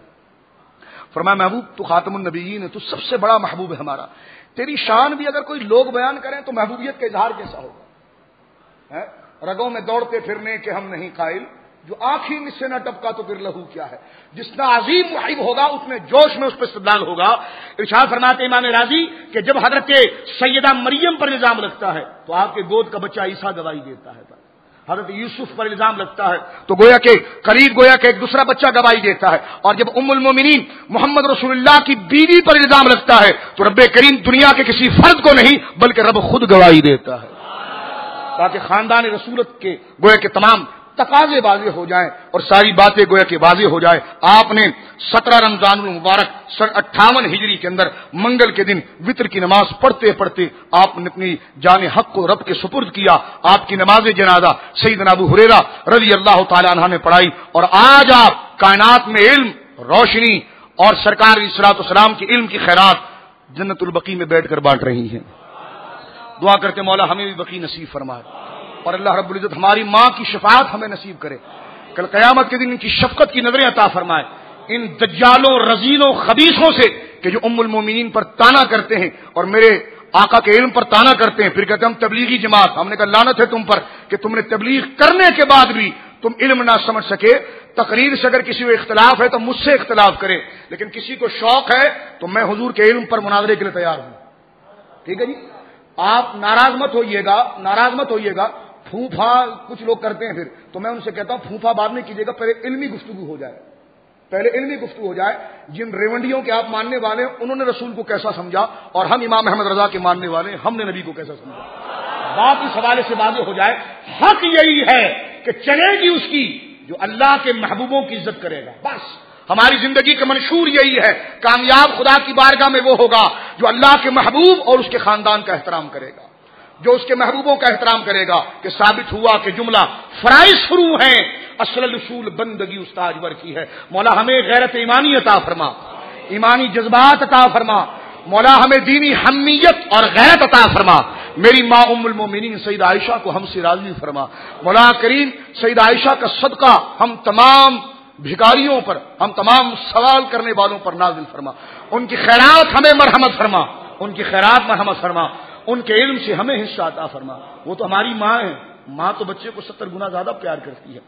فرمایا محبوب تو خاتم النبیین ہے، تو سب سے بڑا محبوب ہے ہمارا. تیری شان بھی اگر کوئی لوگ بیان کریں تو محبوبیت کا اظہار کیسا ہوگا؟ رگوں میں دوڑتے پھرنے کے ہم نہیں قائل، جو آنکھ ہی مجھ سے نہ ٹپکا تو پھر لہو کیا ہے. جتنا عظیم محب ہوگا اتنے جوش میں اس پہ استدلال ہوگا. ارشاد فرماتے امام راضی کہ جب حضرت سیدہ مریم پر الزام لگتا ہے تو آپ کے گود کا بچہ عیسیٰ گواہی دیتا ہے. حضرت یوسف پر الزام لگتا ہے تو گویا کہ قریب گویا کہ ایک دوسرا بچہ گواہی دیتا ہے. اور جب ام المومنین محمد رسول اللہ کی بیوی پر الزام لگتا ہے تو رب کریم دنیا کے کسی فرد کو نہیں بلکہ رب خود گواہی دیتا ہے تاکہ خاندان رسولت کے گویا کے تمام تقاضے واضح ہو جائیں اور ساری باتیں گویا کہ واضح ہو جائے. آپ نے 17 رمضان المبارک سن 58 ہجری کے اندر منگل کے دن وتر کی نماز پڑھتے پڑھتے آپ نے اپنی جان حق کو رب کے سپرد کیا. آپ کی نماز جنازہ سیدنا ابو ہریرہ رضی اللہ تعالی عنہ نے پڑھائی. اور آج آپ کائنات میں علم، روشنی اور سرکار علیہ الصلوۃ والسلام کی علم کی خیرات جنت البقیع میں بیٹھ کر بانٹ رہی ہیں. دعا کرتے مولا ہمیں بھی بقیع نصیب فرمائے اور اللہ رب العزت ہماری ماں کی شفاعت ہمیں نصیب کرے. کل قیامت کے دن ان کی شفقت کی نظریں عطا فرمائے ان دجالوں، رذیلوں، خبیثوں سے کہ جو ام المومنین پر تانا کرتے ہیں اور میرے آقا کے علم پر تانا کرتے ہیں، پھر کہتے ہیں ہم تبلیغی جماعت. ہم نے کہا لعنت ہے تم پر کہ تم نے تبلیغ کرنے کے بعد بھی تم علم نہ سمجھ سکے. تقریر سے اگر کسی کو اختلاف ہے تو مجھ سے اختلاف کرے، لیکن کسی کو شوق ہے تو میں حضور کے علم پر مناظرے کے لیے تیار ہوں. ٹھیک ہے جی، آپ ناراض مت ہوئیے گا. پھوپھا کچھ لوگ کرتے ہیں پھر، تو میں ان سے کہتا ہوں پھوپھا بعد میں کیجیے گا، پہلے علمی گفتگو ہو جائے. جن ریونڈیوں کے آپ ماننے والے ہیں انہوں نے رسول کو کیسا سمجھا، اور ہم امام احمد رضا کے ماننے والے ہیں، ہم نے نبی کو کیسا سمجھا. بات اس حوالے سے واضح ہو جائے. حق یہی ہے کہ چلے گی اس کی جو اللہ کے محبوبوں کی عزت کرے گا. بس ہماری زندگی کا منشور یہی ہے. کامیاب خدا کی بارگاہ میں وہ ہوگا جو اللہ کے محبوب اور اس کے خاندان کا احترام کرے گا، جو اس کے محبوبوں کا احترام کرے گا. کہ ثابت ہوا کہ جملہ فرائض شروع ہیں، اصل اصول بندگی استاجور کی ہے. مولا ہمیں غیرت ایمانی عطا فرما، ایمانی جذبات عطا فرما. مولا ہمیں دینی حمیت اور غیرت عطا فرما. میری ماں ام المومنین سیدہ عائشہ کو ہم سے راضی فرما. مولا کریم سیدہ عائشہ کا صدقہ ہم تمام بھکاریوں پر، ہم تمام سوال کرنے والوں پر نازل فرما. ان کی خیرات ہمیں مرحمت فرما، ان کے علم سے ہمیں حصہ عطا فرما. وہ تو ہماری ماں ہے، ماں تو بچے کو 70 گنا زیادہ پیار کرتی ہے.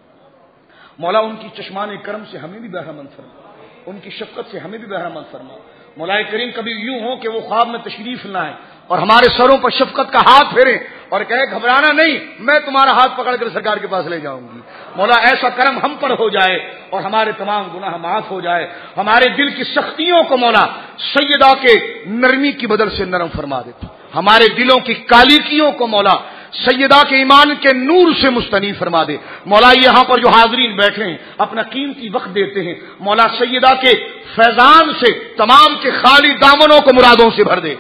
مولا ان کی چشمان کرم سے ہمیں بھی بہرمند فرما، ان کی شفقت سے ہمیں بھی بہرمند فرما. مولا کریم کبھی یوں ہو کہ وہ خواب میں تشریف لائیں اور ہمارے سروں پر شفقت کا ہاتھ پھیریں اور کہے گھبرانا نہیں، میں تمہارا ہاتھ پکڑ کر سرکار کے پاس لے جاؤں گی. مولا ایسا کرم ہم پر ہو جائے اور ہمارے تمام گناہ معاف ہو جائے. ہمارے دل کی سختیوں کو مولا سیدہ کے نرمی کی بدل سے نرم فرما دے. ہمارے دلوں کی کالیکیوں کو مولا سیدہ کے ایمان کے نور سے مستنیر فرما دے. مولا یہاں پر جو حاضرین بیٹھے ہیں اپنا قیمتی وقت دیتے ہیں، مولا سیدہ کے فیضان سے تمام کے خالی دامنوں کو مرادوں سے بھر دے.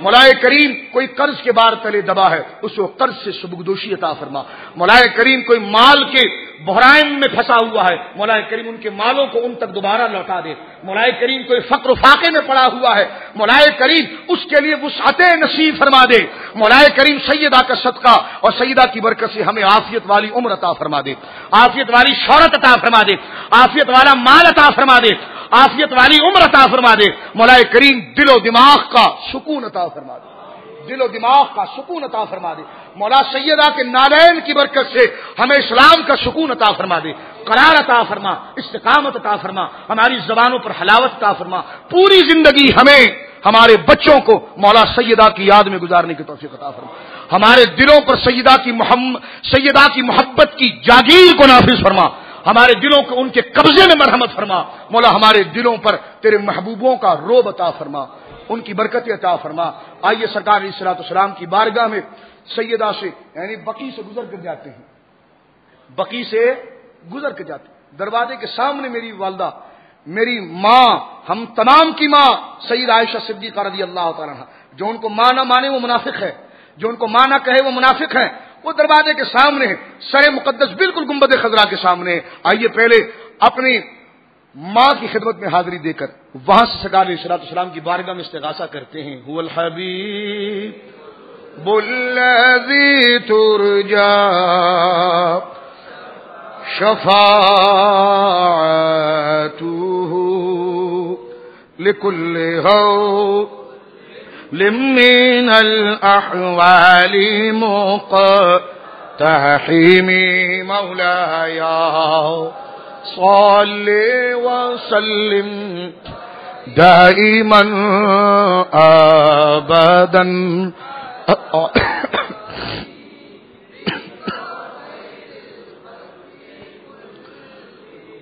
مولا کریم کوئی قرض کے بار تلے دبا ہے، اس کو قرض سے سبکدوشی عطا فرما. مولا کریم کوئی مال کے بحران میں پھنسا ہوا ہے، مولا کریم ان کے مالوں کو ان تک دوبارہ لوٹا دے. مولا کریم کوئی فقر و فاقے میں پڑا ہوا ہے، مولا کریم اس کے لیے وسعت نصیب فرما دے. مولا کریم سیدہ کا صدقہ اور سیدہ کی برکت سے ہمیں عافیت والی عمر عطا فرما دے، عافیت والی شہرت عطا فرما دے، عافیت والا مال عطا فرما دے، عافیت والی عمر عطا فرما دے. مولا کریم دل و دماغ کا سکون عطا فرما دے، دل و دماغ کا سکون عطا فرما دے. مولا سیدہ کے نالین کی برکت سے ہمیں اسلام کا سکون عطا فرما دے، قرار عطا فرما، استقامت عطا فرما، ہماری زبانوں پر حلاوت عطا فرما. پوری زندگی ہمیں ہمارے بچوں کو مولا سیدہ کی یاد میں گزارنے کی توفیق عطا فرما. ہمارے دلوں پر سیدہ کی محبت کی جاگیر کو نافذ فرما. ہمارے دلوں کو ان کے قبضے میں مرحمت فرما. مولا ہمارے دلوں پر تیرے محبوبوں کا روب عطا فرما، ان کی برکت عطا فرما. آئیے سرکار علیہ الصلوۃ والسلام کی بارگاہ میں سیدہ سے یعنی بقی سے گزر کر جاتے ہیں، بقی سے گزر کر جاتے ہیں. دروازے کے سامنے میری والدہ، میری ماں، ہم تمام کی ماں سیدہ عائشہ صدیقہ رضی اللہ تعالیٰ عنہا، جو ان کو ماں نہ مانے وہ منافق ہے، جو ان کو ماں نہ کہے وہ منافق ہے. وہ دروازے کے سامنے سر مقدس بالکل گنبد خضرا کے سامنے. آئیے پہلے اپنی ماں کی خدمت میں حاضری دے کر وہاں سے سرکار علیہ الصلوۃ والسلام کی بارگاہ میں استغاثہ کرتے ہیں. هو الحبیب الذی ترجا شفاعته لكل هول من الأحوال مقتحم مولاي صل وسلم دائما أبدا.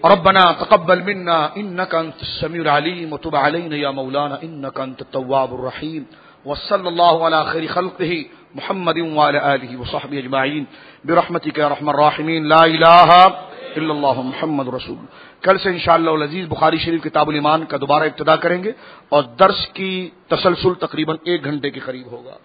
ربنا تقبل منا انك انت السميع العليم وتب علينا يا مولانا انك انت التواب الرحيم. وصلى الله على خير خلقه محمد وعلى اله وصحبه اجمعين برحمتك يا ارحم الراحمين. لا الہ الا اللہ محمد رسول. کل سے انشاءاللہ العزیز بخاری شریف کتاب الایمان کا دوبارہ ابتدا کریں گے اور درس کی تسلسل تقریباً 1 گھنٹے کے قریب ہوگا.